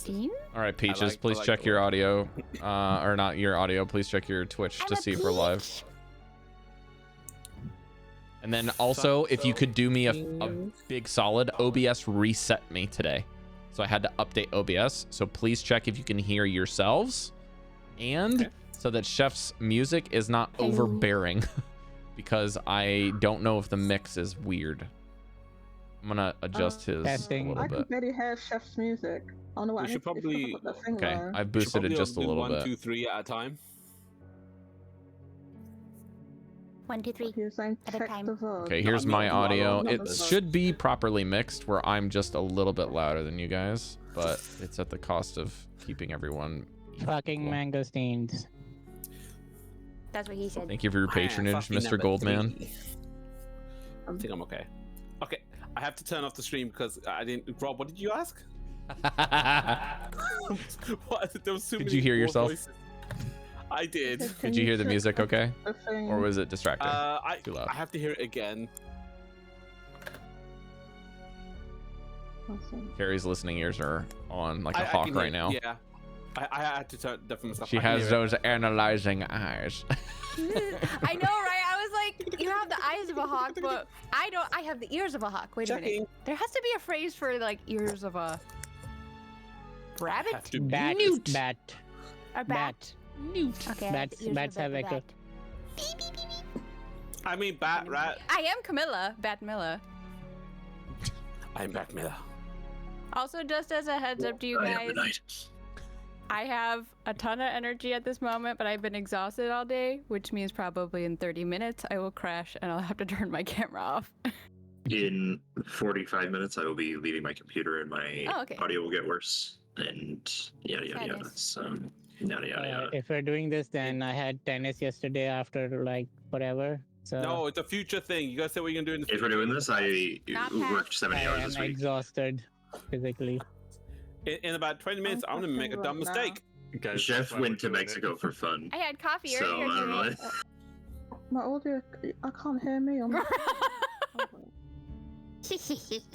16? All right, Peaches, please check your audio, or not your audio. Please check your Twitch to see if we're live. And then also, if you could do me a big solid, OBS reset me today. So I had to update OBS. So please check if you can hear yourselves, and so that Chef's music is not overbearing, because I don't know if the mix is weird. I'm gonna adjust his a little I bit. can barely hear Chef's music. Oh no, We should probably. Okay, I've boosted it just a little bit. 1, 2, 3 at a time. 1, 2, 3 at a time. Okay, here's my audio. It should be properly mixed, where I'm just a little bit louder than you guys, but it's at the cost of keeping everyone fucking mangosteens. That's what he said. Thank you for your patronage, Mr. Goldman. I think I'm okay. Okay, I have to turn off the stream because I didn't. Rob, what did you ask? What? There was Did you hear yourself? Voices. I did. Did you hear the music okay? Or was it distracting? Too loud. I have to hear it again. Carrie's listening ears are on like a hawk right now. Yeah. I had to turn deafen myself. She has those analyzing eyes. I know, right? I was like, you have the eyes of a hawk, but I don't. I have the ears of a hawk. Wait a minute. There has to be a phrase for like ears of a rabbit. Bat. Newt. Bat. A bat. Newt. Okay. Bats have echo. I mean, bat, rat. I am Camilla. Batmilla. I'm Batmilla. Also, just as a heads up to you guys, I have a ton of energy at this moment, but I've been exhausted all day, which means probably in 30 minutes I will crash and I'll have to turn my camera off. In 45 minutes, I will be leaving my computer and my audio will get worse. And yada, yada, yada. So, yada, yada, yada. If we're doing this, then I had tennis yesterday after like whatever. So No, it's a future thing. You guys say what you're gonna do in the If we're doing this, I worked 70 hours this I'm week. exhausted physically. In about 20 minutes, I'm gonna make a dumb mistake. Guys, Chef went to Mexico for fun. I had coffee So, earlier I don't know. today. My audio, I can't hear me.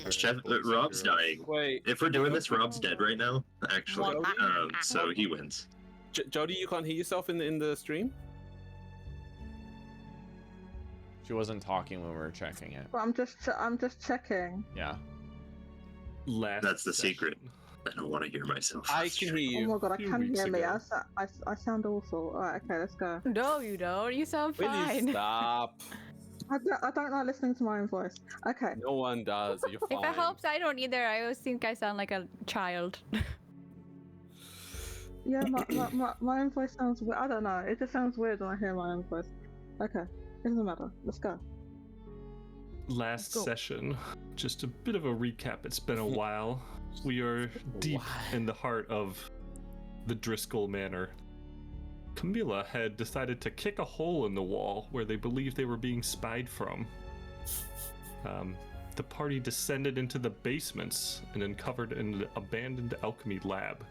Chef, Rob's dying. Wait. If we're doing this, Rob's dead right now, actually. So he wins. Jodie, you can't hear yourself in the stream? She wasn't talking when we were checking it. But I'm just checking. Yeah. That's the secret. I don't want to hear myself. I can hear you. Oh my god, I can hear me. I sound awful. Alright, okay, let's go. No, you don't. You sound Will fine. you stop? I don't like listening to my own voice. Okay. No one does. You're fine. If it helps, I don't either. I always think I sound like a child. Yeah, my own voice sounds weird. I don't know. It just sounds weird when I hear my own voice. Okay, it doesn't matter. Let's go. Last session, just a bit of a recap. It's been a while. We are deep in the heart of the Driscoll Manor. Chamilla had decided to kick a hole in the wall where they believed they were being spied from. The party descended into the basements and uncovered an abandoned alchemy lab.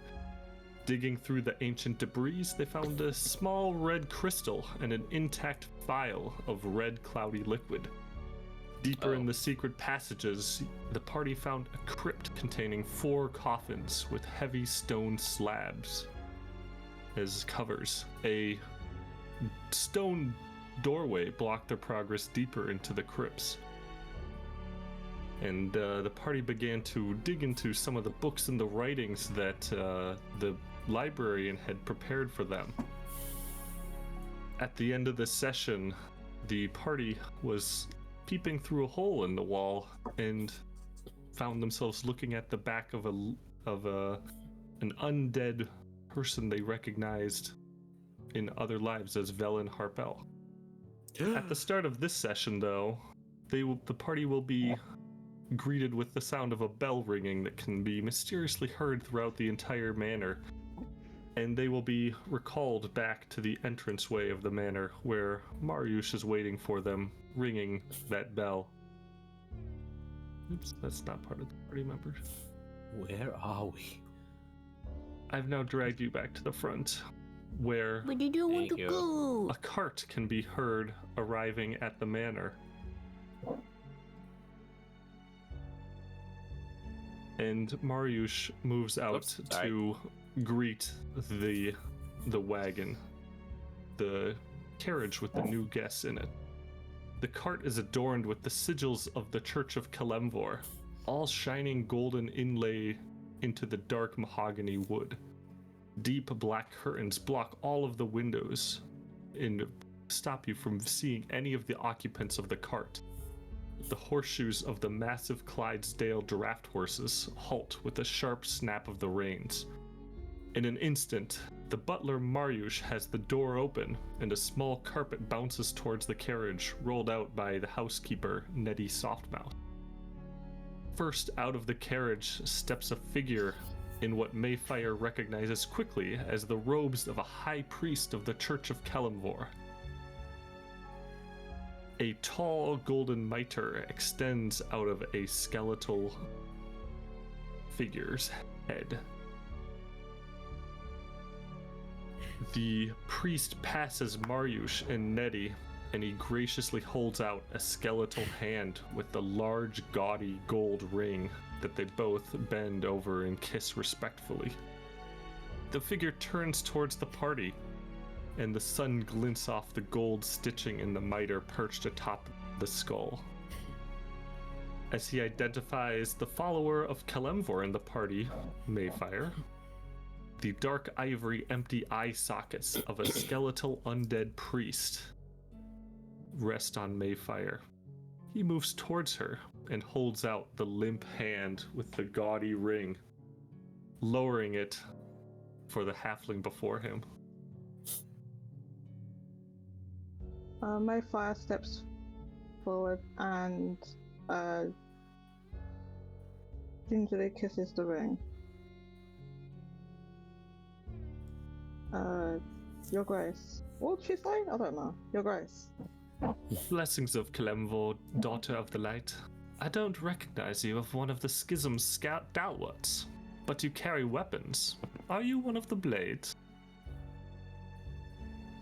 Digging through the ancient debris, they found a small red crystal and an intact vial of red cloudy liquid. Deeper in the secret passages, the party found a crypt containing 4 coffins with heavy stone slabs as covers. A stone doorway blocked their progress deeper into the crypts. And the party began to dig into some of the books and the writings that the librarian had prepared for them. At the end of the session, the party was peeping through a hole in the wall and found themselves looking at the back of an undead person they recognized in other lives as Velen Harpel. At the start of this session, though, the party will be greeted with the sound of a bell ringing that can be mysteriously heard throughout the entire manor, and they will be recalled back to the entranceway of the manor where Mariusz is waiting for them, ringing that bell. Oops, that's not part of the party members. Where are we? I've now dragged you back to the front, where Where did you want to go? a cart can be heard arriving at the manor. and Mariusz moves out to greet the wagon, the carriage with the new guests in it. The cart is adorned with the sigils of the Church of Kalemvor, all shining golden inlay into the dark mahogany wood. Deep black curtains block all of the windows and stop you from seeing any of the occupants of the cart. The horseshoes of the massive Clydesdale draft horses halt with a sharp snap of the reins. In an instant, the butler Mariusz has the door open, and a small carpet bounces towards the carriage, rolled out by the housekeeper, Nettie Softmouth. First out of the carriage steps a figure in what Maefyre recognizes quickly as the robes of a high priest of the Church of Kalemvor. A tall golden mitre extends out of a skeletal figure's head. The priest passes Mariusz and Nettie, and he graciously holds out a skeletal hand with the large, gaudy gold ring that they both bend over and kiss respectfully. The figure turns towards the party, and the sun glints off the gold stitching in the mitre perched atop the skull. As he identifies the follower of Kalemvor in the party, Maefyre, the dark ivory empty eye sockets of a skeletal undead priest rest on Maefyre. He moves towards her and holds out the limp hand with the gaudy ring, lowering it for the halfling before him. Maefyre steps forward and gingerly kisses the ring. Your Grace. What did she say? I don't know. Your Grace. Blessings of Kalemvor, daughter of the light. I don't recognize you of one of the Schism's stalwarts, but you carry weapons. Are you one of the Blades?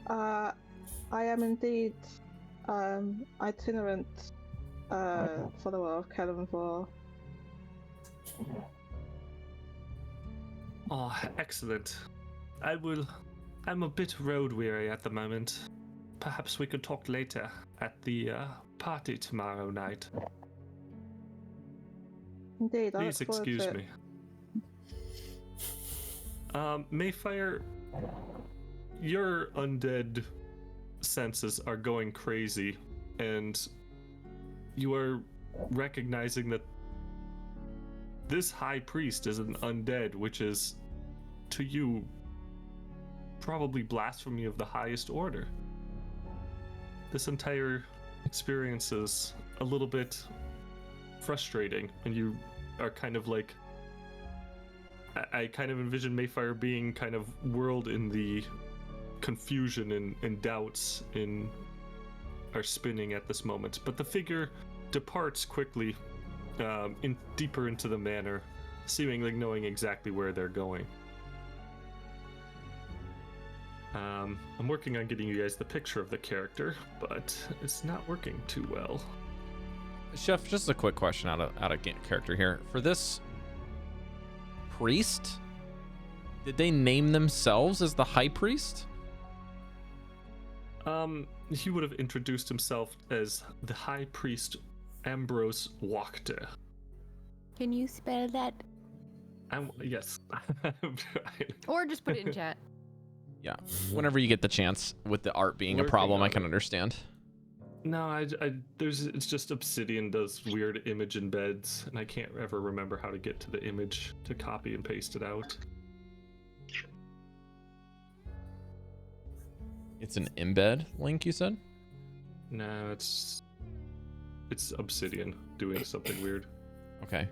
I am indeed itinerant follower of Kalemvor. Oh, excellent. I'm a bit road weary at the moment. Perhaps we could talk later at the party tomorrow night. Indeed, please excuse me. Maefyre, your undead senses are going crazy, and you are recognizing that this high priest is an undead, which is, to you, probably blasphemy of the highest order. This entire experience is a little bit frustrating, and you are kind of like, I kind of envision Maefyre being kind of whirled in the confusion and doubts are spinning at this moment. But the figure departs quickly deeper into the manor, seemingly knowing exactly where they're going. I'm working on getting you guys the picture of the character, but it's not working too well. Chef, just a quick question out of character here. For this priest, did they name themselves as the high priest? He would have introduced himself as the high priest Ambrose Wachter. Can you spell that? Yes. Or just put it in chat. Yeah, whenever you get the chance. With the art being a problem, I can understand. No, it's just Obsidian does weird image embeds, and I can't ever remember how to get to the image to copy and paste it out. It's an embed link, you said? No, it's Obsidian doing something weird. Okay.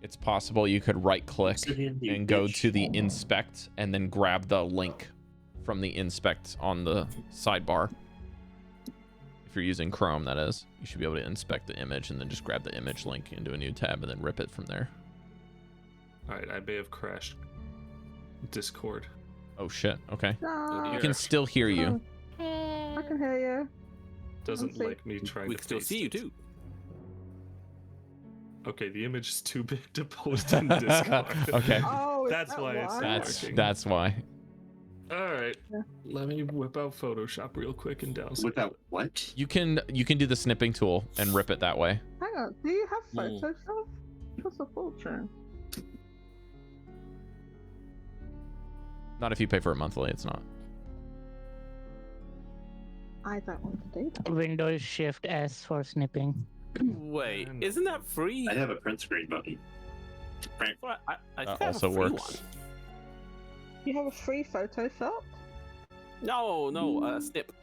It's possible you could right click and go to the inspect and then grab the link from the inspect on the sidebar. If you're using Chrome, that is. You should be able to inspect the image and then just grab the image link into a new tab and then rip it from there. Alright, I may have crashed Discord. Oh shit, okay. No. I can still hear you. I can hear you. Doesn't like me trying we to can still see you too. Okay, the image is too big to post in Discord. Okay. Oh, That's why it's not working. That's why. All right. Yeah. Let me whip out Photoshop real quick and download. Without what? You can do the snipping tool and rip it that way. Hang on, do you have Photoshop? What's a fortune? Not if you pay for it monthly, it's not. I don't want to do that. Windows Shift S for snipping. Wait, isn't that free? I have a print screen button. Right. Well, I That think I have also a free works. one. You have a free Photoshop? No, snip.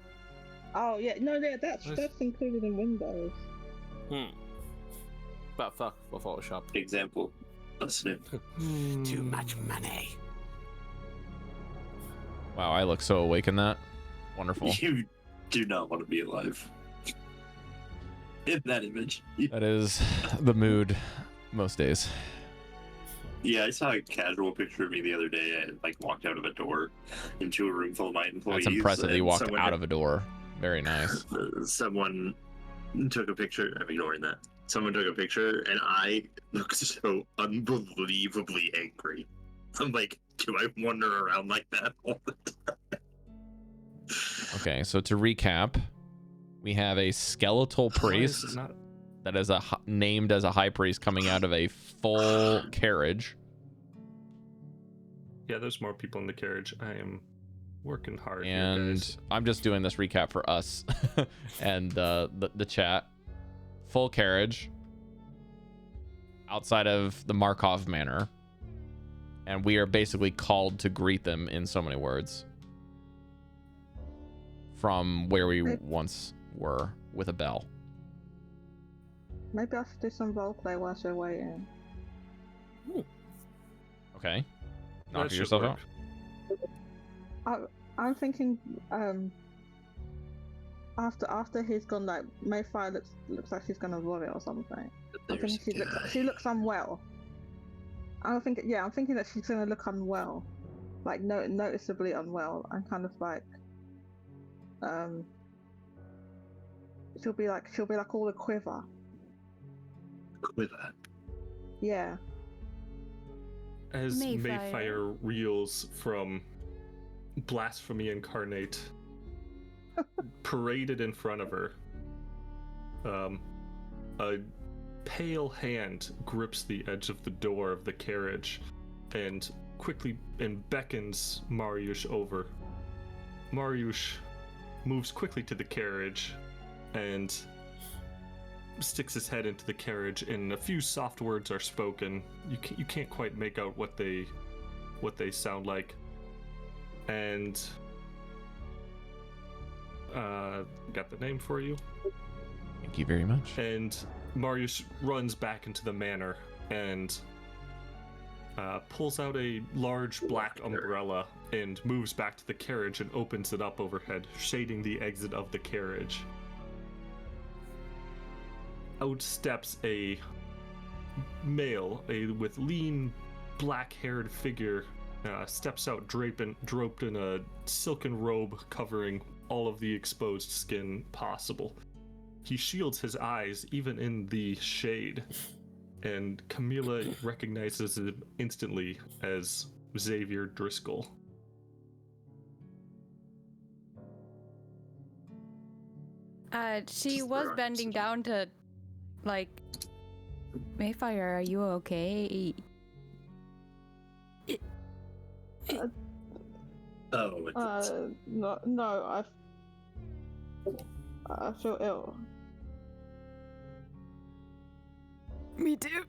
Oh yeah, no, yeah, that's included in Windows. But fuck for Photoshop. Example, a snip. Too much money. Wow, I look so awake in that. Wonderful. You do not want to be alive. In that image. That is the mood most days. Yeah, I saw a casual picture of me the other day. I like walked out of a door into a room full of my employees. That's impressive. You and walked someone out of a door. Very nice. Someone took a picture. I'm ignoring that. Someone took a picture, and I looked so unbelievably angry. I'm like, do I wander around like that all the time? Okay, so to recap, we have a skeletal priest that is named as a high priest coming out of a full carriage. Yeah, there's more people in the carriage. I am working hard. And here, guys. I'm just doing this recap for us and the chat. Full carriage outside of the Markov Manor. And we are basically called to greet them in so many words. From where we once were with a bell. Maybe I should do some roleplay whilst you're waiting. Okay. Knock That should yourself work. out. I'm thinking, after he's gone, like Maefyre looks like she's gonna vomit or something. I think she looks unwell. I'm thinking that she's gonna look unwell, like noticeably unwell, and kind of like, she'll be like all a quiver. Quiver. Yeah. As Maefyre. Maefyre reels from blasphemy incarnate, paraded in front of her, a pale hand grips the edge of the door of the carriage and beckons Mariusz over. Mariusz moves quickly to the carriage and sticks his head into the carriage, and a few soft words are spoken. You can't quite make out what they sound like. And got the name for you. Thank you very much. And Mariusz runs back into the manor and pulls out a large black umbrella and moves back to the carriage and opens it up overhead, shading the exit of the carriage. Out steps a male, with lean, black-haired figure, steps out draped in a silken robe covering all of the exposed skin possible. He shields his eyes even in the shade, and Chamilla recognizes him instantly as Xavier Driscoll. She was bending down to, like, Maefyre, are you okay? No, I feel ill. Me too.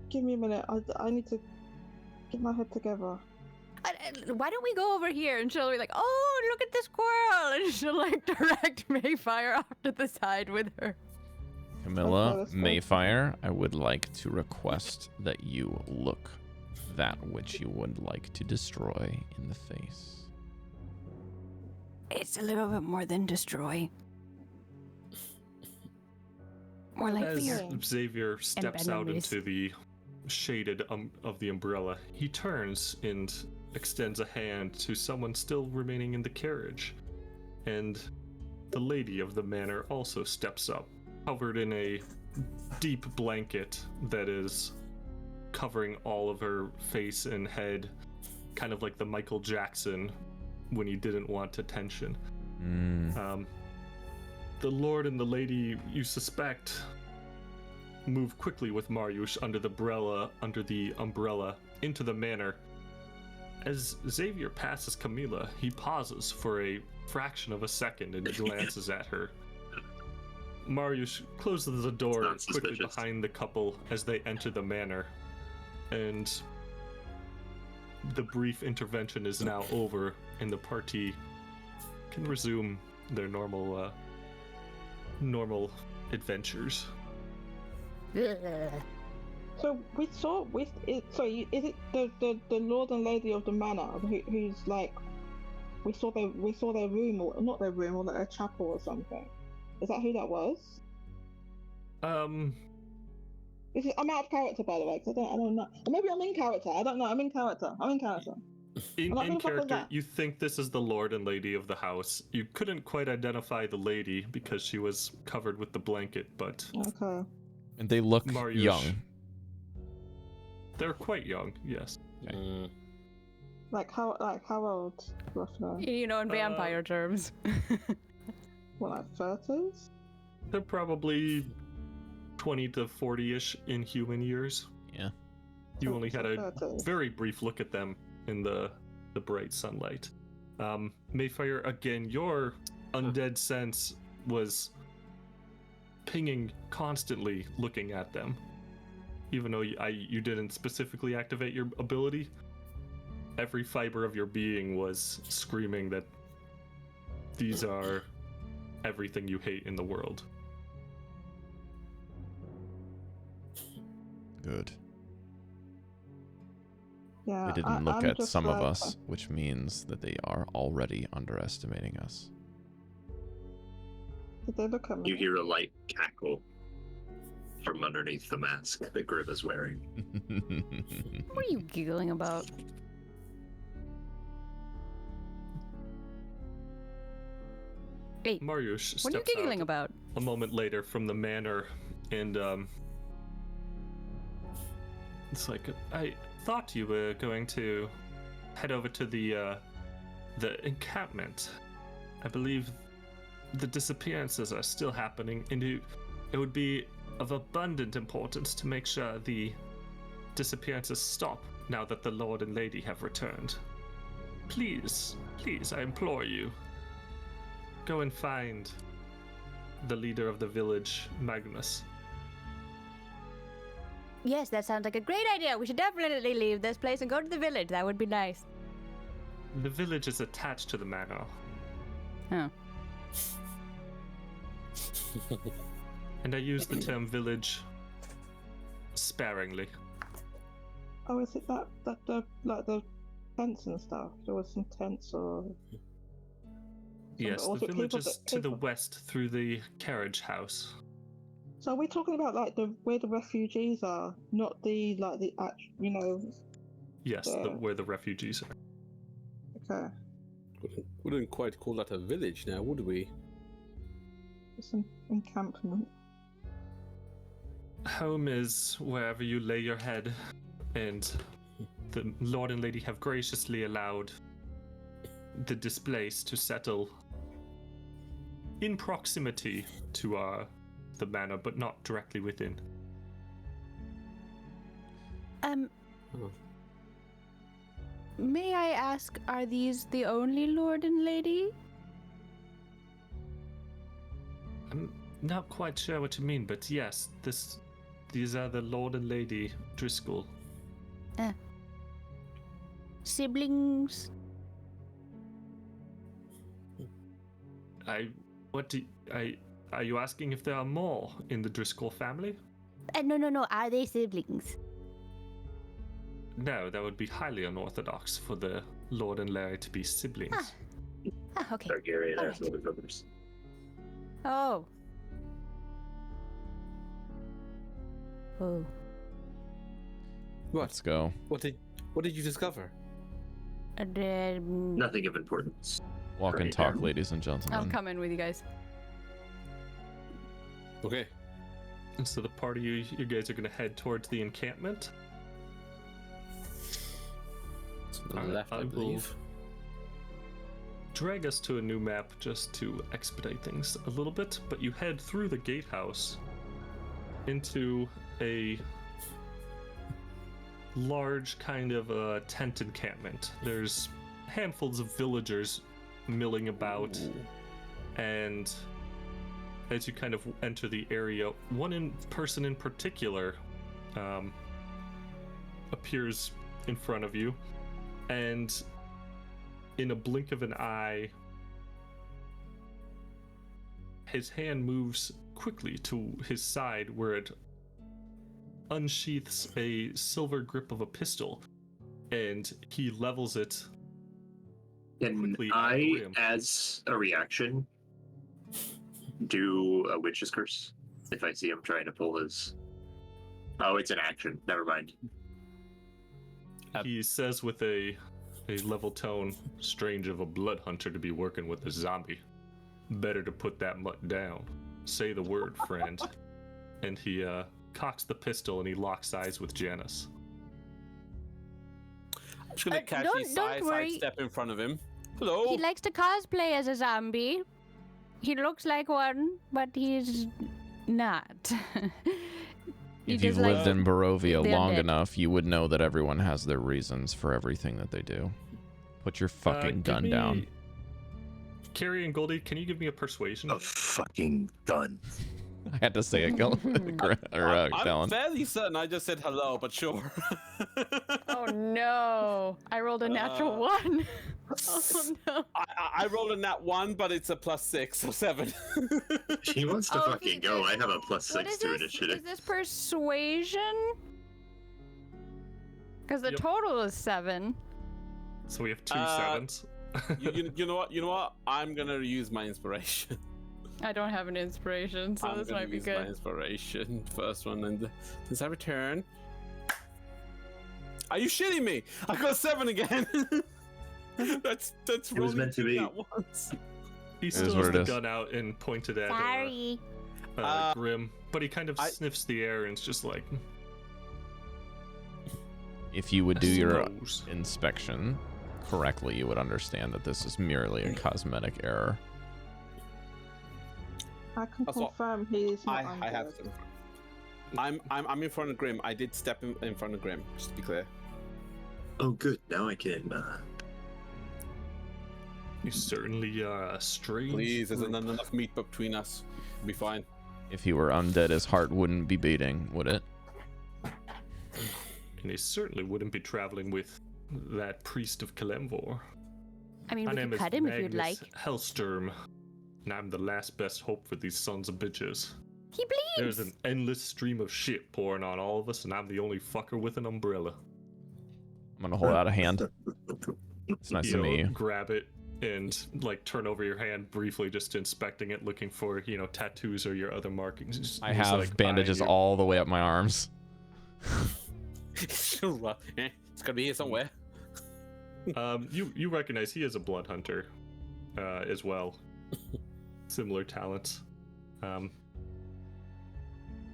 Give me a minute. I need to get my head together. Why don't we go over here? And she'll be like, oh, look at the squirrel. And she'll, like, direct Maefyre off to the side with her. Chamilla, Maefyre, I would like to request that you look that which you would like to destroy in the face. It's a little bit more than destroy. More like As fear. Xavier steps out enemies. into the shaded of the umbrella, he turns and extends a hand to someone still remaining in the carriage. And the lady of the manor also steps up, covered in a deep blanket that is covering all of her face and head, kind of like the Michael Jackson when he didn't want attention. The lord and the lady you suspect move quickly with Mariusz under the umbrella into the manor. As Xavier passes Chamilla, he pauses for a fraction of a second and glances at her. Mariusz closes the door quickly behind the couple as they enter the manor, and the brief intervention is now over, and the party can resume their normal adventures. So is it the lord and lady of the manor who's like, we saw their room, or not their room, or like a chapel or something? Is that who that was? I'm out of character, by the way, because I don't know. Or maybe I'm in character. I don't know. I'm in character. In character, you think this is the lord and lady of the house. You couldn't quite identify the lady because she was covered with the blanket, but okay. And they look Mariusz. young. They're quite young, yes. Okay. Like how old, roughly? You know, in vampire terms. What, like 30s? They're probably 20 to 40-ish in human years. Yeah. You only had a 30s. very brief look at them in the bright sunlight. Maefyre, again, your undead sense was pinging constantly looking at them. Even though you didn't specifically activate your ability, every fiber of your being was screaming that these are everything you hate in the world. Good. Yeah. They didn't look I'm at just some of like- us, which means that they are already underestimating us. Did they look at me? You hear a light cackle from underneath the mask that Griv is wearing. What are you giggling about? Hey, Mariusz what are you steps giggling out about? a moment later from the manor, and it's like, I thought you were going to head over to the encampment. I believe the disappearances are still happening, and it would be of abundant importance to make sure the disappearances stop now that the Lord and Lady have returned. Please, I implore you, go and find the leader of the village, Magnus. Yes, that sounds like a great idea. We should definitely leave this place and go to the village. That would be nice. The village is attached to the manor. Oh. And I use the term village sparingly. Oh, is it that the like the tents and stuff? There was some tents or. Yes, or was the it village people is that- to the people- west through the carriage house. So are we talking about like where the refugees are, not the Yes, Yeah. where the refugees are. Okay, Wouldn't quite call that a village now, would we? it's an encampment. Home is wherever you lay your head, and the Lord and Lady have graciously allowed the displaced to settle in proximity to the manor, but not directly within. May I ask, are these the only lord and lady? I'm not quite sure what you mean, but yes, these are the Lord and Lady Driscoll. Siblings? Are you asking if there are more in the Driscoll family? No. Are they siblings? No, that would be highly unorthodox for the Lord and Larry to be siblings. Okay. Targaryen All has right. older brothers. Oh. Oh. What? Let's go. What did you discover? Nothing of importance. Walk and Right talk, there. ladies and gentlemen. I'll come in with you guys. Okay. And so the party, you guys are going to head towards the encampment. To the Alright, left, I I will believe. drag us to a new map just to expedite things a little bit, but you head through the gatehouse into a large kind of a tent encampment. There's handfuls of villagers milling about, and as you kind of enter the area, one person in particular appears in front of you, and in a blink of an eye, his hand moves quickly to his side where it unsheaths a silver grip of a pistol, and he levels it Can quickly at the I, rim. as a reaction, do a witch's curse if I see him trying to pull his? Oh, it's an action. Never mind. He says with a level tone, "Strange of a Bloodhunter to be working with a zombie. Better to put that mutt down. Say the word, friend." And he cocks the pistol and he locks eyes with Janus. I'm just gonna casually don't worry. sidestep in front of him. Hello. He likes to cosplay as a zombie. He looks like one, but he's not. He If you've just likes lived in Barovia they're long dead. enough, you would know that everyone has their reasons for everything that they do. Put your fucking Give gun me- down. Cari and Goldy, can you give me a persuasion? A fucking gun. I had to say it, I'm Dallan. fairly certain I just said hello, but sure. Oh no! I rolled a natural one. Oh no! I rolled a nat 1, but it's a +6, so 7. He wants to Oh, fucking he go. I does- have a What +6 is to this? initiative. Is this persuasion? Because the Yep. total is 7. So we have two Uh, sevens. you know what? You know what? I'm gonna use my inspiration. I don't have an inspiration, so I'm this gonna might be use my good. inspiration. First one, and since I return. Are you shitting me? I got 7 again. that's It was rolling meant to be. at once. He is still what has it the is. gun out and pointed at Sorry. Grim, but he kind of sniffs the air and it's just like, If you would do "I your suppose." inspection correctly, you would understand that this is merely a cosmetic error. I can That's what- confirm he's not I have undead. to. I'm in front of Grim. I did step in front of Grim, just to be clear. Oh, good. Now I can. You certainly are a strange. Please, there's group. not enough meat between us. We'll be fine. If he were undead, his heart wouldn't be beating, would it? And he certainly wouldn't be traveling with that priest of Kalemvor. I mean, My we name can is cut him if you'd like. Magnus Hellsturm, and I'm the last best hope for these sons of bitches. He bleeds. There's an endless stream of shit pouring on all of us, and I'm the only fucker with an umbrella. I'm gonna hold out a hand. It's nice to meet you. Grab it and like turn over your hand briefly, just inspecting it, looking for tattoos or your other markings. I He's have like, bandages "Eyeing all the way up my arms. It's gotta be here somewhere. you. You recognize he is a Bloodhunter, as well. Similar talents. And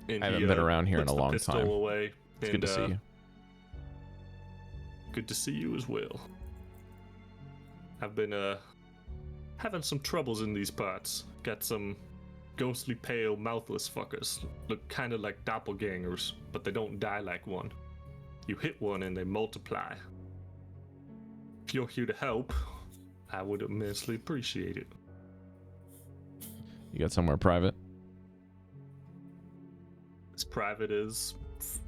I haven't he, been around here in puts a the long pistol time. Away, It's and, good to see you. Good to see you as well. I've been having some troubles in these parts. Got some ghostly pale, mouthless fuckers. Look kind of like doppelgangers, but they don't die like one. You hit one and they multiply. If you're here to help, I would immensely appreciate it. You got somewhere private? As private as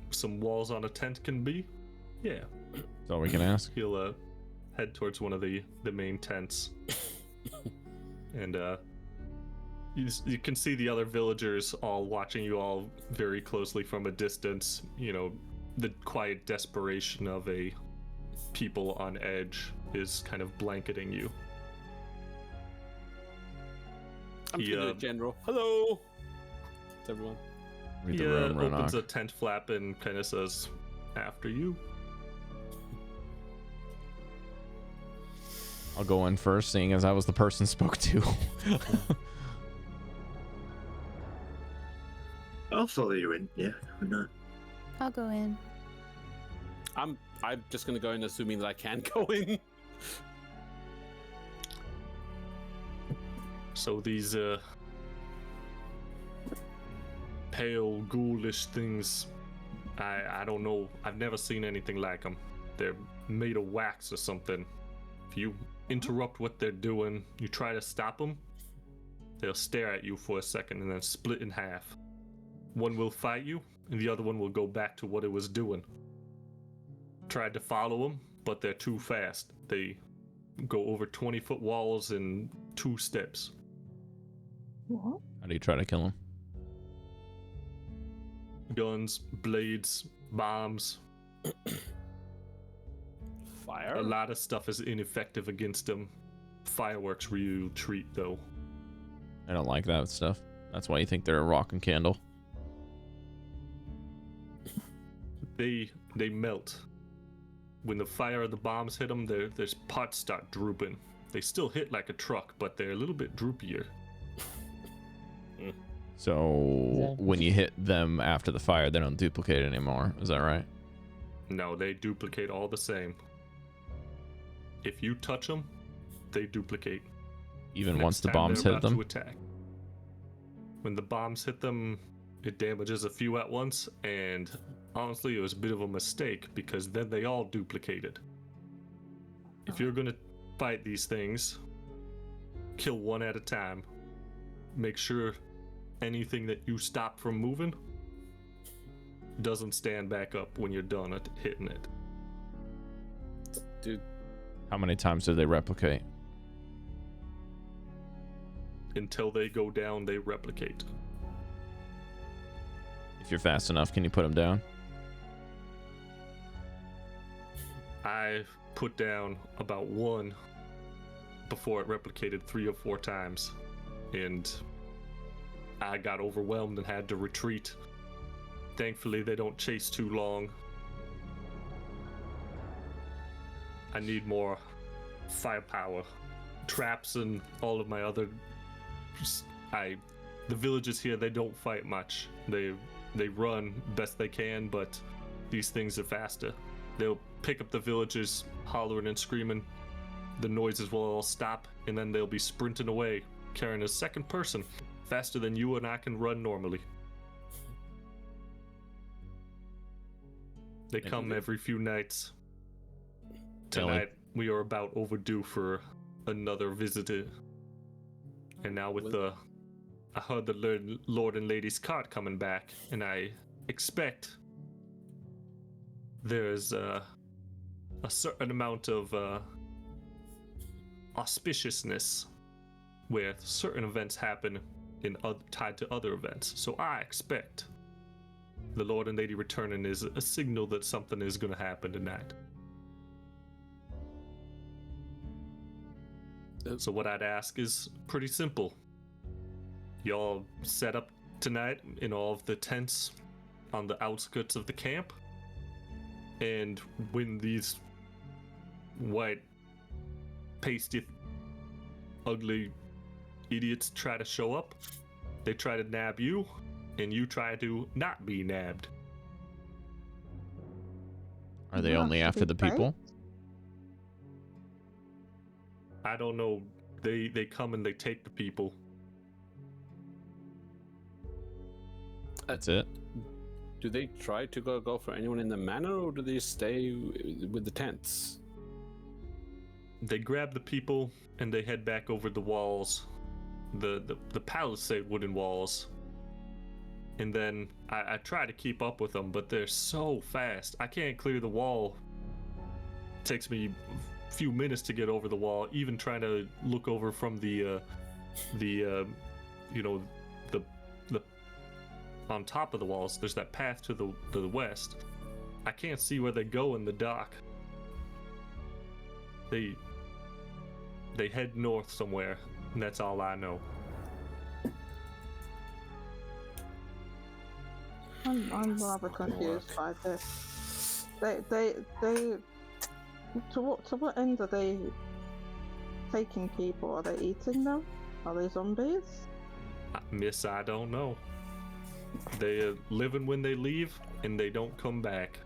some walls on a tent can be. Yeah. That's all we can ask. He'll head towards one of the main tents. And you can see the other villagers all watching you all very closely from a distance. The quiet desperation of a people on edge is kind of blanketing you. I'm He, to the general. Hello. It's everyone. Read He the room, opens Renok. a tent flap and kind of says, "After you." I'll go in first, seeing as I was the person spoke to. I'll follow you in. Yeah, why not? I'll go in. I'm just gonna go in assuming that I can go in. So these pale ghoulish things, I don't know. I've never seen anything like them. They're made of wax or something. If you interrupt what they're doing, you try to stop them, they'll stare at you for a second and then split in half. One will fight you, and the other one will go back to what it was doing. Tried to follow them, but they're too fast. They go over 20-foot walls in 2 steps. What? How do you try to kill him? Guns, blades, bombs. Fire? A lot of stuff is ineffective against them. Fireworks real treat, though. I don't like that stuff. That's why you think they're a rockin' candle. They melt. When the fire of the bombs hit them, their parts start drooping. They still hit like a truck, but they're a little bit droopier. So when you hit them after the fire, they don't duplicate anymore. Is that right? No, they duplicate all the same. If you touch them, they duplicate. Even Next once the time bombs they're hit about them? to attack. When the bombs hit them, it damages a few at once, and honestly, it was a bit of a mistake because then they all duplicated. If you're gonna fight these things, kill one at a time. Make sure anything that you stop from moving doesn't stand back up when you're done at hitting it. Dude, How many times do they replicate? Until they go down, they replicate. If you're fast enough, can you put them down? I put down about one before it replicated 3 or 4 times, and I got overwhelmed and had to retreat. Thankfully, they don't chase too long. I need more firepower. Traps and all of my other... The villages here, they don't fight much. They run best they can, but these things are faster. They'll pick up the villagers, hollering and screaming. The noises will all stop, and then they'll be sprinting away, carrying a second person, faster than you and I can run normally. They come every few nights. Tonight, we are about overdue for another visitor. And now with I heard the Lord and Lady's cart coming back, and I expect there's a certain amount of auspiciousness where certain events happen tied to other events. So I expect the Lord and Lady returning is a signal that something is going to happen tonight. So what I'd ask is pretty simple. Y'all set up tonight in all of the tents on the outskirts of the camp, and when these white, pasty, ugly idiots try to show up, they try to nab you, and you try to not be nabbed. Are they only after the people? I don't know. They come and they take the people. That's it. do they try to go for anyone in the manor, or do they stay with the tents? They grab the people and they head back over the walls, the palisade wooden walls. And then I try to keep up with them, but they're so fast. I can't clear the wall. It takes me a few minutes to get over the wall, even trying to look over from the on top of the walls. There's that path to the west. I can't see where they go in the dark. They head north somewhere, and that's all I know. I'm rather confused by this. They to what end are they taking people? Are they eating them? Are they zombies? Miss, I don't know. They living when they leave, and they don't come back.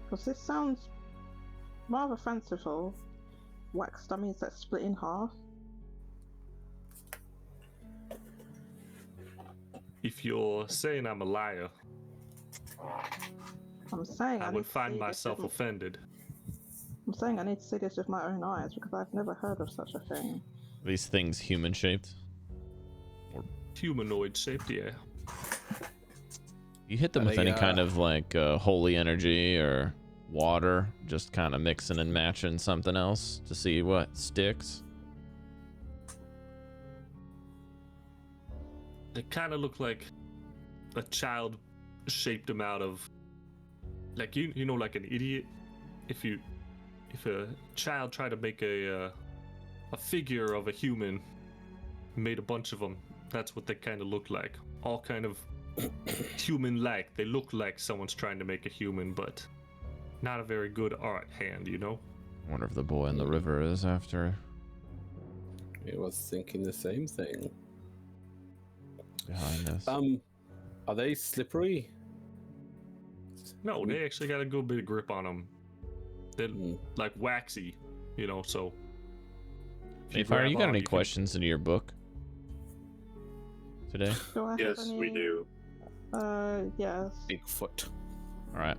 Because this sounds rather fanciful. Wax dummies that split in half. If you're saying I'm a liar, I'm saying I need would to find see this myself with- offended. I'm saying I need to see this with my own eyes because I've never heard of such a thing. These things human shaped. Humanoid shaped, yeah. You hit them with They, any kind of like holy energy or water, just kind of mixing and matching something else to see what sticks. They kind of look like a child shaped them out of, like you know, like an idiot. If a child tried to make a figure of a human, made a bunch of them, that's what they kind of look like. All kind of human-like. They look like someone's trying to make a human, but not a very good art hand, you know? I wonder if the boy in the river is after I was thinking the same thing. behind us. Are they slippery? No, they actually got a good bit of grip on them. They're like waxy, you know, so... if Maefyre, you grab got on, any can- questions into your book today? Do I have Yes, we any- do. Yes. Bigfoot. All right.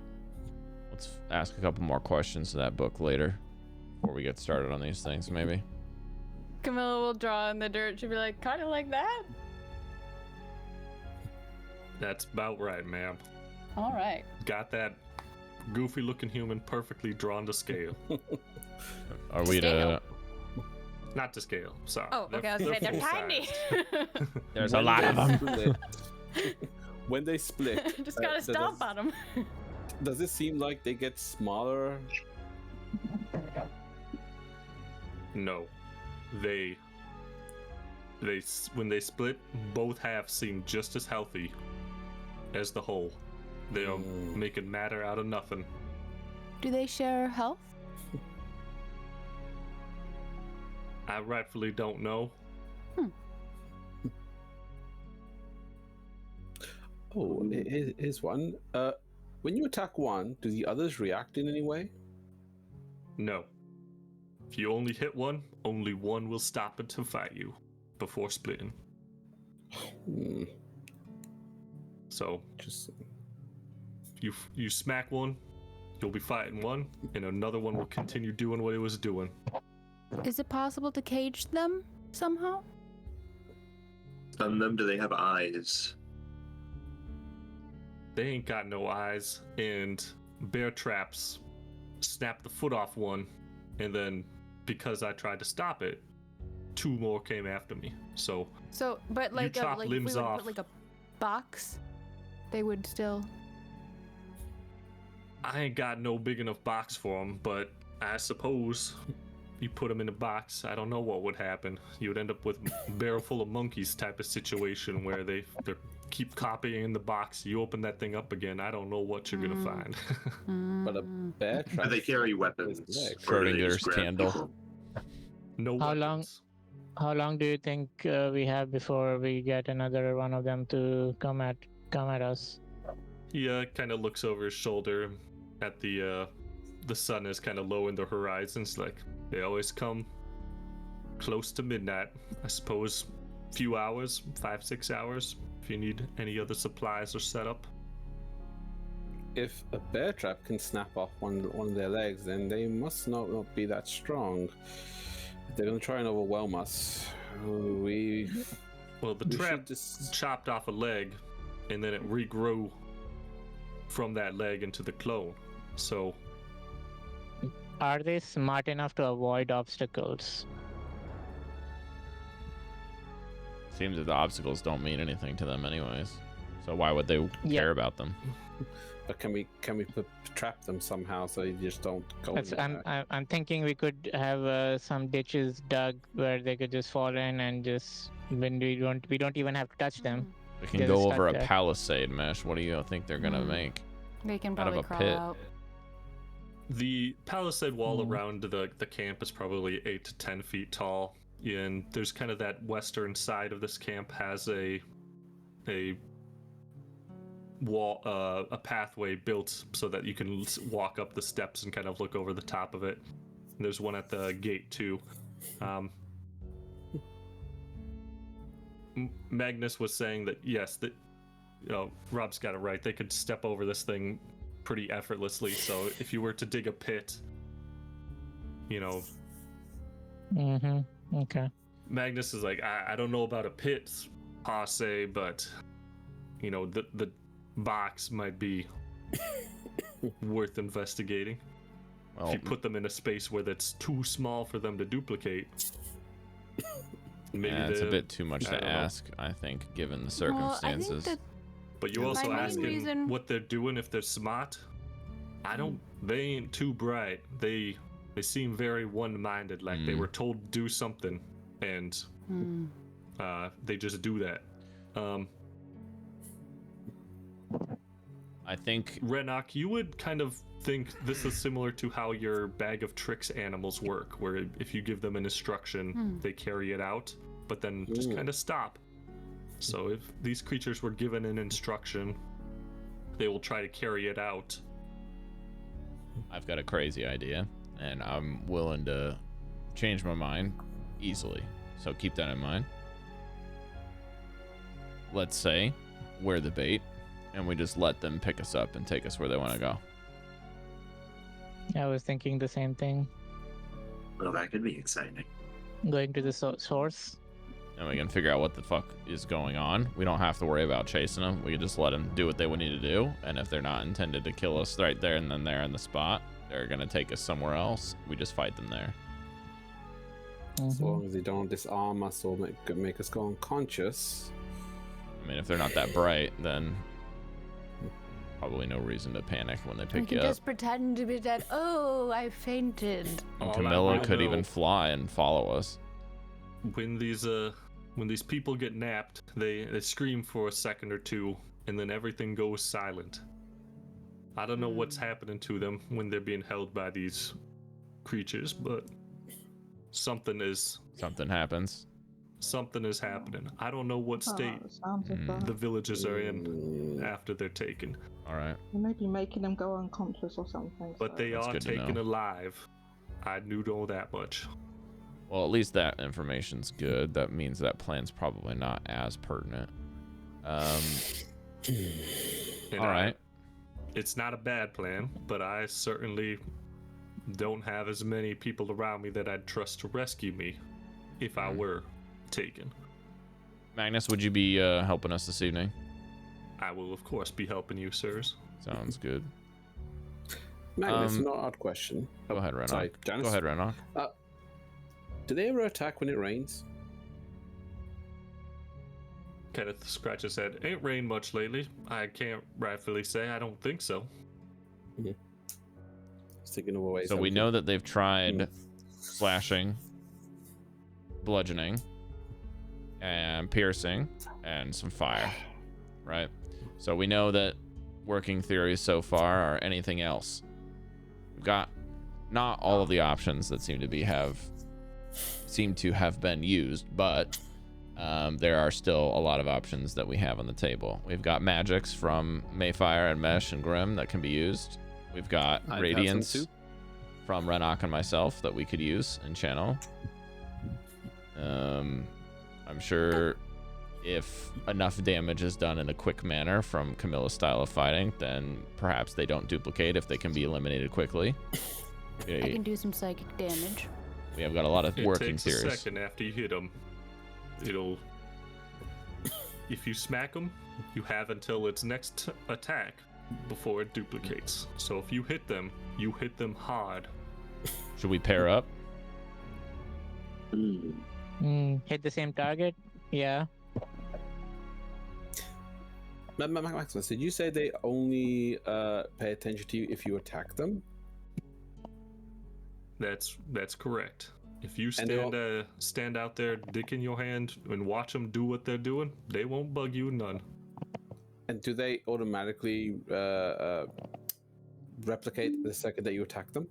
Let's ask a couple more questions to that book later before we get started on these things, maybe. Camilla will draw in the dirt. She'll be like, kind of like that. That's about right, ma'am. All right. Got that goofy looking human perfectly drawn to scale. Are we Scale. to... Not to scale, sorry. Oh, okay. I was gonna say they're tiny. full-sized. There's a lot of them. When they split, Just gotta stomp on them. does it seem like they get smaller? No. They when they split, both halves seem just as healthy as the whole. They are making matter out of nothing. Do they share health? I rightfully don't know. Oh, here's one. When you attack one, do the others react in any way? No. If you only hit one, only one will stop it to fight you before splitting. So Just you smack one, you'll be fighting one, and another one will continue doing what it was doing. Is it possible to cage them somehow? Stun them? Do they have eyes? They ain't got no eyes, and bear traps snapped the foot off one, and then because I tried to stop it, two more came after me. So But like, chop like if we limbs would off. put like a box, they would still. I ain't got no big enough box for them, but I suppose you put them in a box, I don't know what would happen. You would end up with a barrel full of monkeys type of situation where they keep copying the box. You open that thing up again, I don't know what you're gonna find. but a bear Do trap. they carry weapons? legs. Or do they Schrodinger's just grab candle. people? No How long- weapons. How long do you think we have before we get another one of them to come at us? He kind of looks over his shoulder at the sun is kind of low in the horizons. Like, they always come close to midnight. I suppose few hours, 5-6 hours, if you need any other supplies or setup. If a bear trap can snap off one of their legs, then they must not be that strong. If they're gonna try and overwhelm us, we Well, the we trap should just chopped off a leg, and then it regrew from that leg into the clone. So Are they smart enough to avoid obstacles? Seems that the obstacles don't mean anything to them anyways. So why would they care about them? But can we trap them somehow so they just don't go? That's, in there? I'm thinking we could have some ditches dug where they could just fall in and just when we don't even have to touch them. We can They're go stuck over a there. palisade mesh. What do you think they're gonna make? They can Out of probably a crawl pit. out. the palisade wall around the camp is probably 8 to 10 feet tall, and there's kind of that western side of this camp has a a pathway built so that you can walk up the steps and kind of look over the top of it. And there's one at the gate too. Magnus was saying that yes, that Rob's got it right. They could step over this thing pretty effortlessly. So if you were to dig a pit, Okay. Magnus is like, I don't know about a pit per se, but the box might be worth investigating. Well, If you put them in a space where that's too small for them to duplicate, maybe it's a bit too much I to don't know. ask, I think, given the Well, I think circumstances. that But you My also main asking reason- what they're doing if they're smart. They ain't too bright. They seem very one-minded, like they were told to do something, and they just do that. I think Renok, you would kind of think this is similar to how your bag of tricks animals work, where if you give them an instruction, they carry it out, but then just kind of stop. So if these creatures were given an instruction, they will try to carry it out. I've got a crazy idea, and I'm willing to change my mind easily. So keep that in mind. Let's say we're the bait, and we just let them pick us up and take us where they want to go. I was thinking the same thing. Well, that could be exciting. Going to the source. And we can figure out what the fuck is going on. We don't have to worry about chasing them. We can just let them do what they would need to do. And if they're not intended to kill us right there and then there in the spot, they're going to take us somewhere else. We just fight them there. As long as they don't disarm us or make us go unconscious. I mean, if they're not that bright, then probably no reason to panic when they we pick can you up. just pretend to be dead. Oh, I fainted. And All I Camilla know- could even fly and follow us. When these people get napped, they scream for a second or two, and then everything goes silent. I don't know what's happening to them when they're being held by these creatures, but something happens. is happening. I don't know what state Oh, sounds of that. the villagers are in after they're taken, All right. You may be making them go unconscious or something. but so- they That's are good to taken know. alive. I knew know that much. Well, at least that information's good. That means that plan's probably not as pertinent. And All right. It's not a bad plan, but I certainly don't have as many people around me that I'd trust to rescue me if I were taken. Magnus, would you be helping us this evening? I will, of course, be helping you, sirs. Sounds good. Magnus, not odd question. Go ahead, Renok. Sorry, Janus. Go ahead, Renok. Do they ever attack when it rains? Kenneth scratches his head. Ain't rained much lately. I can't rightfully say. I don't think so. Thinking of a way. So we know that they've tried slashing, bludgeoning, and piercing, and some fire, right? So we know that working theories so far are anything else. We've got not all of the options that seem to have been used, but there are still a lot of options that we have on the table. We've got magics from Maefyre and Mesh and Grim that can be used. We've got I've had some Radiance too. from Renok and myself that we could use and channel. I'm sure if enough damage is done in a quick manner from Camilla's style of fighting, then perhaps they don't duplicate if they can be eliminated quickly. I can do some psychic damage. We have got a lot of It working takes theories. a second after you hit them. If you smack them, you have until its next attack before it duplicates. So if you hit them hard. Should we pair up? Hit the same target? Yeah. Maximus, did you say they only pay attention to you if you attack them? That's correct. If you And they're stand out there, dick in your hand, and watch them do what they're doing, they won't bug you none. And do they automatically replicate the second that you attack them?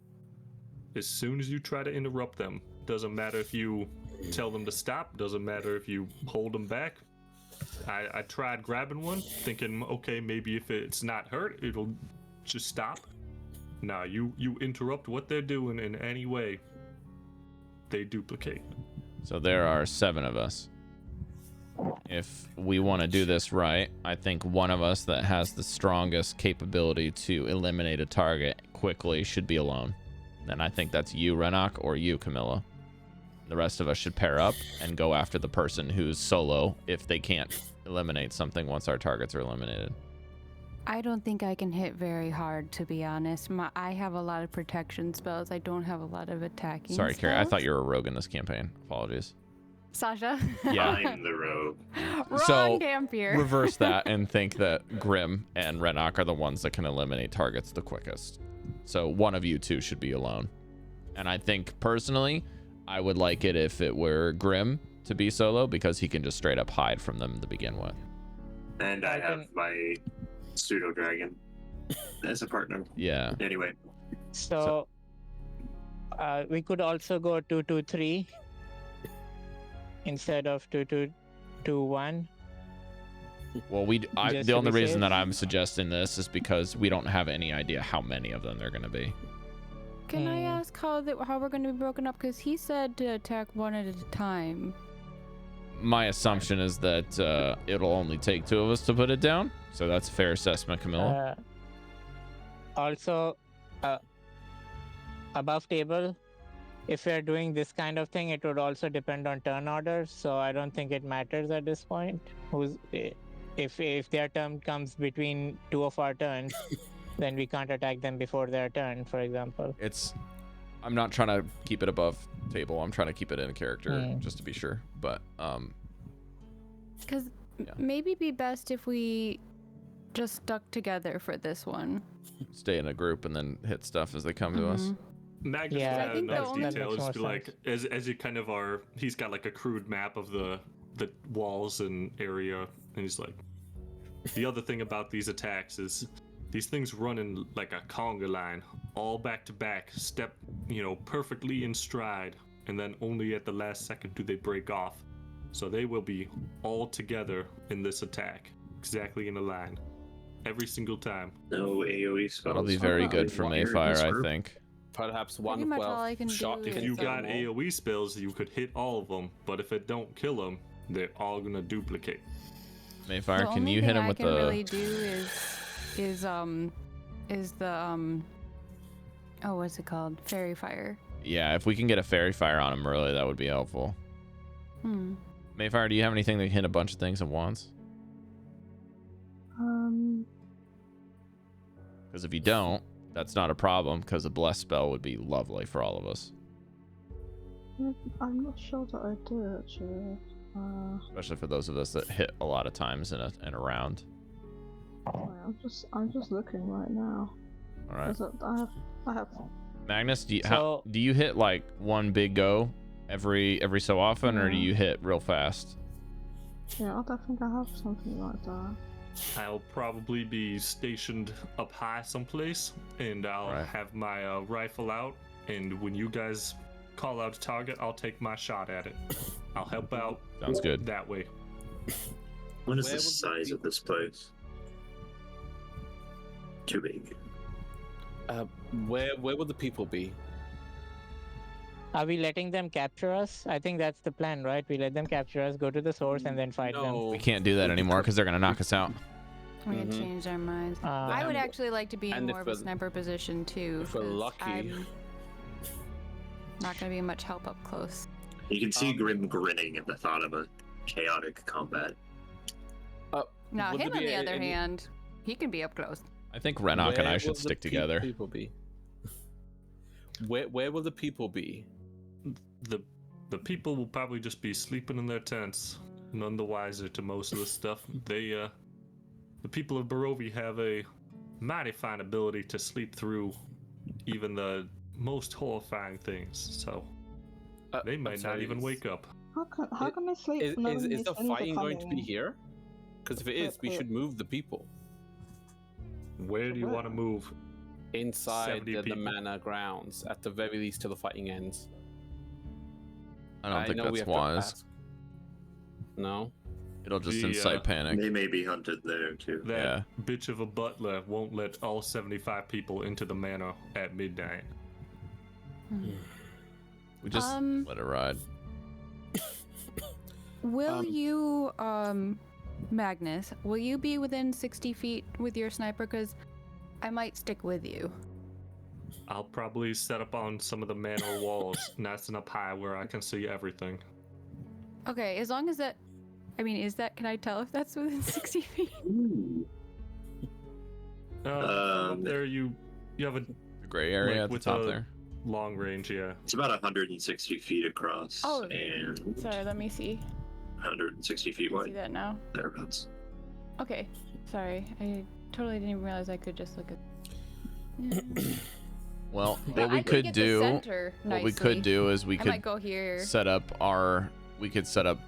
As soon as you try to interrupt them, doesn't matter if you tell them to stop, doesn't matter if you hold them back, I tried grabbing one, thinking, okay, maybe if it's not hurt, it'll just stop. Now you interrupt what they're doing in any way, they duplicate. So there are 7 of us. If we want to do this right, I think one of us that has the strongest capability to eliminate a target quickly should be alone. Then I think that's you, Renok, or you, Chamilla. The rest of us should pair up and go after the person who's solo if they can't eliminate something once our targets are eliminated. I don't think I can hit very hard, to be honest. I have a lot of protection spells. I don't have a lot of attacking Sorry, Cari, I spells. thought you were a rogue in this campaign. Apologies. Sasha? Yeah. I'm the rogue. Wrong So, Dampier. Reverse that and think that Grim and Renok are the ones that can eliminate targets the quickest. So one of you two should be alone. And I think, personally, I would like it if it were Grim to be solo because he can just straight up hide from them to begin with. And I have my pseudo dragon as a partner. Yeah. Anyway. So we could also go 2-2-3 instead of 2-2-2-1. Well, Just the to only be reason safe. that I'm suggesting this is because we don't have any idea how many of them there are going to be. Can I ask how we're going to be broken up? Because he said to attack one at a time. My assumption is that it'll only take 2 of us to put it down. So that's a fair assessment, Chamilla. Also, above table, if we're doing this kind of thing, it would also depend on turn order. So I don't think it matters at this point. If their turn comes between 2 of our turns, then we can't attack them before their turn, for example. I'm not trying to keep it above table. I'm trying to keep it in a character just to be sure. But Because maybe be best if we just stuck together for this one. stay in a group and then hit stuff as they come to us. Magnus Yeah, would I add think the enough only- detail That is makes be more like as you kind of are. He's got like a crude map of the walls and area, and he's like, the other thing about these attacks is these things run in like a conga line, all back to back, step perfectly in stride, and then only at the last second do they break off. So they will be all together in this attack, exactly in a line, every single time. No AoE spells. That'll be very good for Maefyre, I group. think. Perhaps Pretty much all I can shot do If is, you can got kill them all. AoE spells, you could hit all of them, but if it don't kill them, they're all gonna duplicate. Maefyre, The can only you thing hit him I with can the... really do is the oh, what's it called? Fairy fire. Yeah, if we can get a fairy fire on him early, that would be helpful. Maefyre, do you have anything that can hit a bunch of things at once? Because if you don't, that's not a problem, because a bless spell would be lovely for all of us. I'm not sure that I do actually. Especially for those of us that hit a lot of times in a round. I'm just looking right now. All right. I have. Magnus, do So- you hit like one big go every so often, or do Yeah. you hit real fast? Yeah, I don't think I have something like that. I'll probably be stationed up high someplace, and I'll Right. have my rifle out, and when you guys call out a target, I'll take my shot at it. I'll help out Sounds good. that way. What is Where the would size of this place? Too big. Where would the people be? Are we letting them capture us? I think that's the plan, right? We let them capture us, go to the source, and then fight them. We can't do that anymore because they're gonna knock us out. We had changed our minds. I would actually like to be in and more if of a we're- sniper position too. if we're 'cause lucky. I'm not gonna be much help up close. You can see Grim grinning at the thought of a chaotic combat. Now Would him there on be the other any- hand, he can be up close. I think Renok and I Where should will the stick together. People be. Where will the people be? The people will probably just be sleeping in their tents, none the wiser to most of the stuff. The people of Barovia have a mighty fine ability to sleep through even the most horrifying things, so they might not even wake up. How can they sleep? Is knowing the these things are fighting going to be coming? here? Because if it is, we should move the people Where do you want to move? inside 70 the people. manor grounds, at the very least, till the fighting ends. I don't think know we that's have to wise. ask. No. It'll just The, incite panic. They may be hunted there too. That Yeah. bitch of a butler won't let all 75 people into the manor at midnight. We just let it ride. Will you, Magnus, will you be within 60 feet with your sniper? Because I might stick with you. I'll probably set up on some of the manor walls, nice and up high where I can see everything. Okay, as long as that... I mean, can I tell if that's within 60 feet? There you have a The gray area Like at the with top a- there. long range, yeah. It's about 160 feet across. Oh, and sorry, let me see. 160 feet I see wide. that now. Thereabouts. Okay, sorry. I totally didn't even realize I could just look at... Well, Yeah, what we I could get the do, center what we nicely. could do is we I could might go here. set up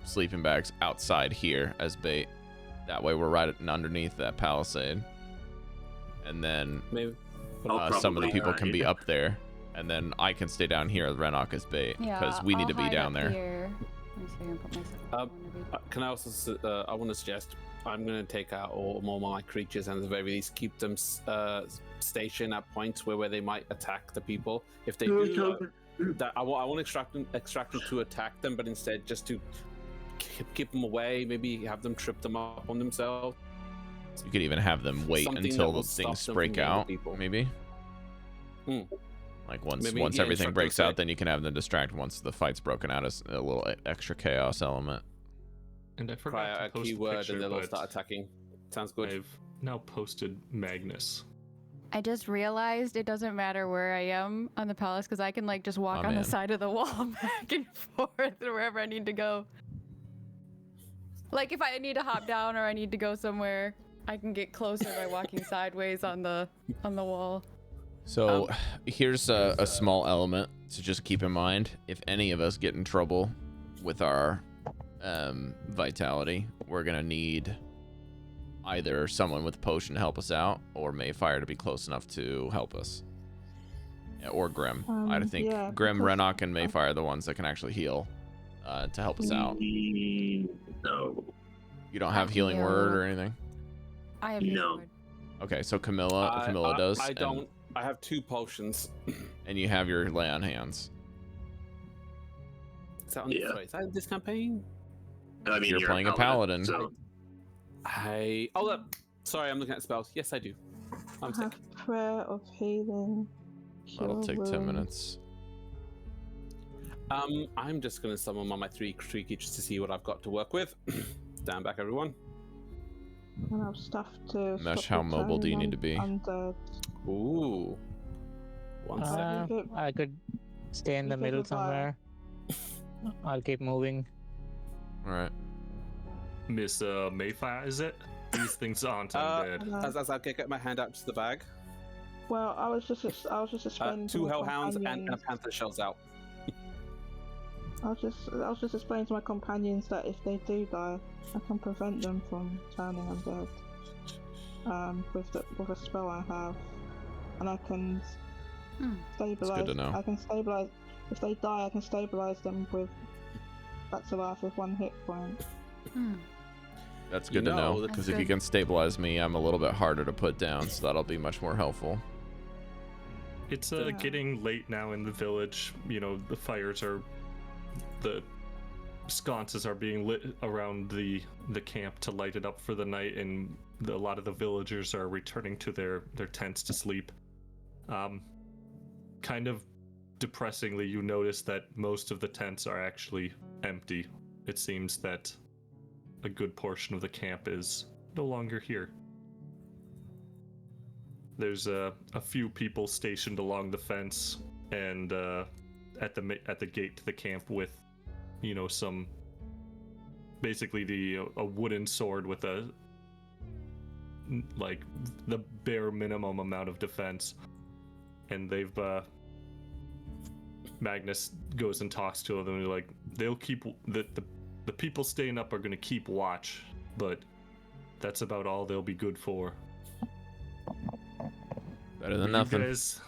sleeping bags outside here as bait. That way we're right underneath that palisade. And then Maybe. some of the probably people can be hide. up there. And then I can stay down here with Renok as bait. Because we need I'll to be hide down up there. Here. Let me see if I can put myself in one of these. Can I also? I want to suggest I'm going to take out all more of my creatures and at the very least keep them stationed at points where they might attack the people. If they do, I won't extract them to attack them, but instead just to keep them away. Maybe have them trip them up on themselves. You could even have them wait Something until that will the stop things them break from getting the out, people. maybe. Hmm. Like once Maybe, everything instruct them breaks to out, say- then you can have them distract once the fight's broken out as a little extra chaos element. And I Cry forgot out to a post a keyword picture, and they'll all but start attacking. Sounds good. I've now posted Magnus. I just realized it doesn't matter where I am on the palace because I can like just walk Oh, on man. the side of the wall back and forth wherever I need to go. Like if I need to hop down or I need to go somewhere, I can get closer by walking sideways on the wall. So here's a small element to just keep in mind. If any of us get in trouble with our vitality, we're gonna need either someone with a potion to help us out or Maefyre to be close enough to help us. Yeah, or Grim. I think yeah, Grim, because- Renok, and Maefyre are the ones that can actually heal to help us out. No. You don't have I healing heal. word or anything? I have No. healing Okay, so Camilla does. I don't. I have 2 potions. And you have your lay on hands. Is that on Yeah. sorry, is that this campaign? I mean, You're playing a paladin. So Sorry, I'm looking at spells. Yes, I do. I'm I sick. have prayer of healing. That'll cure take 10 wounds. minutes. I'm just gonna summon on my 3 creatures to see what I've got to work with. Stand back, everyone. And I've stuff to. Mesh, stop how mobile do you need to be? Undead. Ooh. One second. Good. I could stay in the You middle take a while. somewhere. I'll keep moving. All right. Miss Maefyre, is it? These things aren't Uh, undead. As I get my hand out to the bag, Well, I was just explaining. to 2 my hellhounds and a companions- panther shells out. I was just explaining to my companions that if they do die, I can prevent them from turning undead. With a spell I have, and I can stabilize. good to know. I can stabilize. If they die, I can stabilize them with back to life with 1 hit point. That's You good to know, know, because That's if you good. can stabilize me, I'm a little bit harder to put down, so that'll be much more helpful. It's Yeah. getting late now in the village. You know, the fires are, the sconces are being lit around the camp to light it up for the night, and a lot of the villagers are returning to their tents to sleep. Kind of depressingly, you notice that most of the tents are actually empty. It seems that a good portion of the camp is no longer here. There's a few people stationed along the fence and at the gate to the camp with, you know, some basically a wooden sword with a like the bare minimum amount of defense, and they've Magnus goes and talks to them, and they're like, they'll keep the people staying up are gonna keep watch, but that's about all they'll be good for. Better than Are nothing. you guys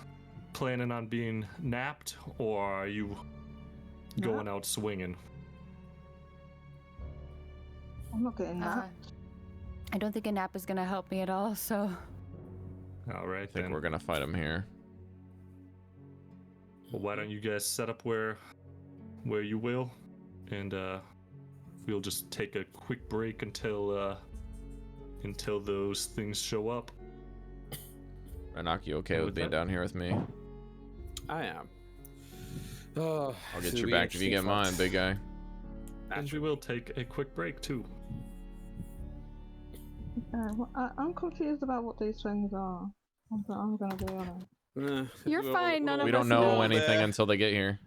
planning on being napped, or are you going out swinging? I'm not getting that. I don't think a nap is gonna help me at all. So. All right, I think then. we're gonna fight him here. Well, why don't you guys set up where you will, and we'll just take a quick break until those things show up. Renok, you okay with being down here with me? I am. Oh, I'll get your back if you get mine, big guy. And we will take a quick break too. Well, I'm confused about what these things are. I'm gonna be honest. You're fine. None of We us don't know know. anything until they get here.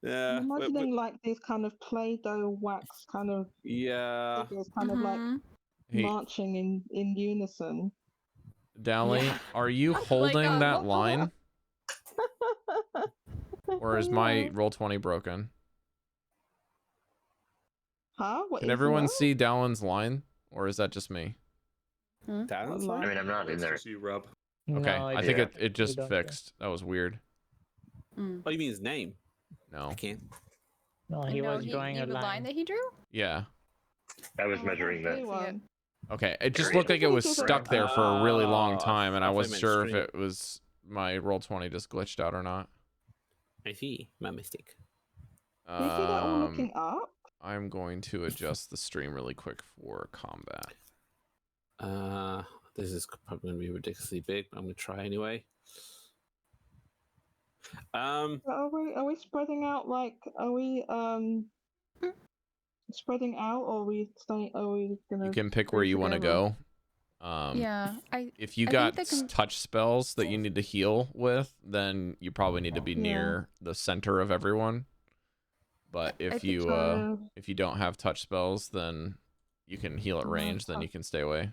Yeah. I'm imagining like these kind of Play-Doh wax kind of Yeah. figures kind of like Hey, marching in unison. Dally, are you holding that what- line? Or is my roll 20 broken? Huh? What Can is everyone what? see Dallan's line? Or is that just me? Dallan's I I mean, I'm not in there. Just you, Rob. Okay, No, I think don't. it just We don't fixed. That was weird. What do you mean his name? No. I can't. No, he was drawing a the line that he drew. Yeah. I was Oh, measuring I see that. one. Okay, it just Great. looked like it was Different. stuck there for a really long time, and I I thought wasn't you sure meant if stream. it was my roll 20 just glitched out or not. I see. My mistake. Do you see that all looking up? I'm going to adjust the stream really quick for combat. This is probably gonna be ridiculously big, but I'm gonna try anyway. Are we spreading out like are we spreading out or are we staying are we gonna You can pick stay where you want to together? go. Yeah, If you I got think that touch spells that you need to heal with, then you probably need to be Yeah. near the center of everyone. But I if think you so. if you don't have touch spells, then you can heal at No, range. Then you can stay away.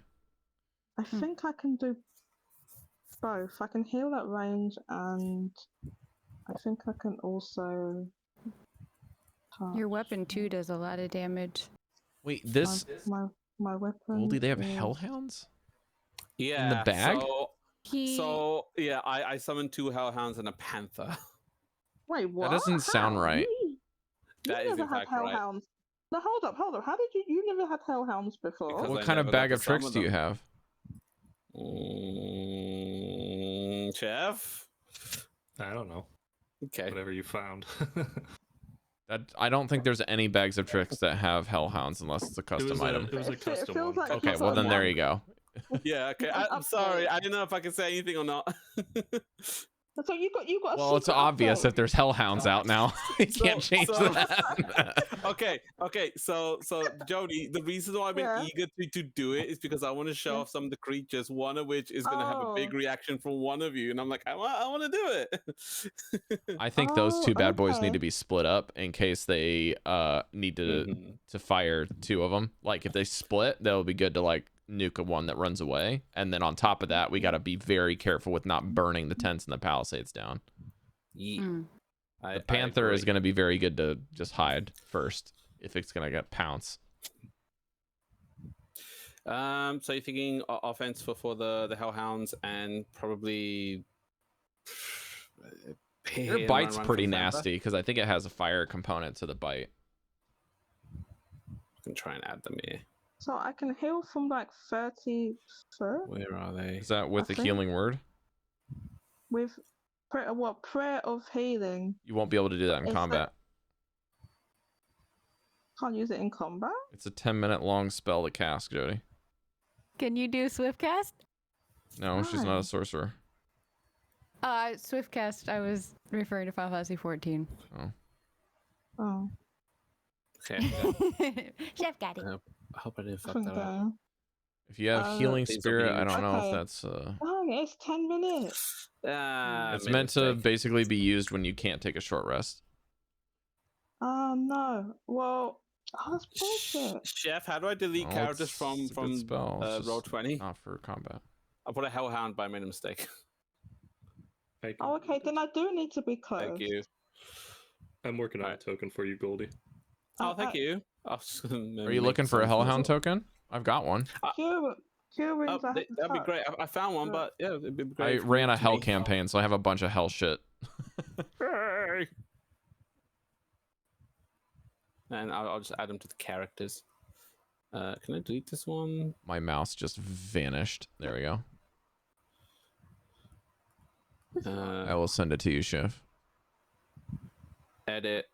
I think I can do both. I can heal at range and I think I can also your touch. weapon too does a lot of damage. Wait, this my weapon. Goldie, they have is- hellhounds? Yeah. bag? So yeah, I summoned 2 hellhounds and a panther. Wait, what? doesn't sound How? right. You That is never in had fact right. hellhounds. No, hold up. How did you never had hellhounds before? Because What I kind of never got bag to of tricks summon do you them. have? Chef. I don't know. Okay. Whatever you found. I don't think there's any bags of tricks that have hellhounds unless it's a custom item. It was a It custom feels one. like Okay, he's well got then there one. you go. Yeah. Okay. An I'm sorry. upgrade. I didn't know if I could say anything or not. So you got a Well, it's secret obvious upgrade. that there's hellhounds out now. You can't change so- that. Okay. So Jodie, the reason why I've been Yeah. eager to do it is because I want to show Yeah. off some of the creatures. One of which is gonna have a big Oh. reaction from one of you, and I'm like, I want to do it. I think those two bad boys need okay. to be split up in case they need Mhm. to fire 2 of them. Like if they split, that would be good to like nuke a one that runs away. And then on top of that, we got to be very careful with not burning the tents and the palisades down. Yeah. Mm. I The panther is agree. going to be very good to just hide first if it's going to get pounce. So you're thinking offense for the hellhounds and probably Your bite's pretty nasty because I think it has a fire component to the bite. I can try and add them here. So I can heal from like 30 foot Where are they? Is that with I the think- healing word? with prayer of healing. You won't be able to do that in Is combat. Can't use it in combat. It's a 10-minute long spell to cast, Jodie. Can you do swift cast? No, she's not Why? a sorcerer. Swift cast. I was referring to Final Fantasy 14. Oh, Okay. Chef got it. I hope I didn't I fuck think that up. If you have healing These will spirit, be I don't know if okay. that's oh, it's 10 minutes. it's Made a meant to mistake. basically be used when you can't take a short rest. Oh no. Well, that's bullshit. Chef, how do I delete Oh, characters it's from a good spell. It's just roll 20? Not for combat. I put a hellhound, but I made a mistake. Oh, okay. Then I do need to be close. Thank you. I'm working on a Alright. token for you, Goldie. Oh, thank you. I was gonna Are make you looking for a some hellhound myself. token? I've got one. Cure wounds. I have to That'd be touch. great. I found one, Yeah. but yeah, it'd be I great. if you ran a gave it to hell me. campaign, so I have a bunch of hell shit. Hey. And I'll just add them to the characters. Can I delete this one? My mouse just vanished. There we go. I will send it to you, Chef. Edit.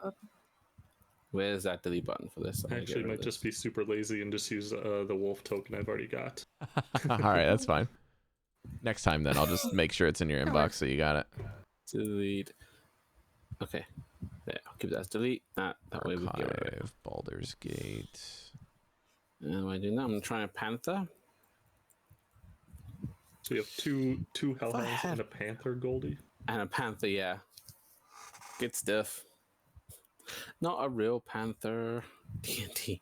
Where's that delete button for this? I actually might just be super lazy and just use the wolf token I've already got. All right, that's fine. Next time, then, I'll just make sure it's in your inbox so you got it. Delete. Okay. There, I'll keep that as delete. That way we get rid of it. Baldur's Gate. And what am I doing now? I'm trying a panther. So we have two hellhounds and a panther, Goldy. And a panther, yeah. Good stuff. Not a real panther. TNT.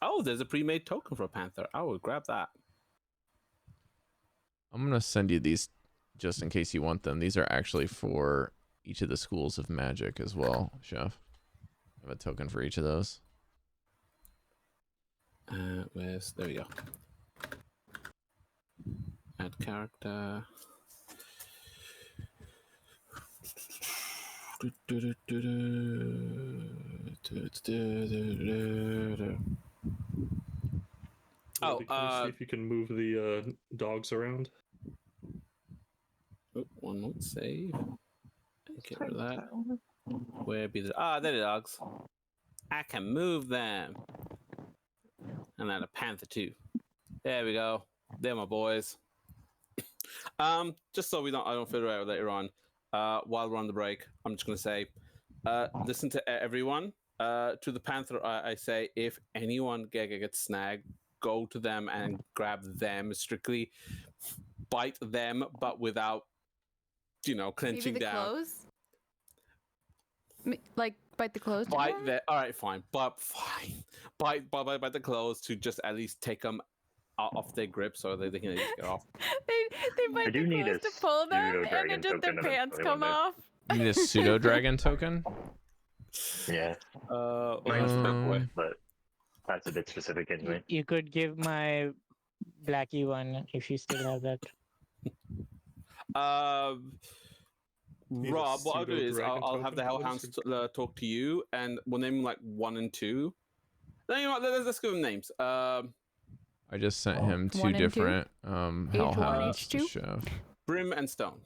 Oh, there's a pre-made token for a panther. I will grab that. I'm gonna send you these just in case you want them. These are actually for each of the schools of magic as well, Chef. I have a token for each of those. There we go. Add character. Oh, can you see if you can move the dogs around? Oh, one more save. Get rid of that. Where be the there the dogs. I can move them. And then a panther too. There we go. They're my boys. Just so I don't figure out later on. While we're on the break, I'm just gonna say, listen to everyone. To the panther, I say, if anyone gets snagged, go to them and grab them. Strictly bite them, but without, clenching Maybe the down. clothes? Like bite the clothes? Bite the. All right, fine, but fine. Bite the clothes to just at least take them off their grip so they can at least get off. they bite the clothes to pull them, and then just their pants come off. You need a pseudo dragon token? Yeah. But that's a bit specific anyway. You could give my Blackie one if you still have that. Rob, what I'll do is I'll have the Hellhounds talk to you, and we'll name them like 1 and 2. No, you know what? Let's give them names. I just sent him 2 different hellhounds to Chef. Brim and Stone.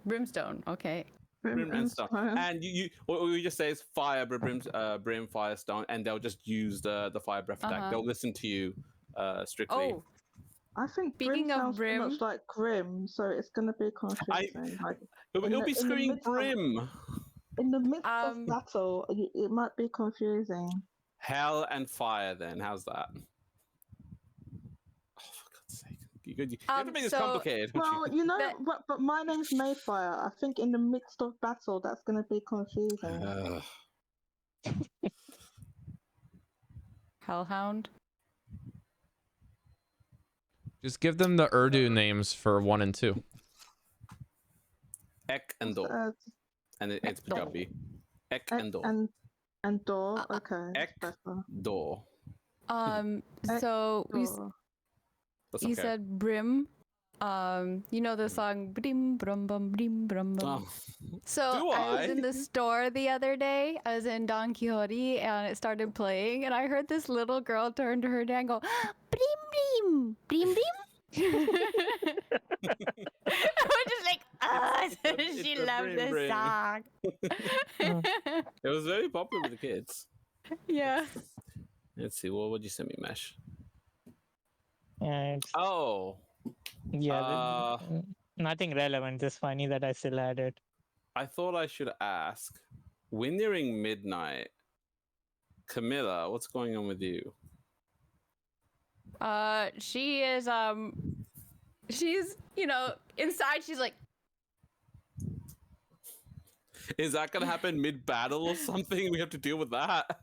Brimstone, okay. Brim and Stone. And you what we just say is fire, Brim, fire, Stone, and they'll just use the fire breath attack. They'll listen to you strictly. Oh, I think Speaking Brim of sounds Brim- too much like Grim, so it's gonna be confusing. It'll be screaming Brim. In the midst of battle, it might be confusing. Hell and fire, then. How's that? Oh, for God's sake. You have to make this complicated. Well, but my name's Maefyre. I think in the midst of battle, that's going to be confusing. Hellhound. Just give them the Urdu names for 1 and 2. Ek and Dor. And it's Punjabi. Ek and Dor. And Dor, okay. Ek, Dor. So you Okay. said Brim. You know the song Brim Brum Bum Brim Brum Bum. Oh. So I was in the store the other day. I was in Don Quixote and it started playing, and I heard this little girl turn to her dad and go, Brim Brim Brim Brim. I was just like, she loved Brim, this Brim. song. It was very popular with the kids. Yeah. Let's see. What would you send me, Mesh? Yeah, nothing relevant. Just funny that I still had it. I thought I should ask. We're nearing midnight. Chamilla, what's going on with you? She is she's inside. She's like, Is that gonna happen mid-battle or something? We have to deal with that.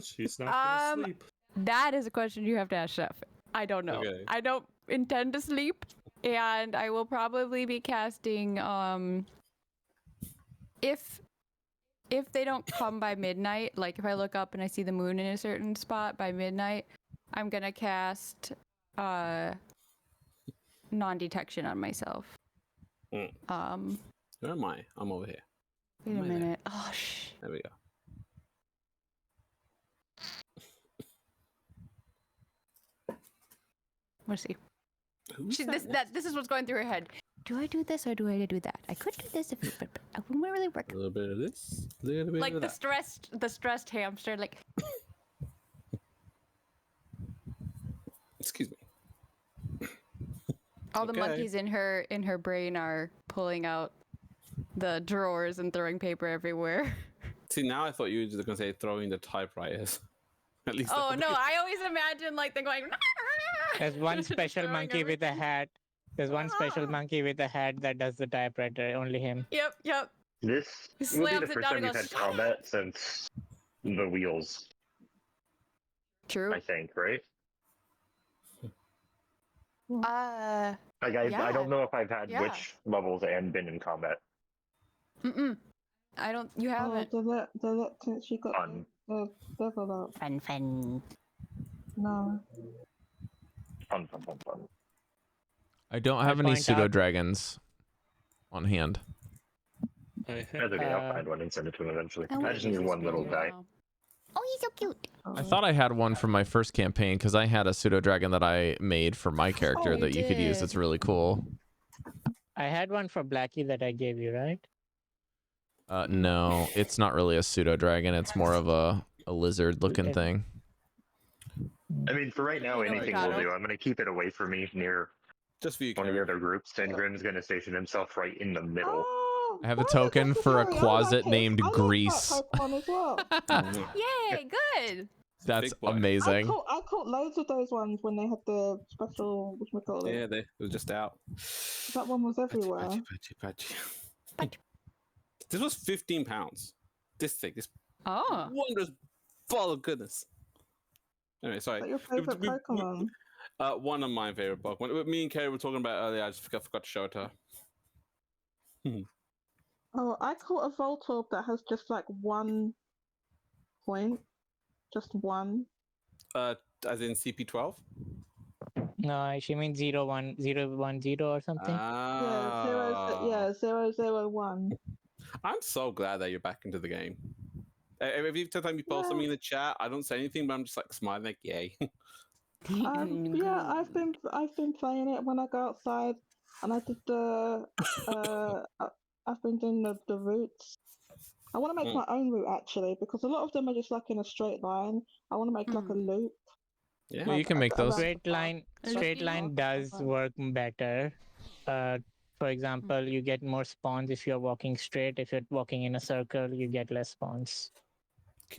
She's not gonna sleep. that is a question you have to ask Chef. I don't know. Okay. I don't intend to sleep, and I will probably be casting if they don't come by midnight, like if I look up and I see the moon in a certain spot by midnight, I'm gonna cast non-detection on myself. Where am I? I'm over here. Wait a minute. Oh shh. There we go. We'll see. Who's This is what's going through her head. Do I do this or do I do that? I could do this if but I wouldn't really work. A little bit of this, a little bit Like of the that. stressed hamster. Like Excuse me. all the Okay. monkeys in her brain are pulling out the drawers and throwing paper everywhere. See, now I thought you were just gonna say throwing the typewriters. At least. Oh no! I always imagine like they're going. There's one special Throwing monkey with a everything. hat. There's one special monkey with a hat that does the typewriter. Only him. Yep. This He will be slams the it first down time and we've goes, had "Shut up!" combat since the wheels, True. I think, right? Uh. Like, I Yeah. don't know if I've had Yeah. witch levels and been in combat. I don't. You Oh, haven't. since she got Fun. the level up. Fun. No. Fun. I don't I'll have any point pseudo out- dragons on hand. I That's okay, I'll find one and send it to him eventually. I just need one little guy. Oh, he's so cute. I thought I had one from my first campaign because I had a pseudo dragon that I made for my character Oh, you that you could use. did. It's really cool. I had one for Blackie that I gave you, right? No, it's not really a pseudo dragon. It's more of a lizard looking thing. I mean, for right now, You know, anything Ricardo. will do. I'm going to keep it away from me near Just for you, one of the Cari. other groups, and Grim's going to station himself right in the middle. Oh, I have a why token is it for a necessary? I closet like it. named I like Grease. that Pokemon as well. Yay! Good. That's Big boy. amazing. I caught loads of those ones when they had the special. Whatchamacallit? Yeah, they were just out. That one was everywhere. Patchy. This was £15. This thing, this Oh. wondrous ball of goodness. Anyway, Is sorry. that your favorite Pokemon? One of my favorite Pokemon. What me and Cari were talking about earlier, I just forgot to show it to her. Oh, I caught a Voltorb that has just like 1 point. Just one. As in CP12? No, she means 010 or something. Yeah, 001. I'm so glad that you're back into the game. Every time you post something in the chat, I don't say anything, but I'm just like smiling, like yay. Yeah, I've been playing it when I go outside, and I did the I've been doing the routes. I want to make my own route actually, because a lot of them are just like in a straight line. I want to make like a loop. Yeah. Well, you can make those. Straight line does work better. For example, you get more spawns if you're walking straight. If you're walking in a circle, you get less spawns.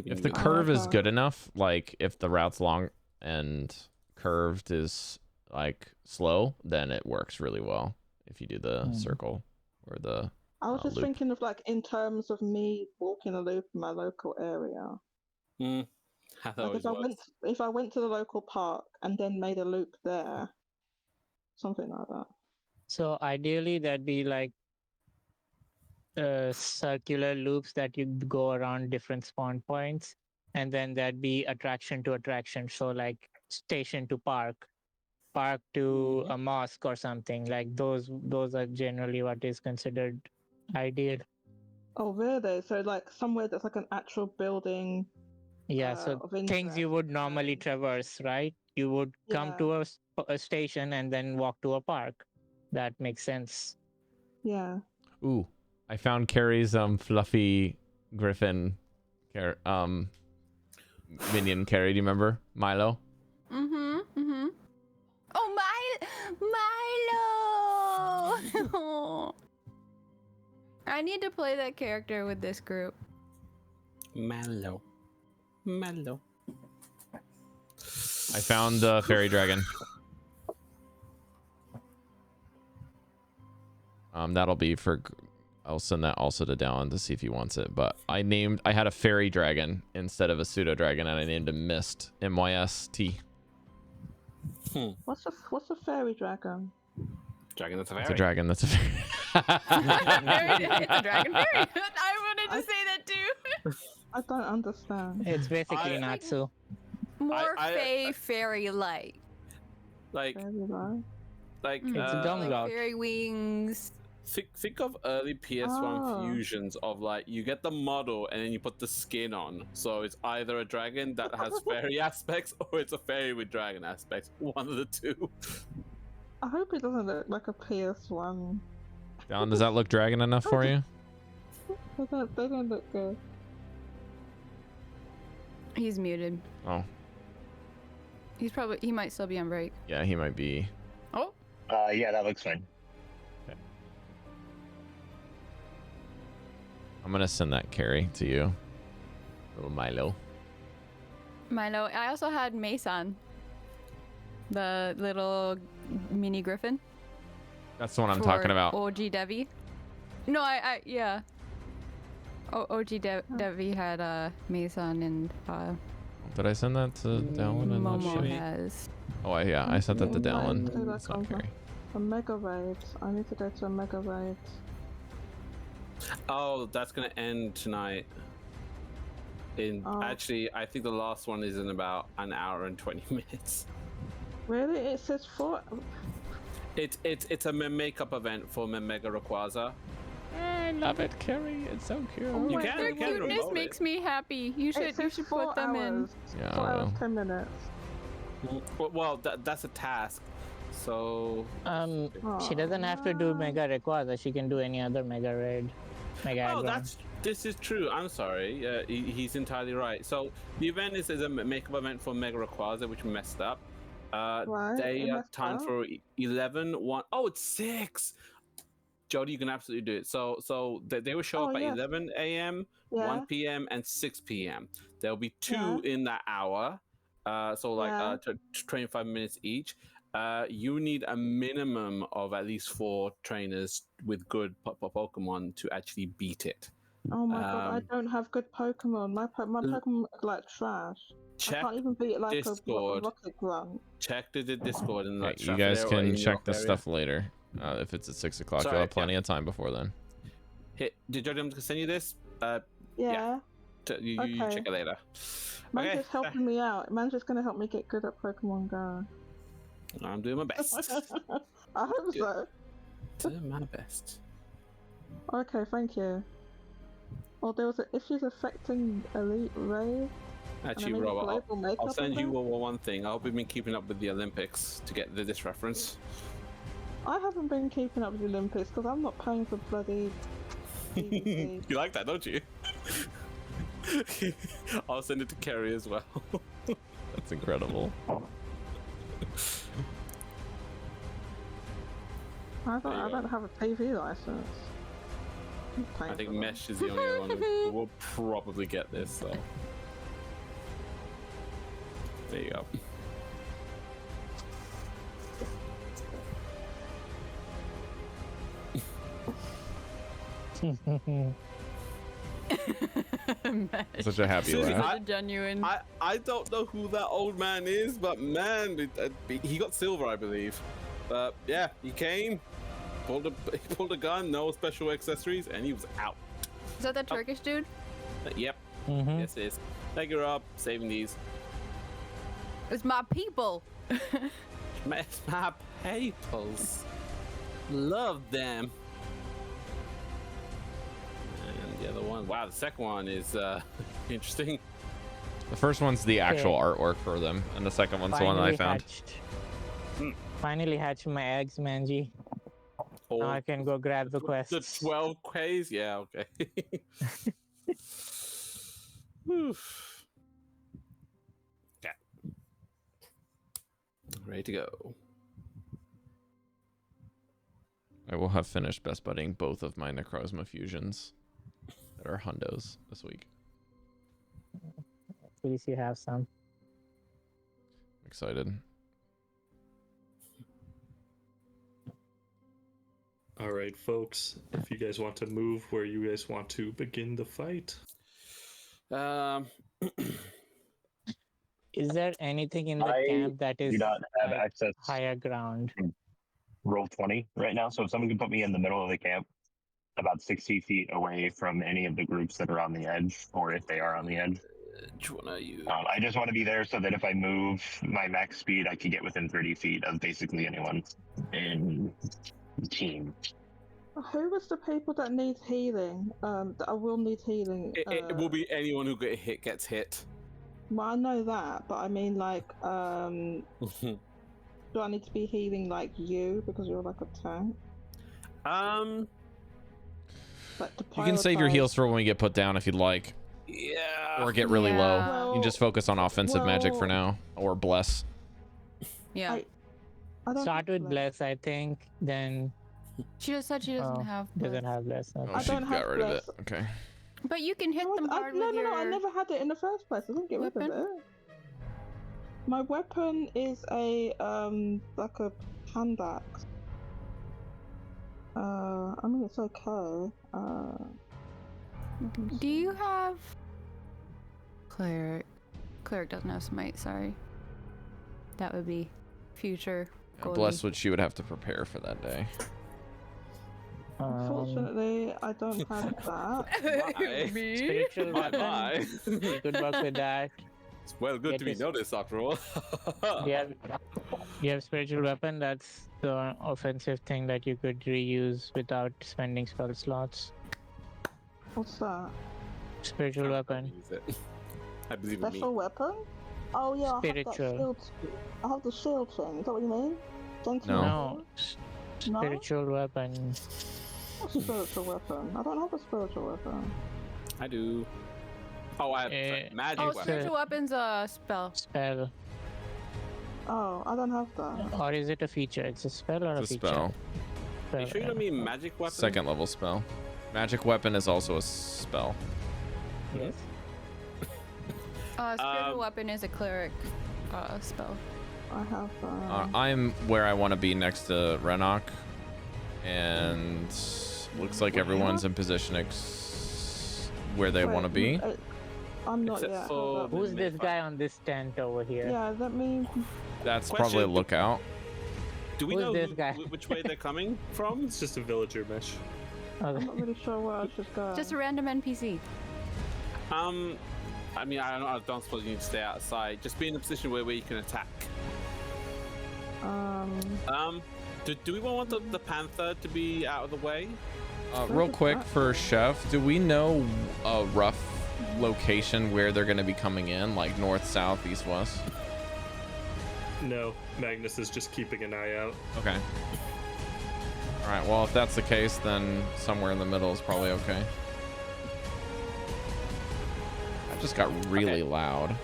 If the curve is good enough, like if the route's long and curved is like slow, then it works really well if you do the circle or the I was just loop. thinking of like in terms of me walking a loop in my local area. Like if I went to the local park and then made a loop there, something like that. So ideally, that'd be like circular loops that you go around different spawn points, and then that'd be attraction to attraction. So like station to park to a mosque or something. Like those are generally what is considered ideal. Oh, really? So like somewhere that's like an actual building. Yeah, so of things interest. you would normally traverse, right? You would come to a station and then walk to a park. That makes sense. Yeah. Ooh, I found Cari's fluffy griffin minion. Cari, do you remember Milo? Oh, Milo! I need to play that character with this group. Mellow. I found the fairy dragon. That'll be for. I'll send that also to Dallan to see if he wants it. But I had a fairy dragon instead of a pseudo dragon, and I named him Mist. MYST. What's a fairy dragon? Dragon that's a fairy. It's a dragon. That's a fairy. It's a dragon fairy. I wanted to say that too. I don't understand. It's basically Natsu. More fairy-like. Like Fairy life. like It's a dumb Like route. fairy wings. Think of early PS1 fusions of like you get the model and then you put the skin on. So it's either a dragon that has fairy aspects or it's a fairy with dragon aspects. One of the two. I hope it doesn't look like a PS1. Dallan, does that look dragon enough for you? They don't look good. He's muted. Oh, He might still be on break. yeah, he might be. Oh, Yeah, that looks fine. I'm gonna send that Cari to you, little Milo. Milo. I also had Mason, the little mini griffin. That's the one I'm talking about. OG Devi. No, yeah. OG Devi had Mason and Did I send that to Dallan and not Momo shit? has. Oh, yeah, I sent that to Where Dallan. did that That's not come from? Cari. A mega raid. I need to go to a mega raid. Oh, that's gonna end tonight. Actually, I think the last one is in about an hour and 20 minutes. Really? It says 4. It's a makeup event for Mega Rayquaza. I love it, Cari. It's so cute. Oh You my can- God. Their you can cuteness remote makes it. me happy. You It should says put them in. Yeah, 4 I hours, know. 10 minutes. Well, that's a task. So She doesn't have to do Mega Rayquaza. She can do any other Mega Raid. Mega oh, Aggron. this is true. I'm sorry. He's entirely right. So the event is a makeup event for Mega Rayquaza, which messed up. Right, They it are messed timed up? for 11, 1. Oh, it's 6. Jodie, you can absolutely do it. So they will show Oh, up at yes. 11 a.m., Yeah. 1 p.m., and 6 p.m. There'll be 2 Yeah. in that hour. So Yeah. 25 minutes each. You need a minimum of at least 4 trainers with good Pokemon to actually beat it. Oh my god, I Um, don't have good Pokemon. My Pokemon look like trash. I Check can't even beat it like a Discord. rocket grunt. check the Discord and Okay, like you guys Trafford area or can in check your the area. stuff later. If it's at 6 o'clock, Sorry, you'll have plenty of time before then. Did Jodie send you this? Yeah. You Okay. check it later. Man's Okay, just helping me out. Man's just gonna help me get good at Pokemon Go. I'm doing my best. I hope so. Doing my best. Okay, thank you. Well, there was issues affecting Elite Raid. Actually, maybe Rob, global makeup I'll send you event? one thing. I hope you've been keeping up with the Olympics to get this reference. I haven't been keeping up with the Olympics because I'm not paying for bloody BBC. You like that, don't you? I'll send it to Cari as well. That's incredible. I There you don't have a TV license. I'm paying I think for them. Mesh is the only one who will probably get this, so. There you go. Such a happy Seriously, laugh. Such a genuine. I don't know who that old man is, but man, he got silver, I believe. But yeah, he came, pulled a gun, no special accessories, and he was out. Is that the Turkish dude? Yep, Mhm. yes it is. Thank you, Rob, saving these. It's my people. My papers. Love them. And the other one, wow, the second one is interesting. The first one's the actual artwork for them, and the second one's the one that I found. Hatched. Hmm. Finally hatched my eggs, Manji. Or Now I can go grab the the quests. 12 Ks? Yeah, okay. Whew. Okay. Ready to go. I will have finished best budding both of my Necrozma fusions that are hundos this week. At least you have some. I'm excited. All right, folks. If you guys want to move where you guys want to begin the fight. Is there anything in the I camp that is do not have like, access higher ground? roll 20 right now. So if someone can put me in the middle of the camp, about 60 feet away from any of the groups that are on the edge, or if they are on the edge. Which one are you? I just want to be there so that if I move my max speed, I could get within 30 feet of basically anyone in the team. Who was the people that need healing? That I will need healing. It will be anyone who gets hit. Well, I know that, but I mean, like, do I need to be healing like you because you're like a tank? Like to You can save your prioritize- heals for when we get put down if you'd like, Yeah. or get really low. Yeah. You can just focus on offensive magic for well- now, or bless. Yeah. I don't Start have with bless, I think. Then She just said she doesn't have. doesn't bless. have bless. Oh, I she don't got have rid of it. bless. Okay. But you can hit No, them hard with your. no, I never had it in the first place. I didn't get rid weapon? of it. My weapon is a like a hand axe. I mean it's okay. Do you have Cleric? Cleric doesn't have smite. Sorry. That would be future. Goldy. Bless what she would have to prepare for that day. Unfortunately, I don't have that. Spiritual weapon. You could work with that. It's well good to be noticed after all. You have spiritual weapon. That's the offensive thing that you could reuse without spending spell slots. What's that? Spiritual weapon. Use it. I believe in me. Special weapon? Oh yeah, Spiritual. I have the shield thing. Is that what you mean? No. No. No? Spiritual weapon. What's a spiritual weapon? I don't have a spiritual weapon. I do. Oh, I have magic Oh, weapon. spiritual weapons spell. Spell. Oh, I don't have that. Or is it a feature? It's a spell or It's a feature? spell. Are you sure you don't mean magic weapon? Second level spell. Magic weapon is also a spell. Yes. Spiritual weapon is a cleric spell. I have I'm where I want to be next to Renok, and looks like everyone's in position where they want to be. I'm not Except yet. for- Hold up. Who's this guy on this tent over here? Yeah, let me. That's Question. probably a lookout. Do we Who's know this guy? which way they're coming from? It's just a villager, Mesh. I'm not really sure where I should go. Just a random NPC. I mean, I don't suppose you need to stay outside. Just be in a position where you can attack. Do we want the panther to be out of the way? Real quick for Chef, do we know a rough location where they're going to be coming in, like north, south, east, west? No, Magnus is just keeping an eye out. Okay. All right. Well, if that's the case, then somewhere in the middle is probably okay. I just got really loud.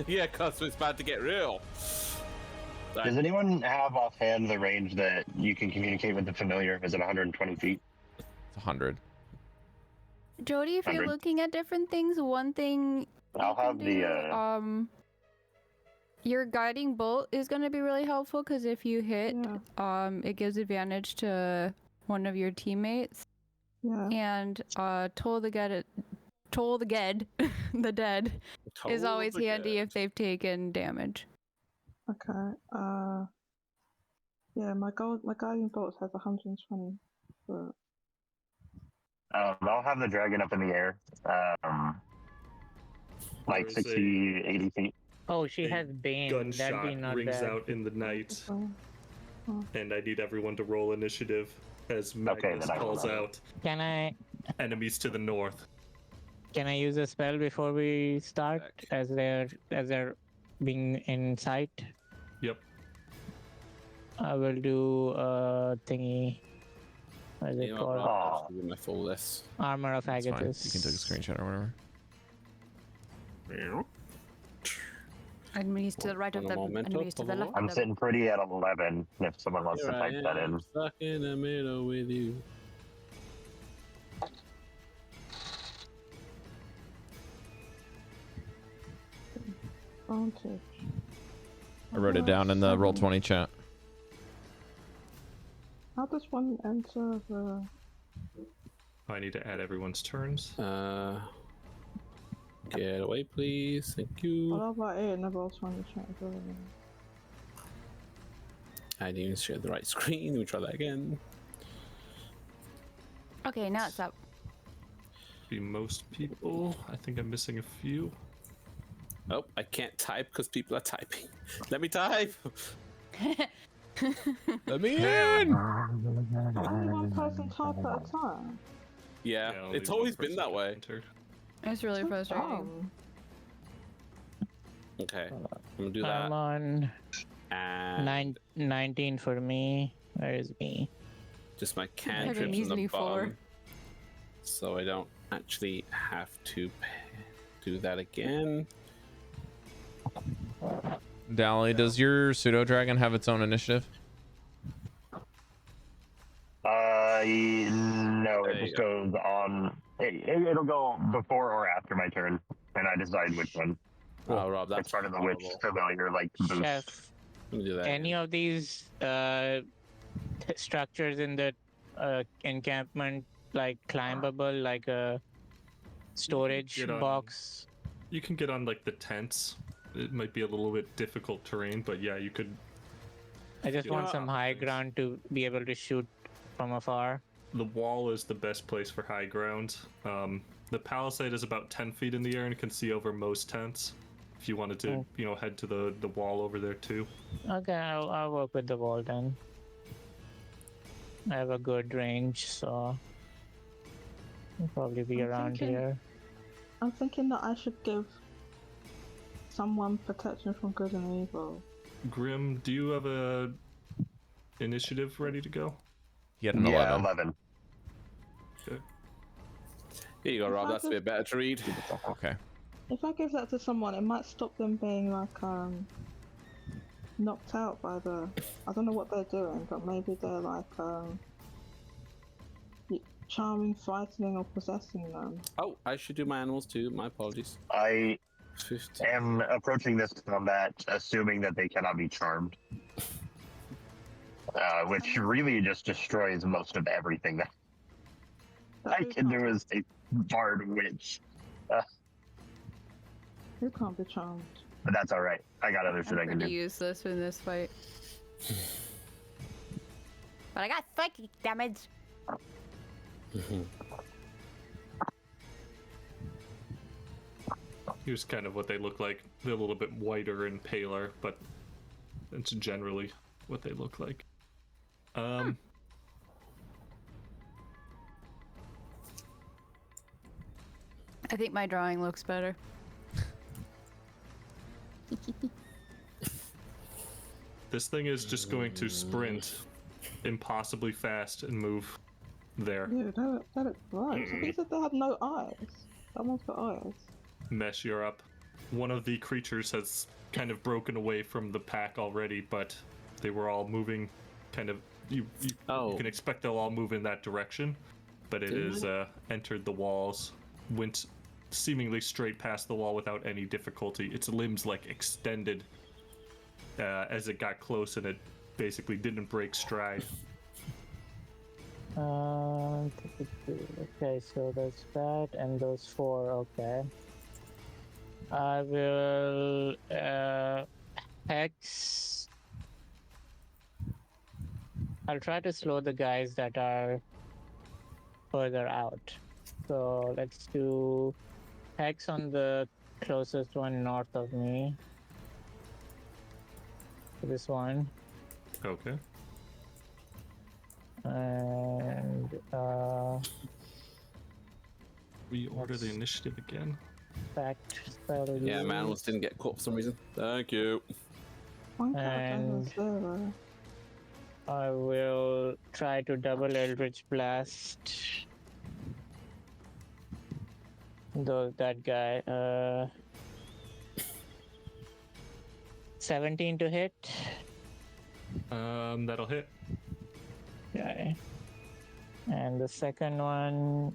Yeah, cause it's about to get real. Does anyone have offhand the range that you can communicate with the familiar? Is it 120 feet? It's 100. Jodie, if you're 100. looking at different things, one thing I'll you can have the, do, your guiding bolt is going to be really helpful because if you hit, it gives advantage to one of your teammates. Yeah. And toll the dead is always handy if they've taken damage. Okay. Yeah, my guiding bolt has 120. But... I'll have the dragon up in the air, like Or is 60, 80 feet. Oh, she has Bane. That'd be Gunshot not rings bad. out in the night, Oh. and I need everyone to roll initiative as Magnus then I will calls not. out Can I enemies to the north. use a spell before we start, as they're being in sight? Yep. I will do thingy. What is it called? Oh. Give my full list. Armor of That's fine. Agathis. You can take a screenshot or whatever. Enemies to the right of On a them, momento, enemies to the por left I'm of them. sitting pretty at 11 if someone wants Here to I type that am, in. stuck in the middle with you. Advantage. I wrote it down in the Roll20 chat. How does one enter the? I need to add everyone's turns. Get away, please. Thank you. What about it in the Roll20 chat? I didn't even share the right screen. Let me try that again. Okay, now it's up. Be most people. I think I'm missing a few. Oh, I can't type because people are typing. Let me type. Let me in. Only one person type at a time. Yeah, only it's one always been person that can way. enter. It's really So frustrating. dumb. Okay, I'm gonna do I'm that. on And 19 for me. Where is me? just my Heaven cantrips needs on the me for. bottom. So I don't actually have to do that again. Dally, does your pseudo dragon have its own initiative? No, There it you just goes on. It'll go before or after my turn, and I decide which one. Oh, Rob, that's It's part of the witch horrible. familiar like boost. Chef, Let me do that. any again. of these structures in the encampment like climbable, like a storage get on- box? You can get on like the tents. It might be a little bit difficult terrain, but yeah, you could. I just Yeah, want some high things. ground to be able to shoot from afar. The wall is the best place for high ground. The palisade is about 10 feet in the air and can see over most tents. If you wanted to, head to the wall over there too. Okay, I'll work with the wall then. I have a good range, so I'll probably be I'm around thinking- here. I'm thinking that I should give someone protection from good and evil. Grim, do you have a initiative ready to go? He had an Yeah, 11. 11. Here you go, Rob. That's a bit better to read. Okay. If I give that to someone, it might stop them being like knocked out by the. I don't know what they're doing, but maybe they're like charming, frightening, or possessing them. Oh, I should do my animals too. My apologies. I 15. am approaching this combat assuming that they cannot be charmed. Which really just destroys most of everything that I can do as a bard witch. Who can't be charmed? But that's alright. I got other shit I'm I can pretty do. useless in this fight. But I got psychic damage. Here's kind of what they look like. They're a little bit whiter and paler, but that's generally what they look like. I think my drawing looks better. This thing is just going to sprint impossibly fast and move there. Yeah, that looks right. So he said they had no eyes. Someone's got eyes. Mesh, you're up. One of the creatures has kind of broken away from the pack already, but they were all moving kind of. You can expect they'll all move in that direction, but it is entered the walls, went seemingly straight past the wall without any difficulty. Its limbs like extended as it got close, and it basically didn't break stride. Okay, so there's that and those 4. Okay. I will hex. I'll try to slow the guys that are further out. So let's do hex on the closest one north of me. This one. Okay. And Reorder the initiative again. fact spell. Yeah, use. my animals didn't get caught for some reason. Thank you. One character And- has 0. I will try to double Eldritch Blast. That guy. 17 to hit. That'll hit. Okay. And the second one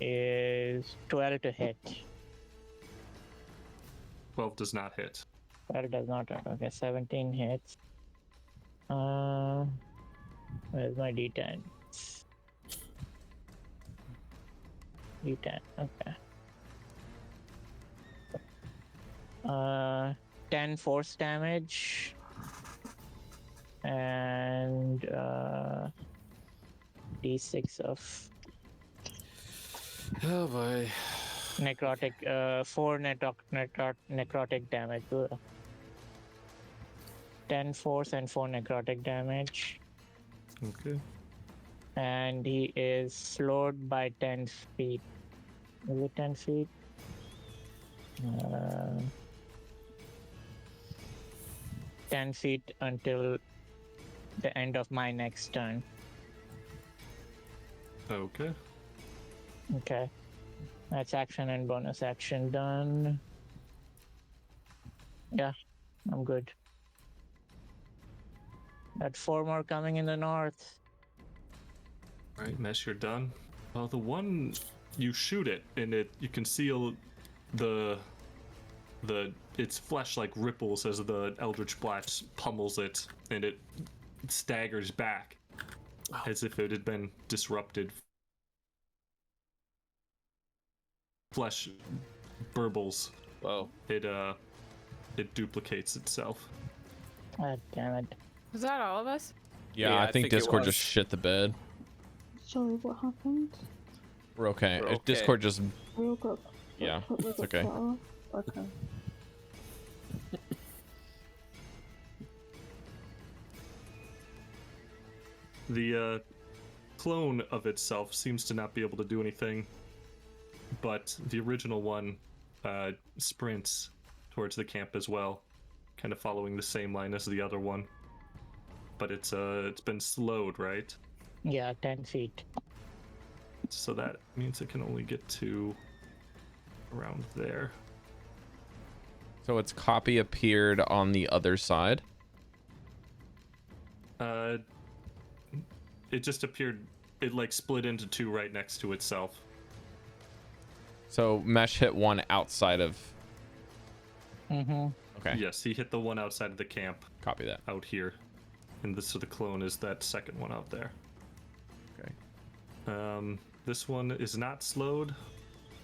is 12 to hit. 12 does not hit. 12 does not hit. Okay, 17 hits. Where's my D10? D10, okay. 10 force damage. And D6 of Oh boy. necrotic, 4 necrotic damage. 10 force and 4 necrotic damage. Okay. And he is slowed by 10 feet. Is it 10 feet? 10 feet until the end of my next turn. Okay. Okay. That's action and bonus action done. Yeah, I'm good. Got 4 more coming in the north. All right, Mesh, you're done. Well, the one you shoot it, and you can see its flesh like ripples as the Eldritch Blast pummels it, and it staggers back as if it had been disrupted. Flesh burbles. Whoa. It duplicates itself. God damn it. Was that all of us? Yeah, I think it Discord was. just shit the bed. Sorry, what happened? We're okay. We're If okay. Discord just We all got. Yeah, we it's got okay. cut off? Okay. The clone of itself seems to not be able to do anything, but the original one sprints towards the camp as well, kind of following the same line as the other one. But it's been slowed, right? Yeah, 10 feet. So that means it can only get to around there. So its copy appeared on the other side. It just appeared. It like split into 2 right next to itself. So Mesh hit one outside of. Mm-hmm. Okay. Yes, he hit the one outside of the camp Copy that. out here, and so the clone is that second one out there. Okay. This one is not slowed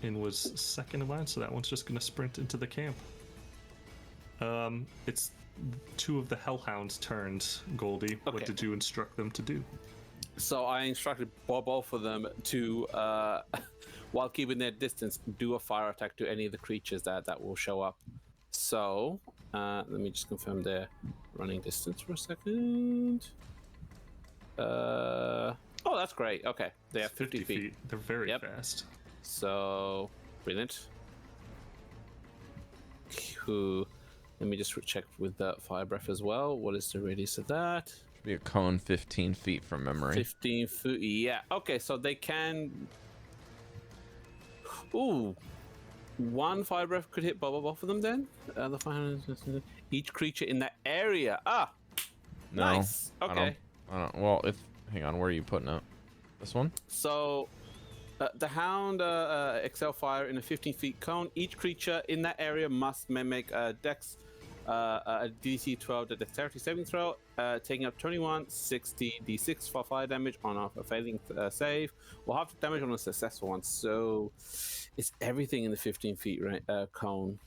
and was second in line, so that one's just gonna sprint into the camp. It's 2 of the Hellhounds' turns, Goldy. What Okay. did you instruct them to do? So I instructed both of them to, while keeping their distance, do a fire attack to any of the creatures that will show up. So let me just confirm their running distance for a second. Oh, that's great. Okay, they have 50 feet. They're very Yep. fast. So brilliant. Cool. Let me just check with the fire breath as well. What is the radius of that? Should be a cone 15 feet from memory. 15 foot. Yeah. Okay, so they can. Ooh. 1 fire breath could hit both of them then. The 500. Each creature in that area. Ah. No. Nice. Okay. I don't. Well, if hang on, where are you putting it? This one? So. The Hound Excel Fire in a 15 feet cone. Each creature in that area must make a Dex, a DC 12 the Dexterity saving throw, taking up 21, 60 D6 for fire damage on a failing save, or half the damage on a successful one. So it's everything in the 15 feet cone,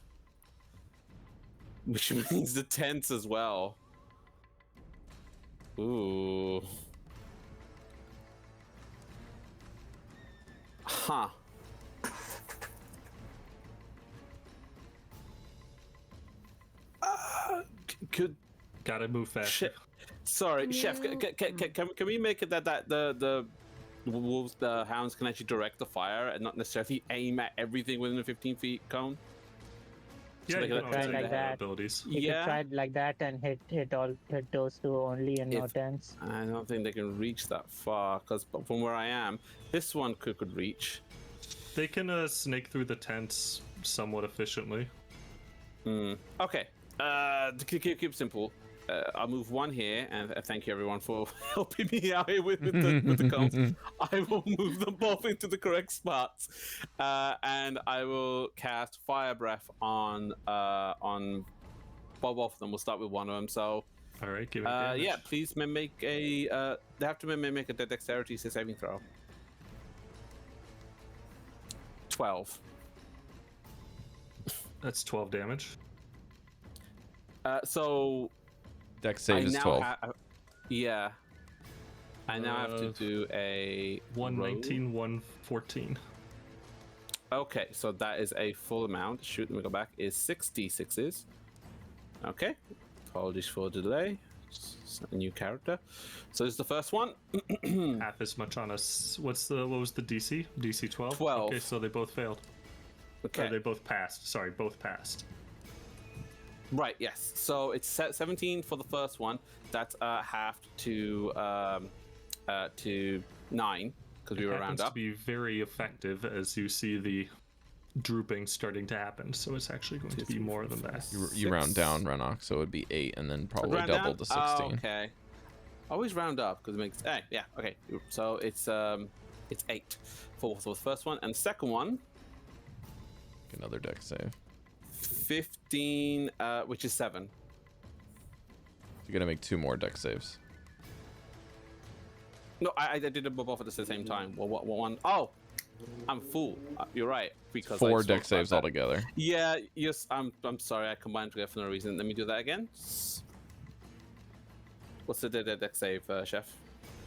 which means the tents as well. Ooh. Huh. Could Gotta move faster. sorry, Chef. Can we make it that the wolves, the hounds, can actually direct the fire and not necessarily aim at everything within the 15 feet cone? Yeah, they you can can try always like have that. abilities. You could try it like that and hit those 2 only and no If- tens. I don't think they can reach that far because from where I am, this one could reach. They can snake through the tents somewhat efficiently. Okay. To keep it simple, I'll move 1 here, and thank you everyone for helping me out here with the cones. I will move them both into the correct spots, and I will cast Fire Breath on both of them. We'll start with one of them. So, All right, give it damage. yeah, please make a. They have to make a Dexterity saving throw. 12. That's 12 damage. So Dex save is 12. yeah. I now have to do a 119, 114. Okay, so that is a full amount. Shoot, let me go back. Is 6d6s. Okay. Apologies for the delay. It's a new character. So this is the first one. Half as much on us. What was the DC? DC 12? 12. Okay, so they both failed. Okay. Or they both passed. Sorry, both passed. Right, yes. So it's 17 for the first one. That's halved to 9 because we were round happens up. to be very effective as you see the drooping starting to happen. So it's actually going to be more than that. You round down, Renok, so it would be 8 and then probably Round double down? to 16. Oh, okay. Always round up because it makes. Yeah. Okay. So it's 8 for the first one, and the second one, Another deck save. 15, which is 7. You're gonna make 2 more deck saves. No, I did them both at the same time. Well, what one? Oh, I'm fool. You're right. Because 4 I deck spoke about saves that. altogether. Yeah. Yes. I'm sorry. I combined together for no reason. Let me do that again. What's the deck save, Chef,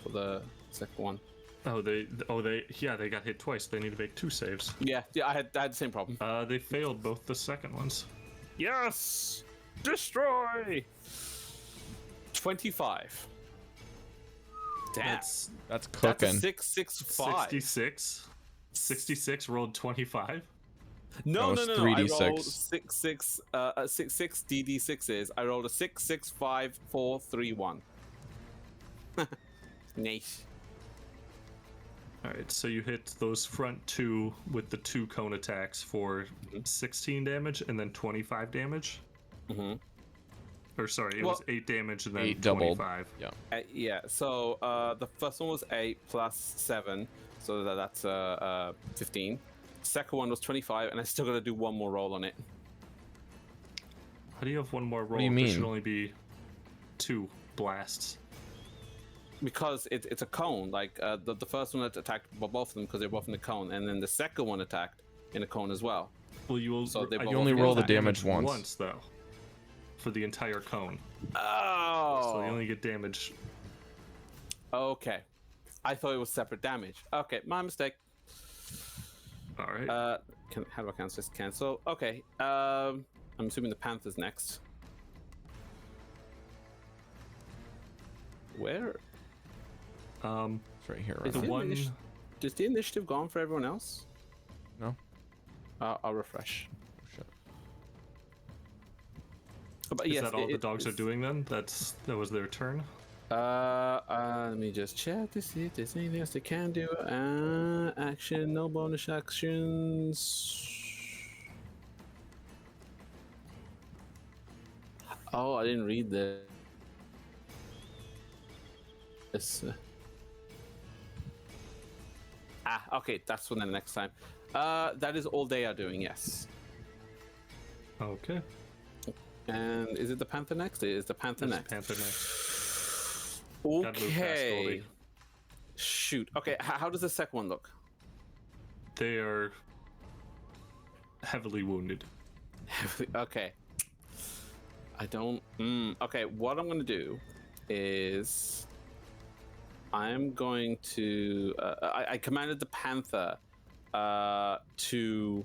for the second one? They got hit twice. They need to make 2 saves. Yeah. I had the same problem. They failed both the second ones. Yes! Destroy! 25. Damn. That's That's That's cooking. a 665. 66. 66 rolled 25. No, That was I 3d6. rolled 6 DD6s. I rolled a 6, 6, 5, 4, 3, 1. Nice. Alright, so you hit those front 2 with the 2 cone attacks for 16 damage and then 25 damage. Mm-hmm. Or sorry, it was 8 damage and then 8 doubled. 25. Yeah. Yeah, so the first one was 8 plus 7, so that's 15. Second one was 25, and I still got to do one more roll on it. How do you have one more roll? do you There should mean? only be 2 blasts. Because it's a cone. Like the first one that attacked both of them because they're both in the cone, and then the second one attacked in a cone as well. Well, you will. So they both You only get roll the that damage once. Once though, for the entire cone. Oh. So you only get damage. Okay. I thought it was separate damage. Okay, my mistake. All right. How do I cancel this? Cancel. Okay. I'm assuming the Panther's next. Where It's right here. is the Renok. the one. Is the initiative gone for everyone else? No. I'll refresh. Shit. But Is yes, that all the it dogs are is- doing then? That was their turn. Let me just check to see if there's anything else they can do. Action, no bonus actions. Oh, I didn't read this. Okay, that's for the next time. That is all they are doing, yes. Okay. And is it the Panther next? It is the Panther There's next. Panther next. Gotta move past Okay. Goldy. Shoot. Okay, how does the second one look? They are heavily wounded. Okay. I don't. Okay, what I'm gonna do is I'm going to. I commanded the Panther to.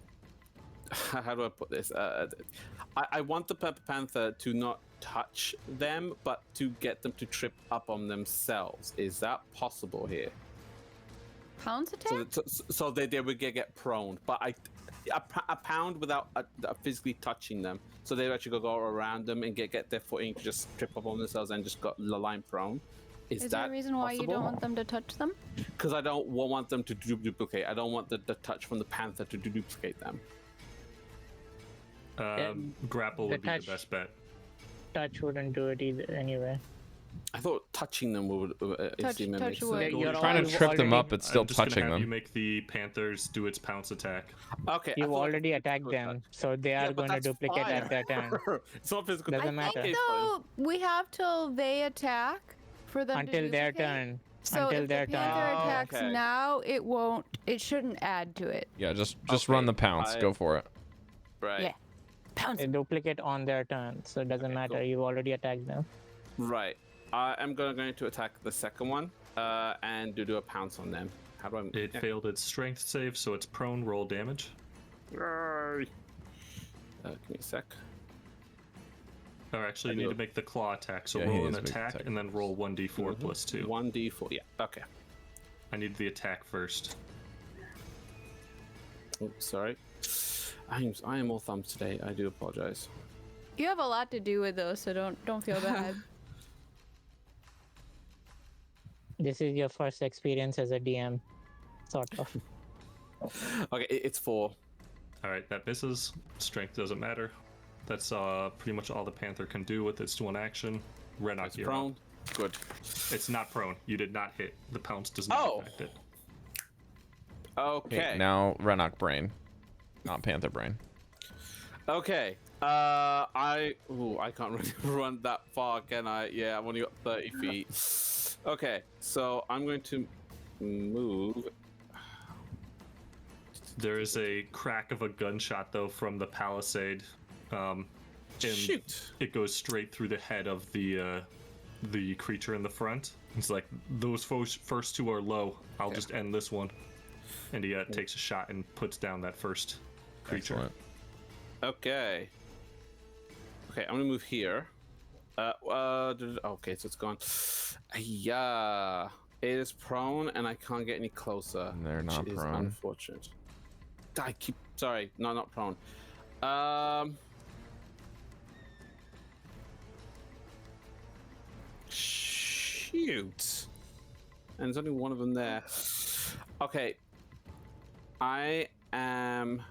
How do I put this? I want the Panther to not touch them, but to get them to trip up on themselves. Is that possible here? Pounce attack? So they would get prone, but a pound without physically touching them. So they actually go around them and get their footing to just trip up on themselves and just got line prone. Is Is that there a reason why you don't want them to touch them? Because I don't want them to duplicate. I don't want the touch from the Panther to duplicate them. Grapple the would be the touch- best bet. Touch wouldn't do it either anyway. I thought touching them would Touch seem to make would. sense. You're Trying to al- trip them already- up, it's still I'm just gonna touching have you them. make the Panthers do its pounce attack. Okay, I You've thought- already attacked them, so they Yeah, are but going to that's duplicate at fire. their turn. It's not physical. Doesn't I matter. think though we have till they attack for them Until to their duplicate. turn. So Until if their the turn. Panther Oh, attacks okay. now, it shouldn't add to it. Yeah, just Okay, run the pounce. Go for it. Right. Yeah. Pounce. They duplicate on their turn, so it doesn't Okay, matter. cool. You've already attacked them. Right. I am going to attack the second one and do a pounce on them. How do I? It failed its strength save, so it's prone. Roll damage. Yay. Give me a sec. Or actually, you need to make the claw attack. So Yeah, he roll an needs to make the attack attack. and then roll 1d4 plus 2. 1d4. Yeah. Okay. I need the attack first. Oh, sorry. I am all thumbs today. I do apologize. You have a lot to do with those, so don't feel bad. This is your first experience as a DM, sort of. Okay, it's 4. All right, that misses. Strength doesn't matter. That's pretty much all the Panther can do with its one action. Renok, It's you're prone. up. Good. It's not prone. You did not hit. The pounce does not affect it. Okay. Now Renok brain, not Panther brain. Okay. I can't really run that far, can I? Yeah, I've only got 30 feet. Okay, so I'm going to move. There is a crack of a gunshot though from the palisade. And Shoot. it goes straight through the head of the creature in the front. It's like, those first two are low. I'll just end this one. And he takes a shot and puts down that first creature. Excellent. Okay. Okay, I'm gonna move here. Okay, so it's gone. Yeah, it is prone, and I can't get any closer. And they're not which is prone. unfortunate. I keep. Sorry, no, not prone. Shoot. And there's only one of them there. Okay. I am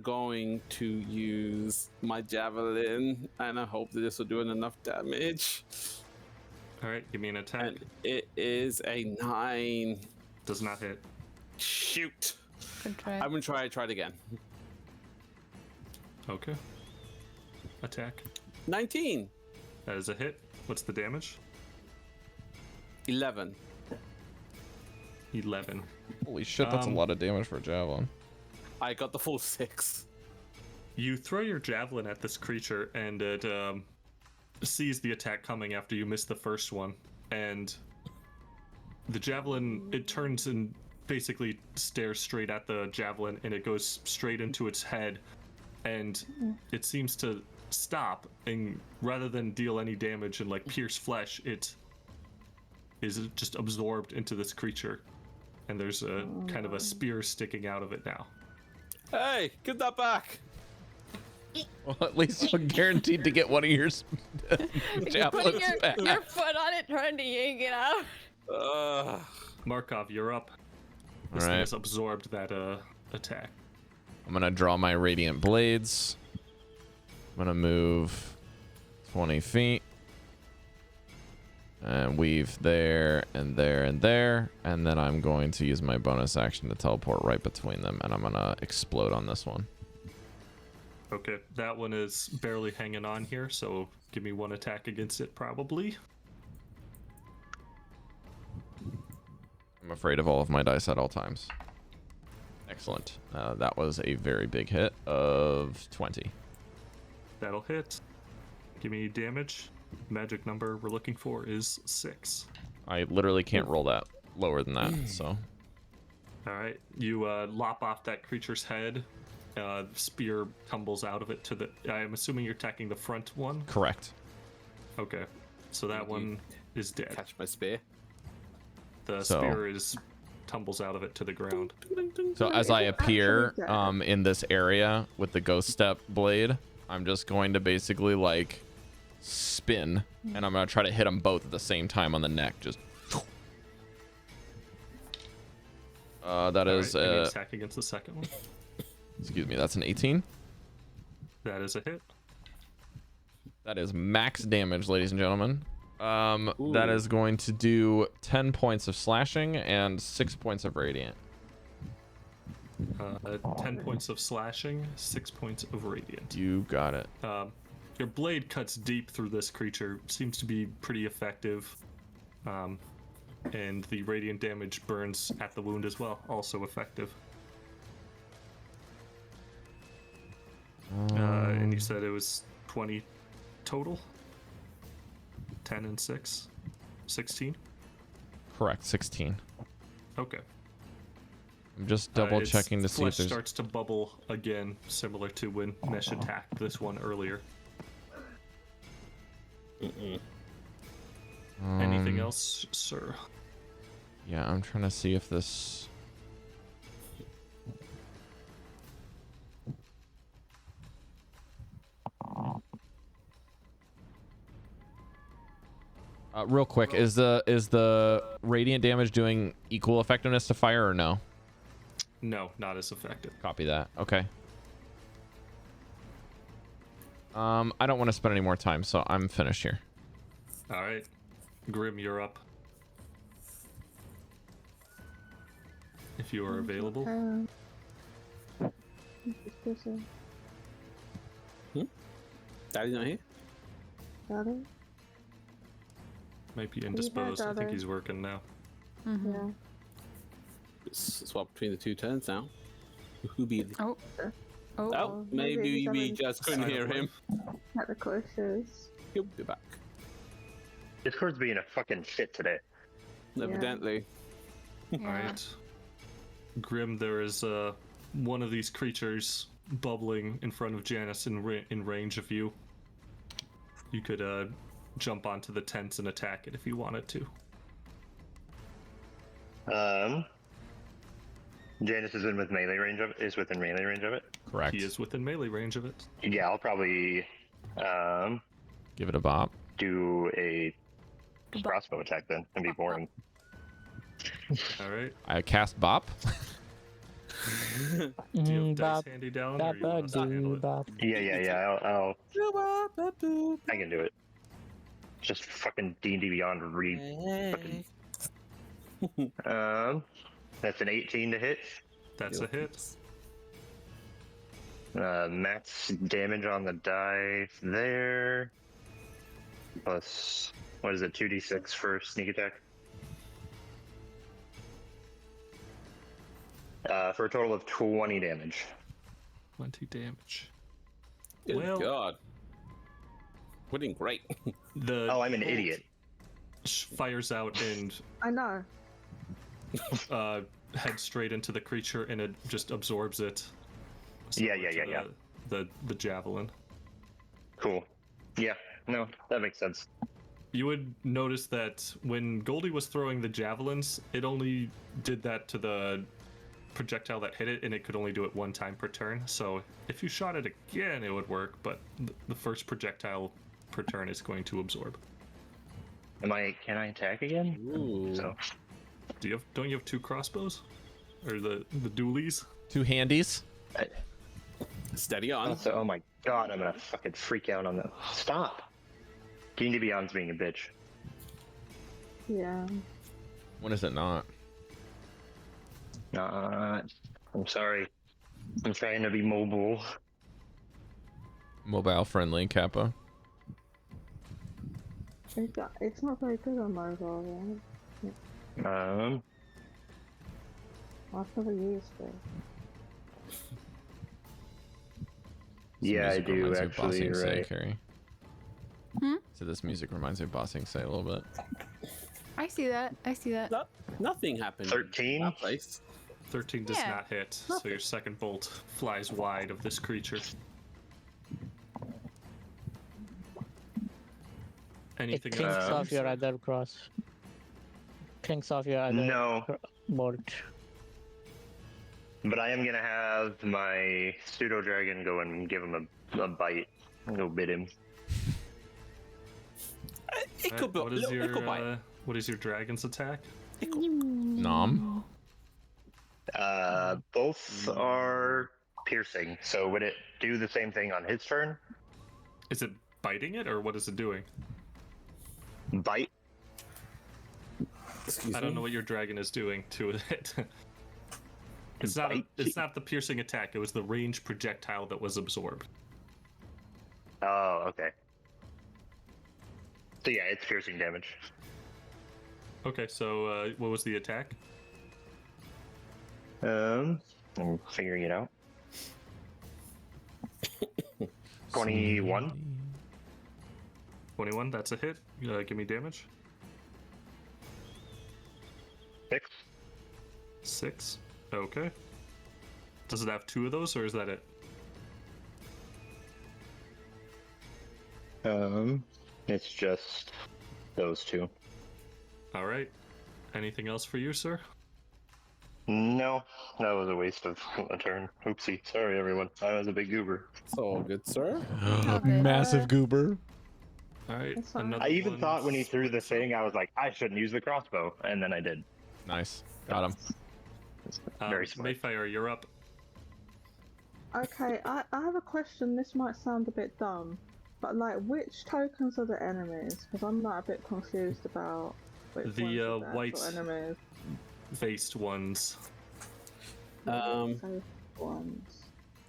going to use my javelin, and I hope that this will do enough damage. All right, give me an attack. And it is a 9. Does not hit. Shoot. Good try. I'm gonna try it again. Okay. Attack. 19. That is a hit. What's the damage? 11. 11. Holy shit, that's a lot of damage for a javelin. I got the full 6. You throw your javelin at this creature, and it sees the attack coming after you miss the first one. And the javelin, it turns and basically stares straight at the javelin, and it goes straight into its head. And it seems to stop, and rather than deal any damage and like pierce flesh, it is just absorbed into this creature. And there's a kind of a spear sticking out of it now. Hey, get that back. Well, at least you're guaranteed to get one of your You're javelins putting back. your foot on it, trying to yank it out. Markov, you're up. This All thing right. has absorbed that attack. I'm gonna draw my radiant blades. I'm gonna move 20 feet and weave there and there and there, and then I'm going to use my bonus action to teleport right between them, and I'm gonna explode on this one. Okay, that one is barely hanging on here, so give me one attack against it, probably. I'm afraid of all of my dice at all times. Excellent. That was a very big hit of 20. That'll hit. Give me damage. Magic number we're looking for is 6. I literally can't roll that lower than that, so. Alright, you lop off that creature's head. Spear tumbles out of it to the... I'm assuming you're attacking the front one? Correct. Okay, so that one is dead. Catch my spear. The So- spear tumbles out of it to the ground. So as I appear in this area with the ghost step blade, I'm just going to basically like spin, and I'm gonna try to hit them both at the same time on the neck. Just that is Alright, give me attack against the second one. excuse me, that's an 18. That is a hit. That is max damage, ladies and gentlemen. That is going to do 10 points of slashing and 6 points of radiant. 10 points of slashing, 6 points of radiant. You got it. Your blade cuts deep through this creature. Seems to be pretty effective. And the radiant damage burns at the wound as well. Also effective. And you said it was 20 total? 10 and 6? 16? Correct, 16. Okay. I'm just double Its checking to see if flesh there's... starts to bubble again, similar to when Mesh attacked this one earlier. Anything else, sir? Yeah, I'm trying to see if this. Real quick, is the radiant damage doing equal effectiveness to fire or no? No, not as effective. Copy that. Okay. I don't want to spend any more time, so I'm finished here. All right, Grim, you're up. If you are available. Daddy's not here? Daddy? Might be indisposed. I think Daddy. he's working now. Yeah. Swap between the two turns now. Who be the... Oh. Oh. Oh, maybe we just couldn't hear him. Technical issues. He'll be back. Discord's being a fucking shit today. Evidently. Yeah. All right, Grim. There is one of these creatures bubbling in front of Janus in range of you. You could jump onto the tents and attack it if you wanted to. Janus is within melee range of it. Correct. He is within melee range of it. Yeah, I'll probably Give it a bop. do a crossbow attack then and be boring. All right. I cast bop. Do you have dice handy down, or you want us to handle it? Yeah. I'll I can do it. Just fucking D&D Beyond that's an 18 to hit. That's a hit. Max damage on the die there. Plus, what is it, 2d6 for sneak attack? For a total of 20 damage. 20 damage. Good Well- God. We're doing great. The Oh, I'm an idiot. fires out and I know. heads straight into the creature, and it just absorbs it. Yeah. Similar to the javelin. Cool. Yeah, no, that makes sense. You would notice that when Goldy was throwing the javelins, it only did that to the projectile that hit it, and it could only do it one time per turn. So if you shot it again, it would work, but the first projectile per turn is going to absorb. Can I attack again? Ooh. So Don't you have two crossbows? Or the dualies? Two handies. Steady on. also, oh my god, I'm gonna fucking freak out on that. Stop! D&D Beyond's being a bitch. Yeah. When is it not? I'm sorry. I'm trying to be mobile. Mobile friendly, Kappa. It's not very good on mobile, right? I've never used it. Yeah, I Music do reminds me of actually. Bossing You're Say, right. Cari. So this music reminds me of Bossing Say a little bit. I see that. I see that. Nothing happened. 13? In that place. 13 does Yeah. not hit, so your second bolt flies wide of this creature. Anything It clinks else? off your other cross. Clinks off your other No, bolt. but I am gonna have my pseudo dragon go and give him a bite. Go bit him. It could be. What is It could bite. your what is your dragon's attack? Nom. Both are piercing. So would it do the same thing on his turn? Is it biting it, or what is it doing? Bite. Excuse I don't me? know what your dragon is doing to it. It's not. Bite. It's not the piercing attack. It was the range projectile that was absorbed. Oh, okay. So yeah, it's piercing damage. Okay, so what was the attack? I'm figuring it out. 21. 21. That's a hit. Give me damage. 6. 6. Okay. Does it have 2 of those, or is that it? It's just those two. All right. Anything else for you, sir? No, that was a waste of a turn. Oopsie. Sorry, everyone. I was a big goober. It's all good, sir. good. Massive goober. All right. That's fine. Another I even one thought when he threw the sprints up. thing, I was like, I shouldn't use the crossbow, and then I did. Nice. Got him. Very smart. Mayfyre, you're up. Okay, I have a question. This might sound a bit dumb, but like, which tokens are the enemies? Because I'm not a bit confused about which The, ones are the white- actual enemies. Faced ones. Safe ones.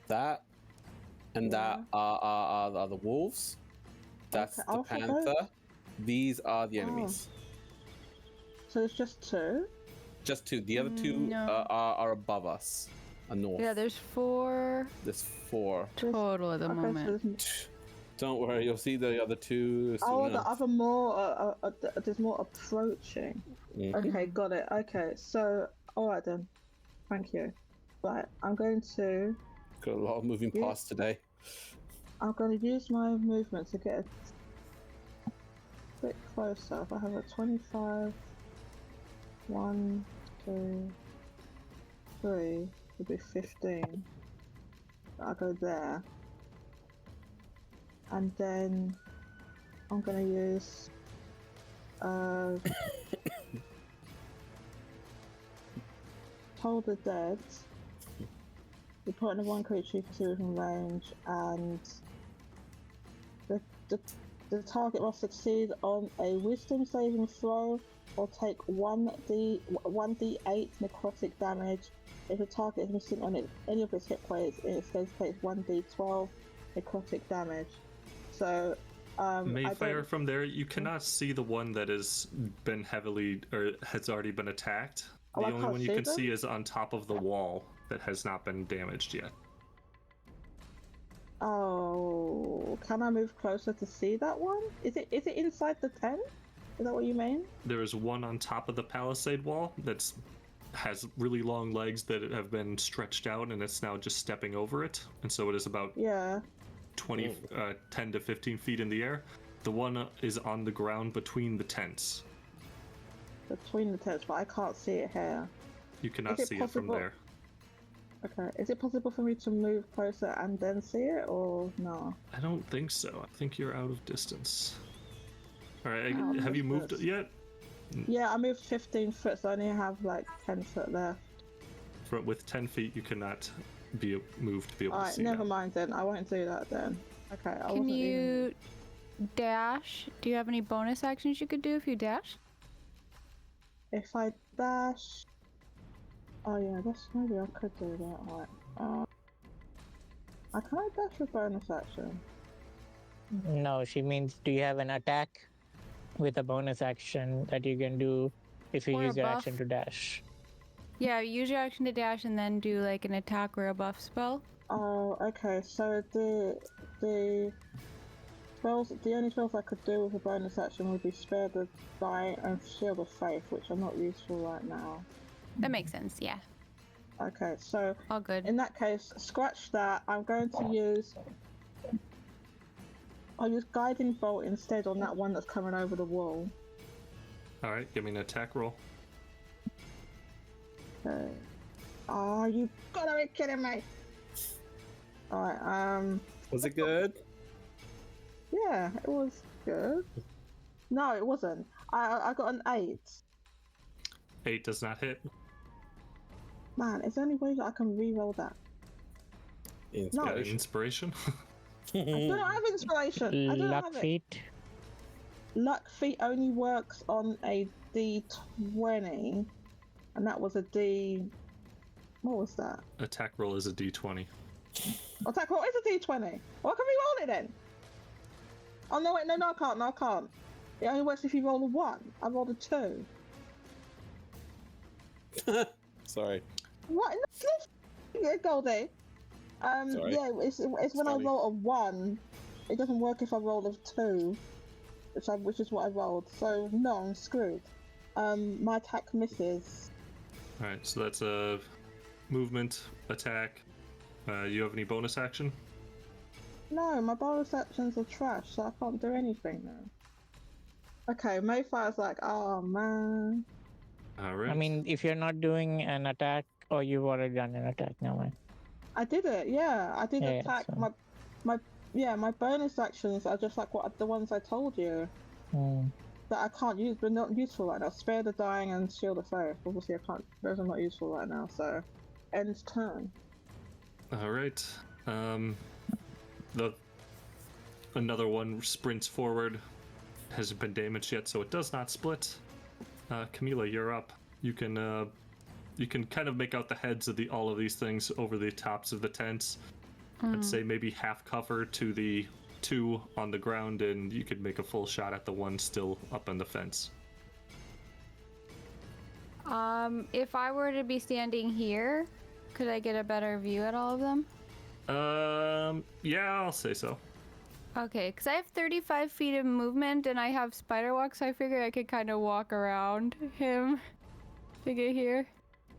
That and that are the wolves. That's Okay, the I'll forget. panther. These are the enemies. So it's just two? Just two. The other two No. are above us. North. Yeah, there's 4 There's 4. total at the Okay, so moment. there's... Don't worry, you'll see the other two. Oh, soon the enough. other more, there's more approaching. Mhm. Okay, got it. Okay, so, alright then. Thank you. Right, I'm going to Got a lot of moving Yeah. parts today. use my movement to get a bit closer. If I have a 25, 1, 2, 3, would be 15. I'll go there. And then I'm gonna use Toll the Dead. You put in one creature you can see within range, and the target must succeed on a Wisdom saving throw or take 1d8 necrotic damage. If the target is missing on any of its hit points, it instead takes 1d12 necrotic damage. So, Mayfyre, from there, you cannot see the one that has been heavily or has already been attacked. Oh, The I only can't one you see can them? see is on top of the wall that has not been damaged yet. Oh, can I move closer to see that one? Is it inside the tent? Is that what you mean? There is one on top of the palisade wall that's has really long legs that have been stretched out, and it's now just stepping over it, and so it is about Yeah. 10 to 15 feet in the air. The one is on the ground between the tents. Between the tents, but I can't see it here. You cannot Is it see it from possible- there. Okay, is it possible for me to move closer and then see it, or no? I don't think so. I think you're out of distance. All right, Out of have you moved distance. yet? Yeah, I moved 15 foot, so I only have like 10 foot left. With 10 feet, you cannot be moved to be able to Alright, see never now. mind then. I won't do that then. Okay, I Can wasn't even... you dash? Do you have any bonus actions you could do if you dash? If I dash... Oh yeah, that's maybe I could do that. Alright. Can I dash with bonus action? No, she means do you have an attack with a bonus action that you can do if you Or a use your buff. action to dash? Yeah, use your action to dash and then do like an attack or a buff spell. Oh, okay. So the spells, the only spells I could do with a bonus action would be Spare the Die and Shield of Faith, which are not useful right now. That makes sense, yeah. Okay, so All good. in that case, scratch that. I'm going to use. I'll use Guiding Bolt instead on that one that's coming over the wall. All right, give me an attack roll. Okay. Oh, you gotta be kidding me! Alright, Was it good? yeah, it was good. No, it wasn't. I got an 8. 8 does not hit. Man, is there any way that I can re-roll that? No. Got inspiration? I don't have inspiration. I don't Luck have it. feat. Luck feat only works on a D20, and that was a D. What was that? Attack roll is a d20. Attack roll is a D20. Well, I can re-roll it then. Oh no, wait, no, I can't. No, I can't. It only works if you roll a 1. I rolled a 2. Sorry. What? No, Goldy. Sorry. Yeah, it's when I funny. roll a 1. It doesn't work if I roll a 2, which is what I rolled. So no, I'm screwed. My attack misses. All right, so that's a movement, attack. You have any bonus action? No, my bonus actions are trash, so I can't do anything now. Okay, Mayfire's like, oh man. All right. I mean, if you're not doing an attack, or you've already done an attack, never mind. I did it, yeah. I did Yeah, attack. so- My bonus actions are just like what the ones I told you that I can't use, but not useful right now. Spare the dying and shield the foe. Obviously, I can't. Those are not useful right now. So, end turn. All right. Another one sprints forward. Hasn't been damaged yet, so it does not split. Chamilla, you're up. You can kind of make out the heads of all of these things over the tops of the tents. I'd say maybe half cover to the two on the ground, and you could make a full shot at the one still up on the fence. If I were to be standing here, could I get a better view at all of them? Yeah, I'll say so. Okay, because I have 35 feet of movement and I have spider walk, so I figure I could kind of walk around him to get here.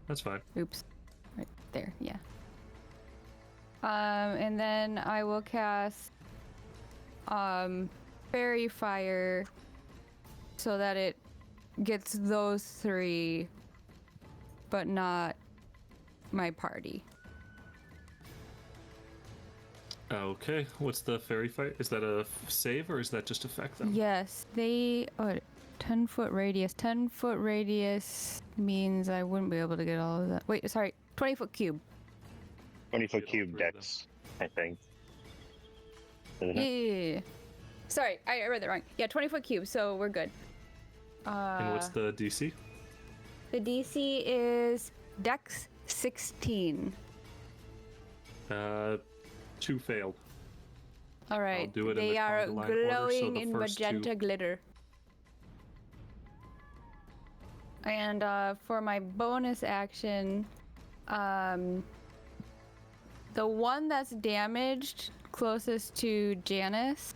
That's fine. Oops. Right there, yeah. And then I will cast Fairy Fire so that it gets those three, but not my party. Okay, what's the fairy fight? Is that a save or is that just affect them? Yes, they... Oh, 10-foot radius. 10-foot radius means I wouldn't be able to get all of that. Wait, sorry. 20-foot cube. 20-foot cube dex, I think. Isn't Yeah, it? yeah, yeah. Sorry, I read that wrong. Yeah, 20-foot cube, so we're good. And what's the DC? The DC is Dex 16. 2 failed. All right. I'll do it in They the are conga line order, so glowing the in first magenta two- glitter. And for my bonus action, the one that's damaged closest to Janus,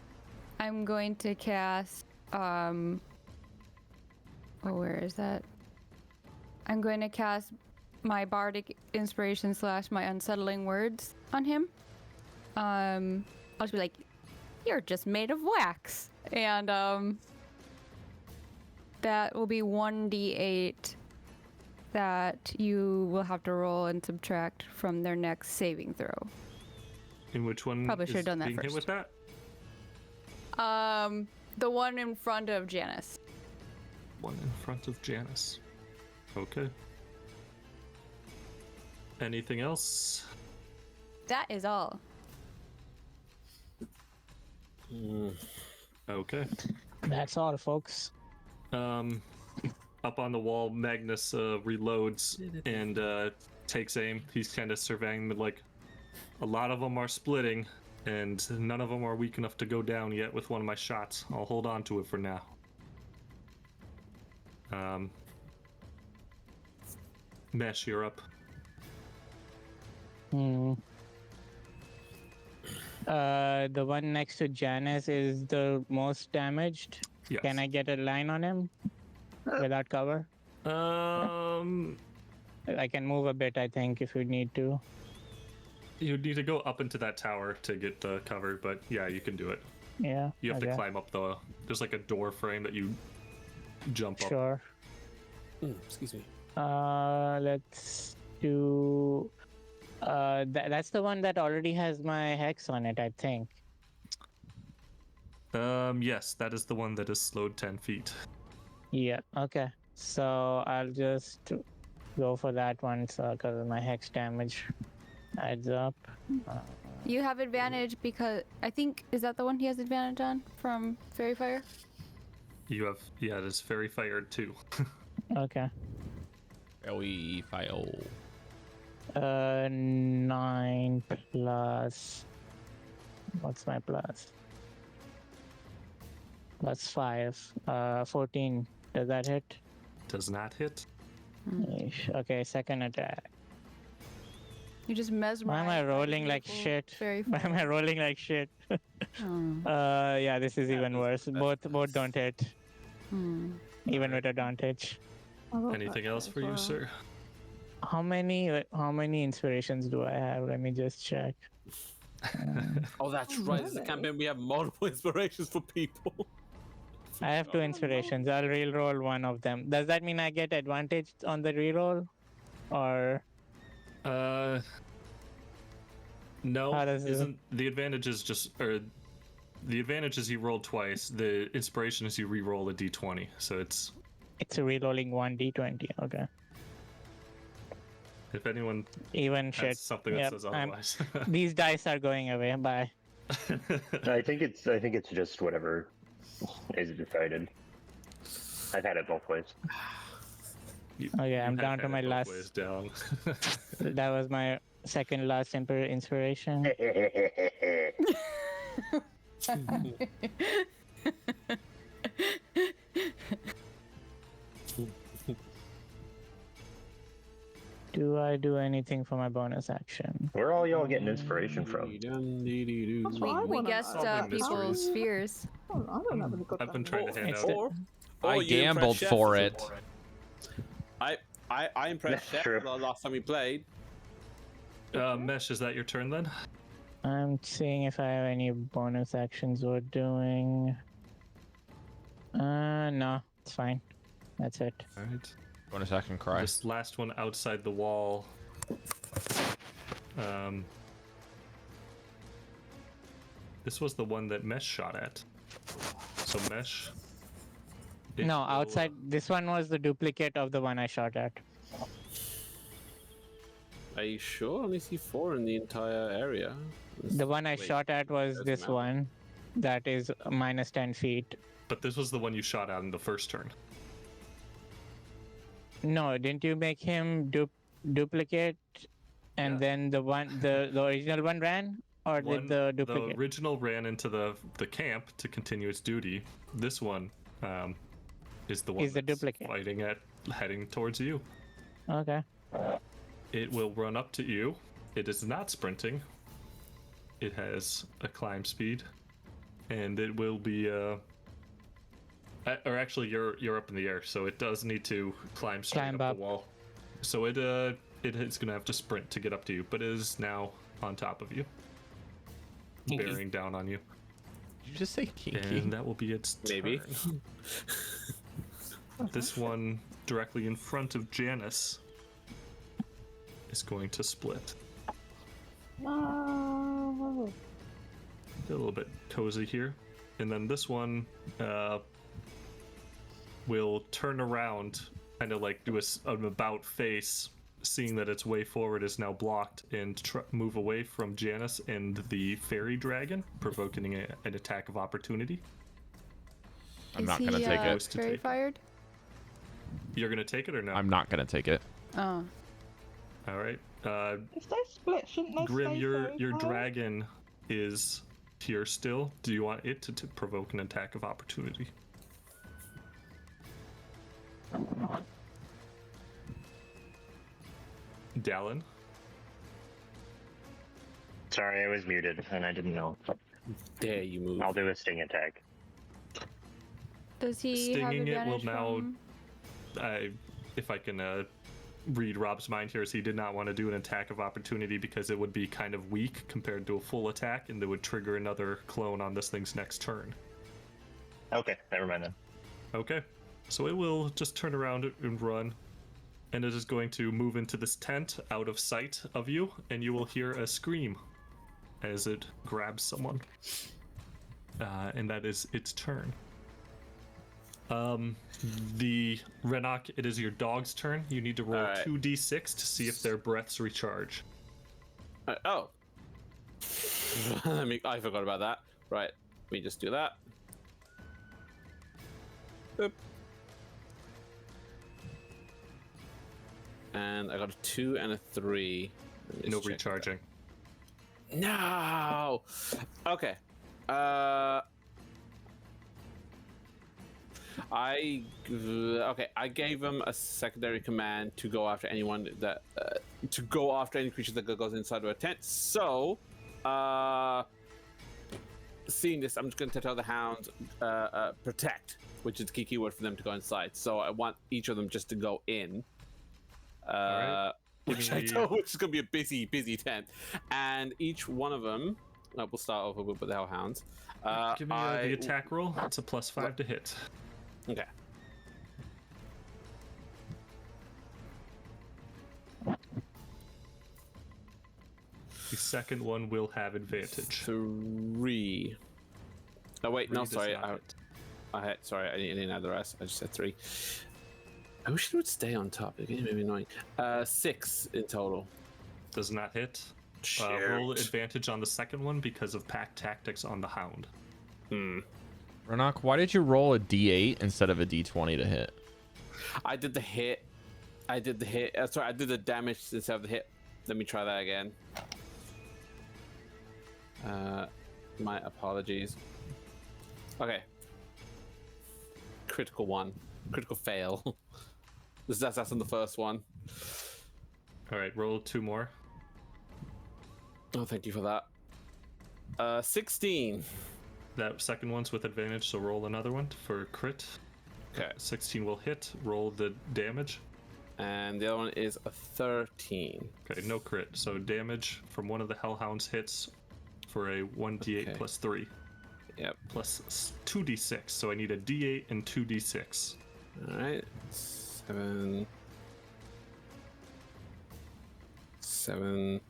I'm going to cast. Oh, where is that? I'm going to cast my bardic inspiration / my unsettling words on him. I'll just be like, "You're just made of wax," and that will be 1d8 that you will have to roll and subtract from their next saving throw. And which one Probably is should've done that being hit first. with that? The one in front of Janus. One in front of Janus. Okay. Anything else? That is all. Okay. That's all, folks. Up on the wall, Magnus reloads and takes aim. He's kind of surveying them, like, a lot of them are splitting, and none of them are weak enough to go down yet with one of my shots. I'll hold on to it for now. Mesh, you're up. The one next to Janus is the most damaged. Yes. Can I get a line on him without cover? I can move a bit, I think, if you need to. You need to go up into that tower to get the cover, but yeah, you can do it. Yeah. You have to okay. climb up there's like a door frame that you jump up. Sure. Excuse me. Let's do. That's the one that already has my hex on it, I think. Yes, that is the one that is slowed 10 feet. Yeah. Okay. So I'll just go for that one, so because my hex damage adds up. You have advantage because I think is that the one he has advantage on from Fairy Fire? You have, yeah, it is Fairy Fire 2. Okay. Fairy Fire. 9 plus. What's my plus? Plus 5. 14. Does that hit? Does not hit. Yeesh. Okay, second attack. You just mesmerize. Why am I by rolling like beautiful shit? Fairy Why am I Fire. rolling like shit? Oh. Yeah, this is even worse. Both don't hit, Hmm. even with advantage. I love Anything that else shit for as you, well. sir? How many inspirations do I have? Let me just check. Oh, that's right. This is a campaign we have multiple inspirations for people. I have 2 inspirations. I'll re-roll one of them. Does that mean I get advantage on the re-roll? Or No, How does it- isn't the advantage is just the advantage is you roll twice. The inspiration is you re-roll a d20. So it's it's re-rolling 1d20? Okay. if anyone Even has shit. something that Yep, says I'm- otherwise. These dice are going away. Bye. I think it's just whatever is decided. I've had it both ways. Okay, I'm You down have to had my it both last. ways down. That was my second last inspiration. Do I do anything for my bonus action? Where are all y'all getting inspiration from? That's what I We wanna guessed know. Solving people's mysteries. fears. I don't have any good I've been ones. trying to hand It's out. the- I you impressed gambled Chef. for it. I impressed That's Chef true. the last time we played. Mesh, is that your turn then? I'm seeing if I have any bonus actions we're doing. No, it's fine. That's it. All right. Bonus action cry. This last one outside the wall. This was the one that Mesh shot at. So Mesh. it No, will, outside. This one was the duplicate of the one I shot at. Are you sure? I only see 4 in the entire area. The one I Wait, shot at was there's this an one. That is minus 10 feet. But this was the one you shot at in the first turn. No, didn't you make him duplicate? And Yeah. then the original one ran? Or did the duplicate? The original ran into the camp to continue its duty. This one is the one Is the that's duplicate. fighting at heading towards you. Okay. It will run up to you. It is not sprinting. It has a climb speed, and it will be or actually you're up in the air, so it does need to climb straight Climb up up. the wall. So it is gonna have to sprint to get up to you, but it is now on top of you, bearing down on you, Did you just say kinky? and that will be its Maybe. turn. This one directly in front of Janus is going to split. No. A little bit cozy here. And then this one will turn around, kind of like do an about face, seeing that its way forward is now blocked, and move away from Janus and the fairy dragon, provoking an attack of opportunity. I'm not gonna take it. To Very take it. fired. You're going to take it or no? I'm not gonna take it. Oh. All right. If they split, shouldn't they Grim, stay your very close? dragon is here still. Do you want it to provoke an attack of opportunity? Dallan? Sorry, I was muted and I didn't know. Dare you move. I'll do a sting attack. Does he have Stinging it will advantage now- from... If I can read Rob's mind here, is he did not want to do an attack of opportunity because it would be kind of weak compared to a full attack, and that would trigger another clone on this thing's next turn. Okay, never mind then. Okay, so it will just turn around and run, and it is going to move into this tent out of sight of you, and you will hear a scream as it grabs someone. And that is its turn. The Renok, it is your dog's turn. You need to roll Alright. 2d6 to see if their breaths recharge. Oh. I forgot about that. Right. Let me just do that. Boop. And I got a 2 and a 3. Let me No just check recharging. that. No. Okay. I gave him a secondary command to go after anyone that to go after any creature that goes inside of a tent. So, seeing this, I'm just going to tell the hounds protect, which is the key keyword for them to go inside. So I want each of them just to go in. Alright. Which I know, which is going to be a busy tent, and each one of them We'll start over with the hellhounds. Give me the attack roll. It's a +5 to hit. Okay. The second one will have advantage. 3. Oh wait, no, Does sorry. not hit. Sorry, I didn't add the rest. I just said 3. I wish it would stay on top. It may be annoying. 6 in total. Does not hit. Roll advantage on the second one because of pack tactics on the hound. Renok, why did you roll a D8 instead of a D20 to hit? I did the hit. Sorry, I did the damage instead of the hit. Let me try that again. My apologies. Okay. Critical 1. Critical fail. That's on the first one. All right, roll 2 more. Oh, thank you for that. 16. That second one's with advantage, so roll another one for crit. Okay. 16 will hit. Roll the damage. And the other one is a 13. Okay, no crit. So damage from one of the hellhounds hits for a 1d8 plus 3. Yep. Plus 2d6. So I need a d8 and 2d6. All right. 7.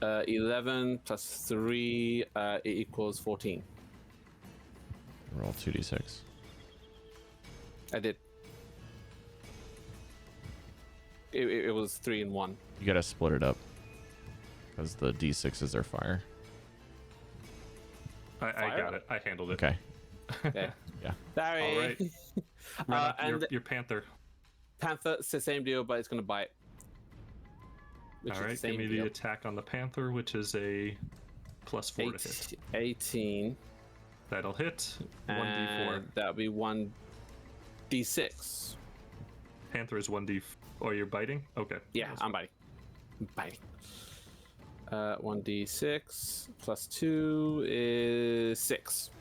11 plus 3 it equals 14. Roll 2d6. I did. It was 3 and 1. You gotta split it up because the d6s are fire. I got it. I handled it. Okay. Okay. Yeah. Sorry. All right. Renok, and your panther. Panther, it's the same deal, but it's gonna bite. All right, give me the attack on the panther, which is a +4 to hit. 18. That'll hit. 1d4. That'll be 1d6. Panther is 1d. Oh, you're biting? Okay. Yeah, I'm biting. 1d6 plus 2 is 6.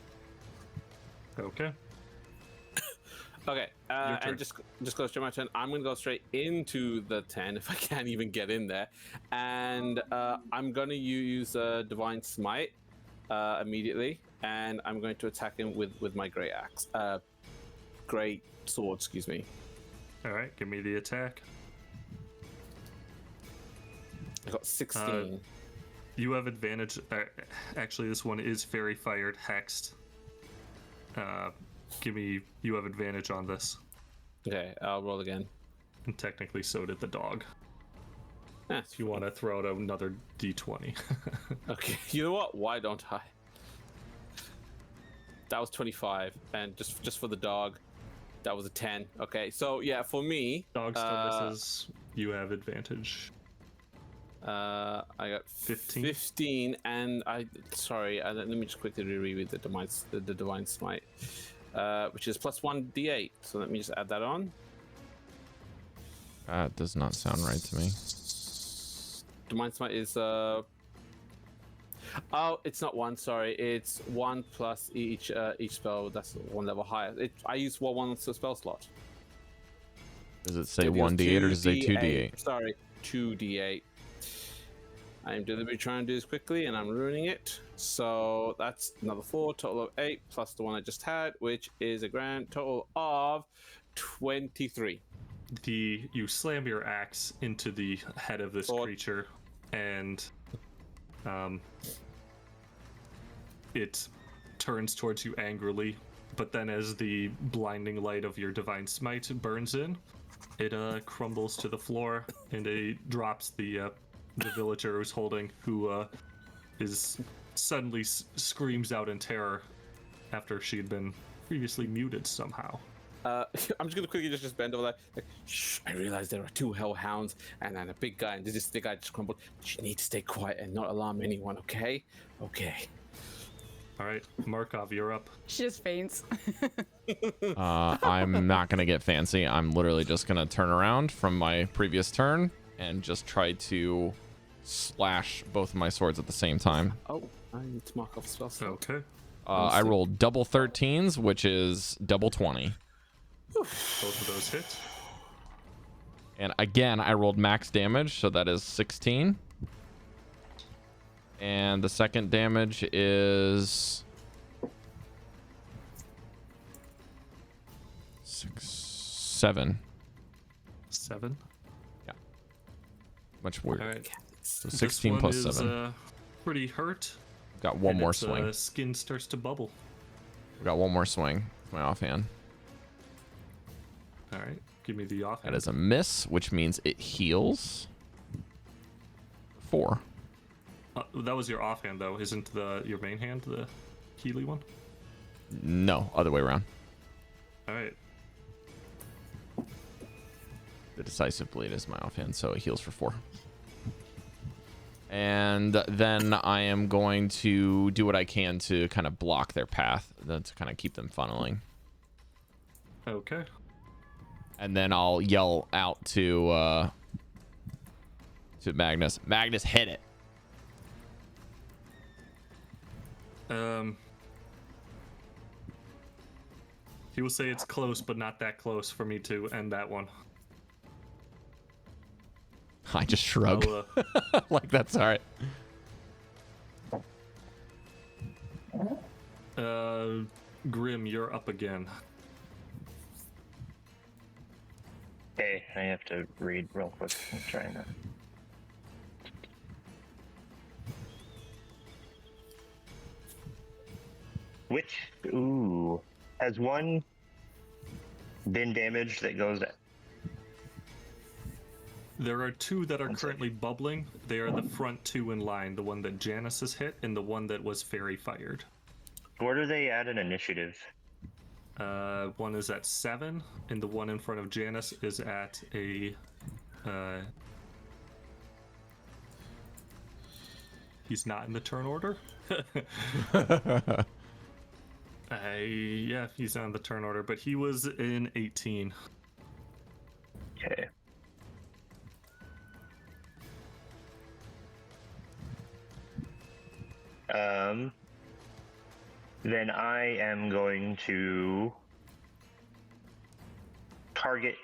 Okay. Okay, and just go straight my turn. I'm gonna go straight into the 10 if I can't even get in there, and I'm gonna use Divine Smite immediately, and I'm going to attack him with my great axe, great sword. Excuse me. All right, give me the attack. I got 16. You have advantage. Actually, this one is fairy fired, hexed. You have advantage on this. Okay, I'll roll again. And technically, so did the dog. If you want to throw out another d20. Okay, you know what? Why don't I? That was 25, and just for the dog, that was a 10. Okay, so yeah, for me, dog still misses. You have advantage. I got 15, and let me just quickly reread the divine smite, which is plus 1d8. So let me just add that on. That does not sound right to me. Divine smite is it's not 1. Sorry, it's 1 plus each spell. That's 1 level higher. I use one spell slot. Does it say 1d8 or does it say 2d8? Sorry, 2d8. I'm deliberately trying to do this quickly and I'm ruining it. So that's another 4, total of 8, plus the one I just had, which is a grand total of 23. You slam your axe into the head of this creature, and it turns towards you angrily. But then, as the blinding light of your divine smite burns in, it crumbles to the floor, and it drops the villager who's holding, who is suddenly screams out in terror after she had been previously muted somehow. I'm just gonna quickly just bend over there. Like, shh! I realize there are 2 hellhounds and then a big guy, and the guy just crumbled. But you need to stay quiet and not alarm anyone, okay? Okay. All right, Markov, you're up. She just faints. I'm not gonna get fancy. I'm literally just gonna turn around from my previous turn and just try to slash both of my swords at the same time. Oh, I need to mark off spell slot. Okay. I rolled double 13s, which is double 20. Both of those hit. And again, I rolled max damage, so that is 16. And the second damage is 6, 7. 7. Yeah. Much weird. All right. So This 16 one plus is, 7. Pretty hurt. Got one and more its, swing. Skin starts to bubble. Got one more swing with my offhand. All right. Give me the offhand. That is a miss, which means it heals 4. That was your offhand, though. Isn't your main hand the Healy one? No, other way around. All right. The decisive bleed is my offhand, so it heals for 4. And then I am going to do what I can to kind of block their path, to kind of keep them funneling. Okay. And then I'll yell out to Magnus. Magnus, hit it. He will say it's close, but not that close for me to end that one. I just shrug. Like, that's all right. Grim, you're up again. Okay, I have to read real quick. I'm trying to. Has one been damaged that goes? There are 2 that are currently bubbling. They are the front 2 in line, the one that Janus has hit and the one that was fairy fired. Where do they add an initiative? One is at 7, and the one in front of Janus is at a... he's not in the turn order? Yeah, he's not in the turn order, but he was in 18. Okay. Then I am going to target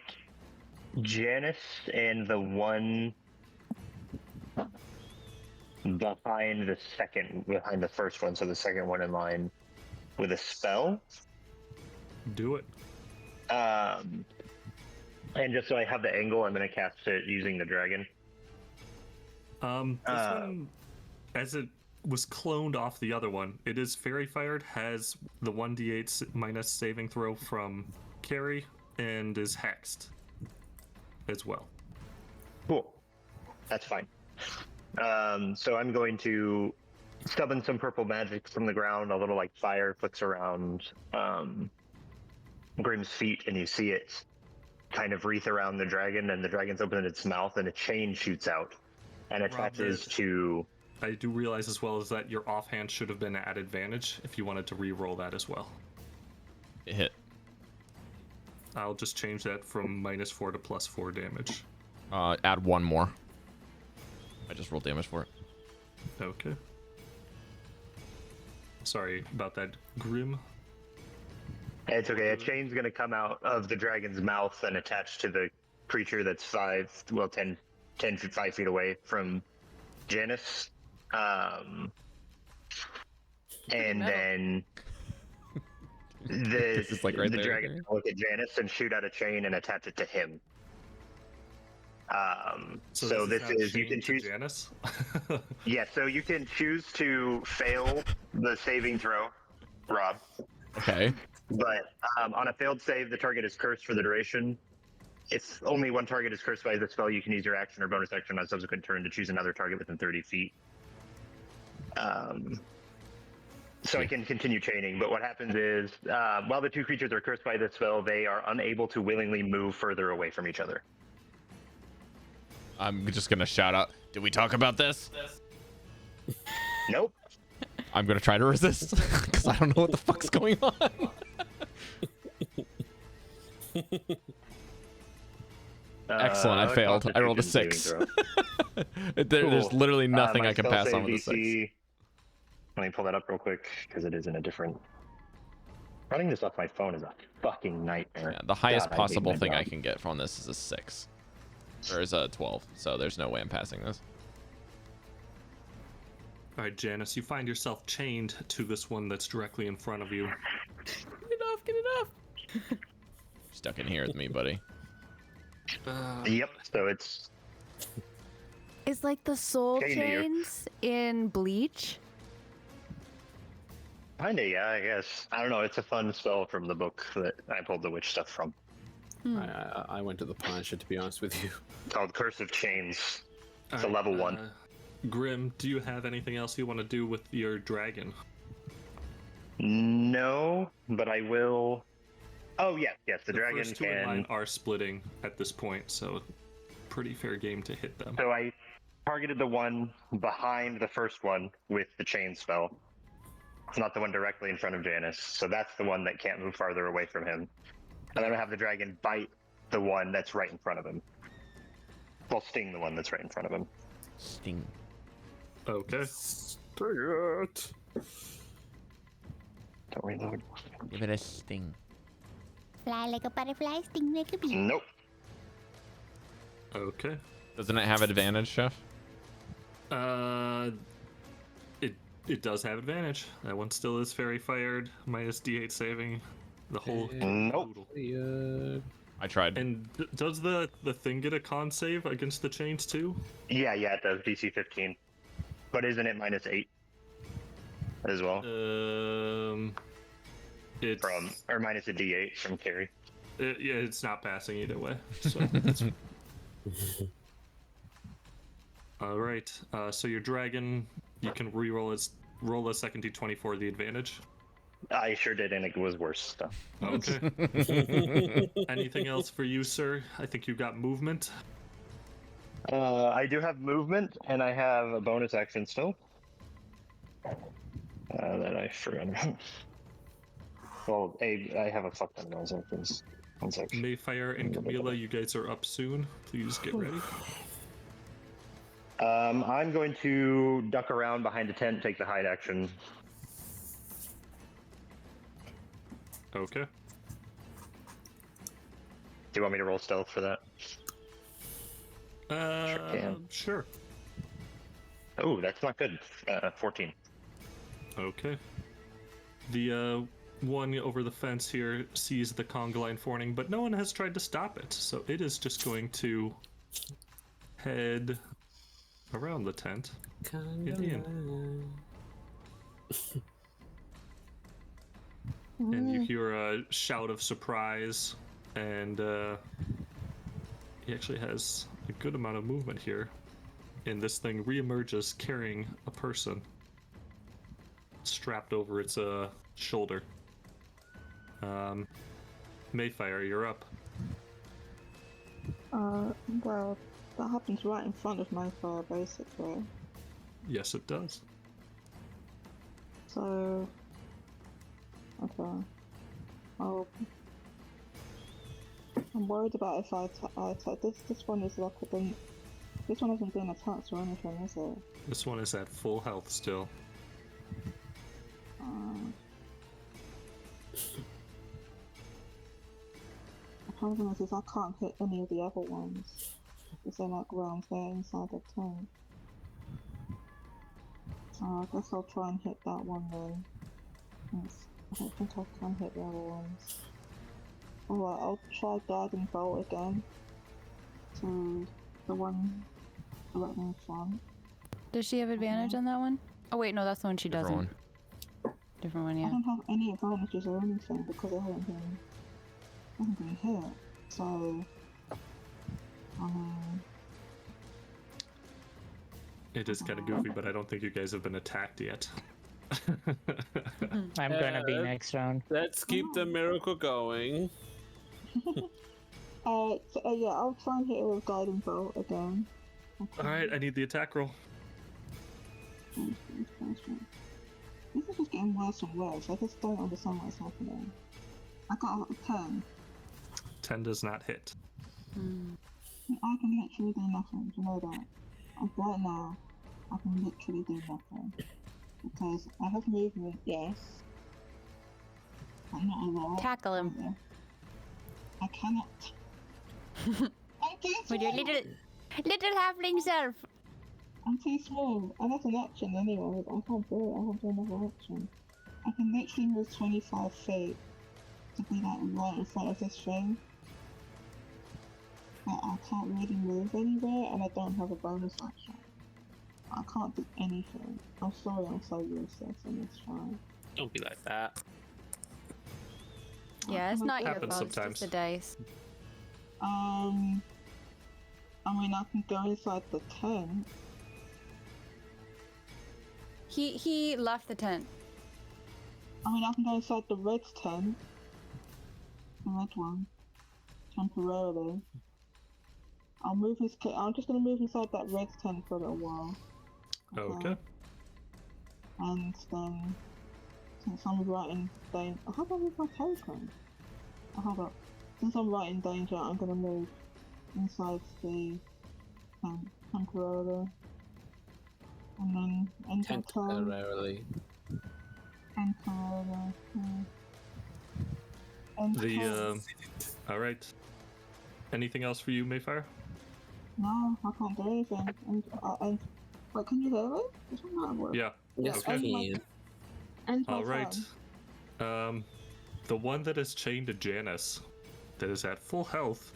Janus and the one behind the first one, so the second one in line, with a spell. Do it. And just so I have the angle, I'm going to cast it using the dragon. This one, as it was cloned off the other one, it is fairy fired, has the 1d8 minus saving throw from Cari, and is hexed as well. Cool. That's fine. So I'm going to summon some purple magic from the ground. A little like fire flicks around Grim's feet, and you see it kind of wreath around the dragon, and the dragon's opening its mouth, and a chain shoots out and attaches to... I do realize as well as that your offhand should have been at advantage if you wanted to re-roll that as well. It hit. I'll just change that from -4 to +4 damage. Add 1 more. I just rolled damage for it. Okay. Sorry about that, Grim. It's okay. A chain's going to come out of the dragon's mouth and attach to the creature that's 5 feet away from Janus. And then This is like right the there. dragon will look at Janus and shoot out a chain and attach it to him. So this is you can choose Janus. Yeah, so you can choose to fail the saving throw, Rob. Okay. But on a failed save, the target is cursed for the duration. If only one target is cursed by the spell, you can use your action or bonus action on a subsequent turn to choose another target within 30 feet. So I can continue chaining, but what happens is, while the two creatures are cursed by this spell, they are unable to willingly move further away from each other. I'm just gonna shout out, did we talk about this? Nope. I'm gonna try to resist, because I don't know what the fuck's going on. Excellent, I failed. I rolled a 6. There's literally nothing I can pass on with a 6. Let me pull that up real quick, because it is in a different... Running this off my phone is a fucking nightmare. Yeah, the highest God, possible thing I job. can get from this is a 6. Or is a 12, so there's no way I'm passing this. All right, Janus, you find yourself chained to this one that's directly in front of you. Get it off. Stuck in here with me, buddy. Yep. So it's It's like the soul Chain to you. chains in Bleach. kinda, yeah, I guess. I don't know. It's a fun spell from the book that I pulled the witch stuff from. I went to the Punisher, to be honest with you. Called Curse of Chains. It's a All right, level 1. Grim, do you have anything else you want to do with your dragon? No, but I will. Oh yes, the dragon first two in line can. are splitting at this point, so pretty fair game to hit them. So I targeted the one behind the first one with the chain spell. It's not the one directly in front of Janus, so that's the one that can't move farther away from him. And then I have the dragon bite the one that's right in front of him. Well, sting the one that's right in front of him. Sting. Okay. Stay it. Don't reload. Give it a sting. Fly like a butterfly, sting like a bee. Nope. Okay. Doesn't it have advantage, Chef? It does have advantage. That one still is fairy fired, minus D8 saving. The whole Nope. noodle. I tried. And does the thing get a con save against the chains too? Yeah, it does. DC 15. But isn't it minus 8 as well? It's Or minus a D8 from Cari. yeah, it's not passing either way. So all right. So your dragon, you can roll a second D20 for the advantage. I sure did, and it was worse stuff. Okay. Anything else for you, sir? I think you've got movement. I do have movement, and I have a bonus action still. That I forgot about. Well, I have a fuck ton of bonus actions. One sec. Maefyre and Chamilla, you guys are up soon. Please get ready. I'm going to duck around behind a tent, take the hide action. Okay. Do you want me to roll stealth for that? can. Sure. Oh, that's not good. 14. Okay. The one over the fence here sees the conga line forming, but no one has tried to stop it, so it is just going to head around the tent. Get in. And you hear a shout of surprise, and he actually has a good amount of movement here. And this thing reemerges carrying a person strapped over its shoulder. Maefyre, you're up. Well, that happens right in front of Maefyre, basically. Yes, it does. So, okay. I'm worried about if I attack. This one is like this one isn't doing attacks or anything, is it? This one is at full health still. The problem is I can't hit any of the other ones. Because they're like round there inside the tent. So I guess I'll try and hit that one then. I don't think I can hit the other ones. Alright, I'll try Guiding Bolt again. To the one directly in front. Does she have advantage on that one? Oh wait, no, that's the one she Different doesn't. one. Different one, I yeah. don't have any advantages or anything because I haven't been hit. So, It is kind of goofy, but I don't think you guys have been attacked yet. I'm gonna be next round. Let's keep the miracle going. yeah, I'll try and hit it with Guiding Bolt again. Okay. Alright, I need the attack roll. This is just getting worse and worse. I just don't understand what's happening. I got a 10. 10 does not hit. I can literally do nothing, you know that. Right now, I can literally do nothing. Because I have movement, yes. I'm not a lot. Tackle him. I cannot. I can't. With your little halfling self. I'm too small, and that's an action anyway. I can't do it. I have to do another action. I can literally move 25 feet to be like right in front of this thing. But I can't really move anywhere, and I don't have a bonus action. I can't do anything. I'm sorry, I'm so useless in this try. Don't be like that. Yeah, it's not your Happens fault. It's sometimes. just the dice. I mean, I can go inside the tent. He left the tent. I mean, I can go inside the red tent. The red one. Temporarily. I'm just gonna move inside that red tent for a little while. Okay. And then, since I'm right in danger, how do I move my token? Oh, hold up. Since I'm right in danger, I'm gonna move inside the tent temporarily. And then end that turn. Temporarily. Temporarily. End turn. All right. Anything else for you, Maefyre? No, I can't do anything. Wait, can you hear me? Is that not work? Yeah. Yes, Okay. we can. End my All right. turn. The one that is chained to Janus, that is at full health,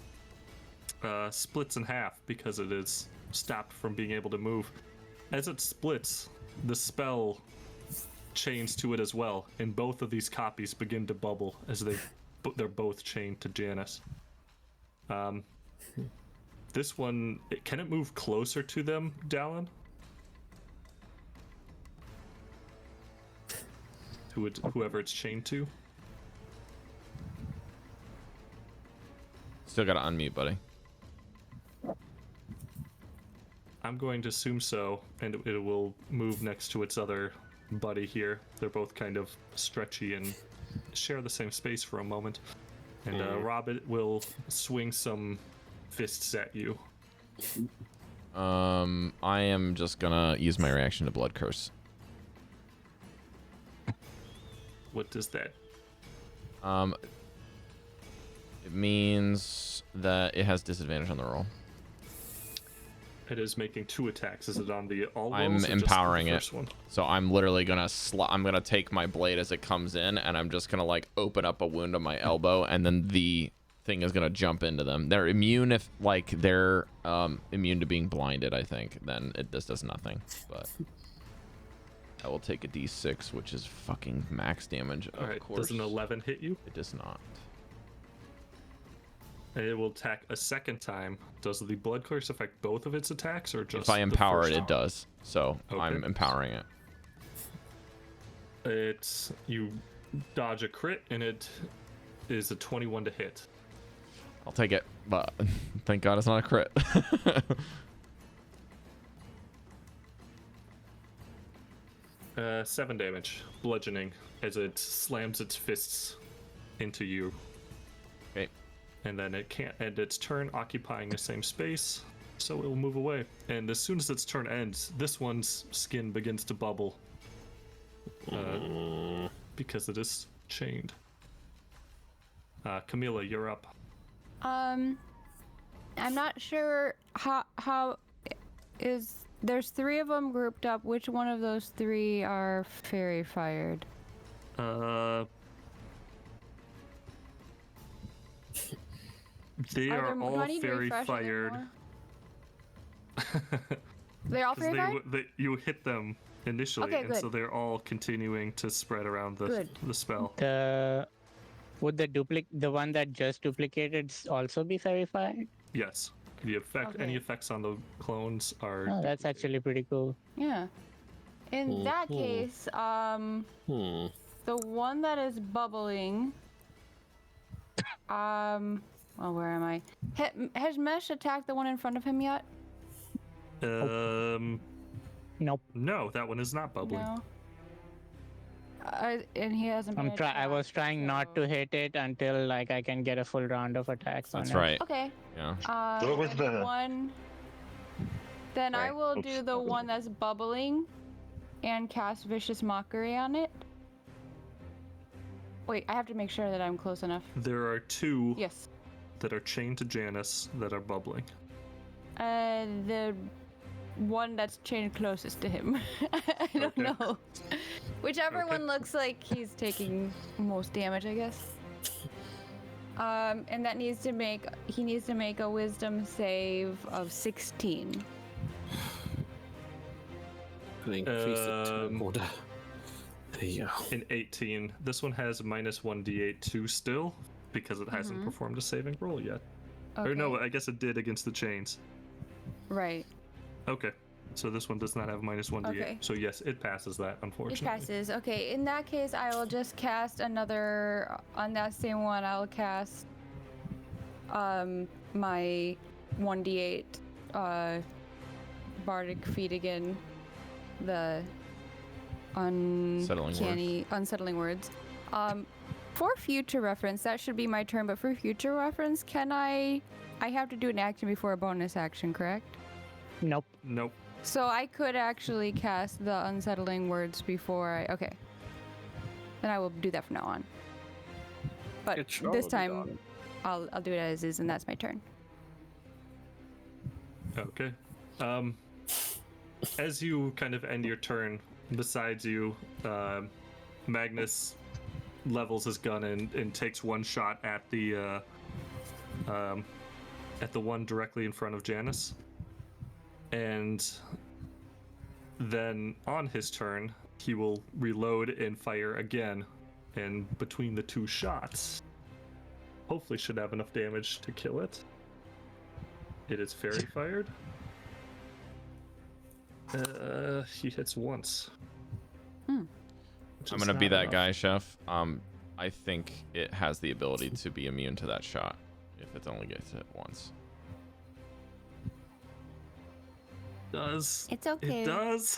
splits in half because it is stopped from being able to move. As it splits, the spell chains to it as well, and both of these copies begin to bubble as they're both chained to Janus. This one, can it move closer to them, Dallan? Whoever it's chained to? Still gotta unmute, buddy. I'm going to assume so, and it will move next to its other buddy here. They're both kind of stretchy and share the same space for a moment. And Robert will swing some fists at you. I am just gonna use my reaction to Blood Curse. What does that? It means that it has disadvantage on the roll. It is making 2 attacks. Is it on the all rolls? I'm or just empowering the it. first one? So I'm literally gonna I'm gonna take my blade as it comes in, and I'm just gonna like open up a wound on my elbow, and then the thing is gonna jump into them. They're immune if like they're immune to being blinded, I think. Then this does nothing. But I will take a d6, which is fucking max damage. All right. Does an 11 hit you? It does not. And it will attack a second time. Does the blood curse affect both of its attacks, or just? If I empower the it, first it does. So Okay. I'm empowering it. You dodge a crit, and it is a 21 to hit. I'll take it, but thank God it's not a crit. 7 damage, bludgeoning, as it slams its fists into you. Okay. And then it can't end its turn occupying the same space, so it will move away. And as soon as its turn ends, this one's skin begins to bubble. Because it is chained. Chamilla, you're up. I'm not sure how is there's 3 of them grouped up. Which one of those 3 are fairy fired? They are do all I need to fairy refresh fired. They're all fairy fired? You hit them initially, Okay, and good. so they're all continuing to spread around Good. the spell. Would the one that just duplicated also be fairy fired? Yes. The effect, any Okay. effects on the clones are. Oh, that's actually pretty cool. Yeah. In that case, the one that is bubbling, well, where am I? Has Mesh attacked the one in front of him yet? Nope. No, that one is not bubbling. No. And he hasn't. Been I was attacked, trying not to hit it until like I can get a full round of attacks on it. That's right. Okay. Yeah. What was then the- one? Then I Sorry. will Oops. do the one that's bubbling, and cast Vicious Mockery on it. Wait, I have to make sure that I'm close enough. There are 2 Yes. that are chained to Janus that are bubbling. The one that's chained closest to him. I don't Okay. know. Whichever Okay. one looks like he's taking most damage, I guess. And that he needs to make a wisdom save of 16. Gonna increase the turn order. There you go. In 18. This one has -1d8 2 still because it hasn't performed a saving roll yet. Okay. Or no, I guess it did against the chains. Right. Okay. So this one does not have -1d8. Okay. So yes, it passes that, It unfortunately. passes. Okay, in that case, I will just cast another. On that same one, I'll cast my 1d8 bardic feat again. The unsettling words. For future reference, that should be my turn. But for future reference, can I have to do an action before a bonus action, correct? Nope. Nope. So I could actually cast the unsettling words before I. Okay. Then I will do that from now on. But Good job, this time, darling. I'll do it as is, and that's my turn. Okay. As you kind of end your turn, besides you, Magnus levels his gun and takes one shot at the one directly in front of Janus. And then on his turn, he will reload and fire again. And between the two shots, hopefully should have enough damage to kill it. It is fairy fired. He hits once. Which I'm is gonna be not that enough. guy, Chef. I think it has the ability to be immune to that shot if it only gets hit once. Does It's okay. It does.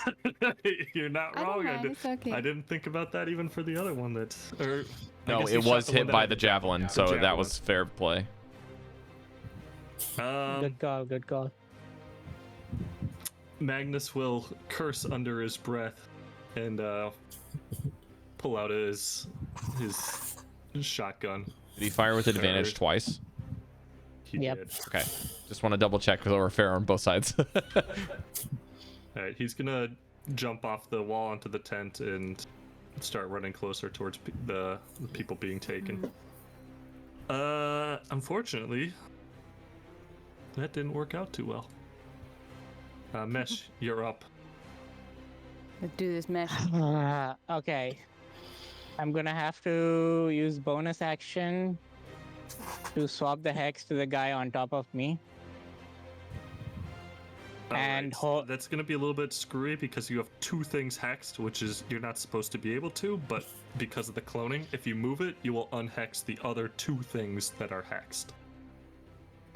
You're not I don't wrong. mind, it's okay. I didn't think about that even for the other one that. Or I No, guess you it shot was the one hit that by had the javelin, so that javelin. was fair play. Good call. Good call. Magnus will curse under his breath and pull out his shotgun. Did he fire with advantage Sure. twice? He Yep. did. Okay. Just want to double check because we're fair on both sides. All right, he's gonna jump off the wall onto the tent and start running closer towards the people being taken. Unfortunately, that didn't work out too well. Mesh, you're up. Let's do this mesh. Okay. I'm gonna have to use bonus action to swap the hex to the guy on top of me. And that's going to be a little bit screwy because you have two things hexed, which is you're not supposed to be able to, but because of the cloning, if you move it, you will unhex the other two things that are hexed.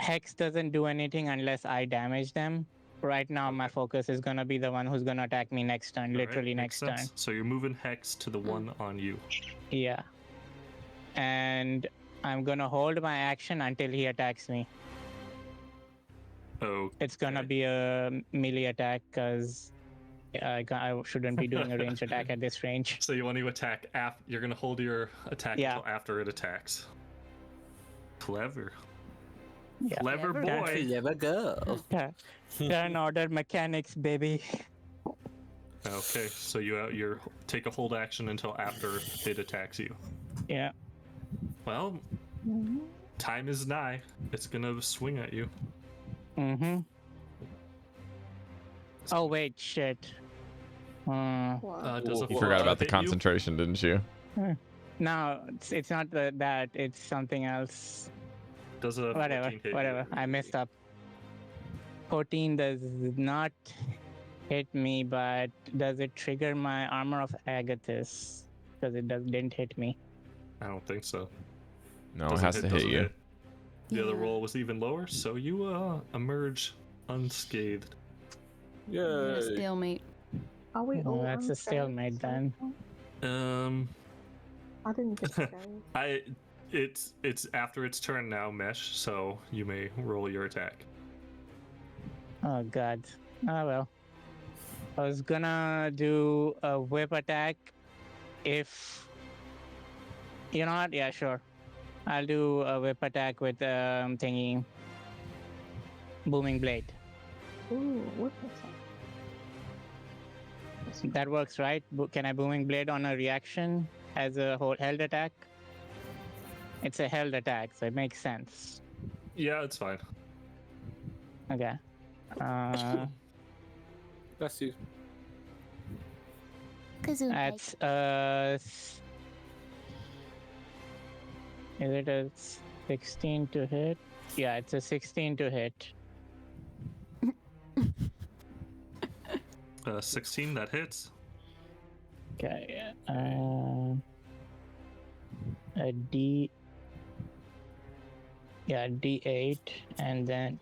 Hex doesn't do anything unless I damage them. Right now, my focus is gonna be the one who's gonna attack me next turn, All right, literally makes next turn. sense. So you're moving hex to the one on you. Yeah. And I'm gonna hold my action until he attacks me. Oh, It's gonna be a melee attack because I shouldn't be doing a ranged attack at this range. so you want to attack after? You're going to hold your attack Yeah. until after it attacks. Clever. Yeah. Clever Clever. boy. Clever girl. Turn order mechanics, baby. Okay, so you take a hold action until after it attacks you. Yeah. Well, time is nigh. It's gonna swing at you. Mm-hmm. Oh wait, shit. What? Does a You forgot about the hit you? concentration, didn't you? No, it's not that. It's something else. Does a 14 hit Whatever. you? I messed up. 14 does not hit me, but does it trigger my armor of Agathis? Because it didn't hit me. I don't think so. No, it Doesn't has to hit doesn't you. The other Yeah. roll was even lower, so you emerge unscathed. A stalemate. Are we Oh, all that's a unscathed stalemate so then. far? I didn't get scared. It's after its turn now, Mesh. So you may roll your attack. Oh god. Oh well. I was gonna do a whip attack if... You know what? Yeah, sure. I'll do a whip attack with thingy. Booming blade. Ooh, what was that? That works, right? Can I Booming Blade on a reaction as a whole held attack? It's a held attack, so it makes sense. Yeah, it's fine. Okay. Bless you. Kazoo. That's is it a 16 to hit? Yeah, it's a 16 to hit. 16, that hits. Okay. A D. Yeah, D8, and then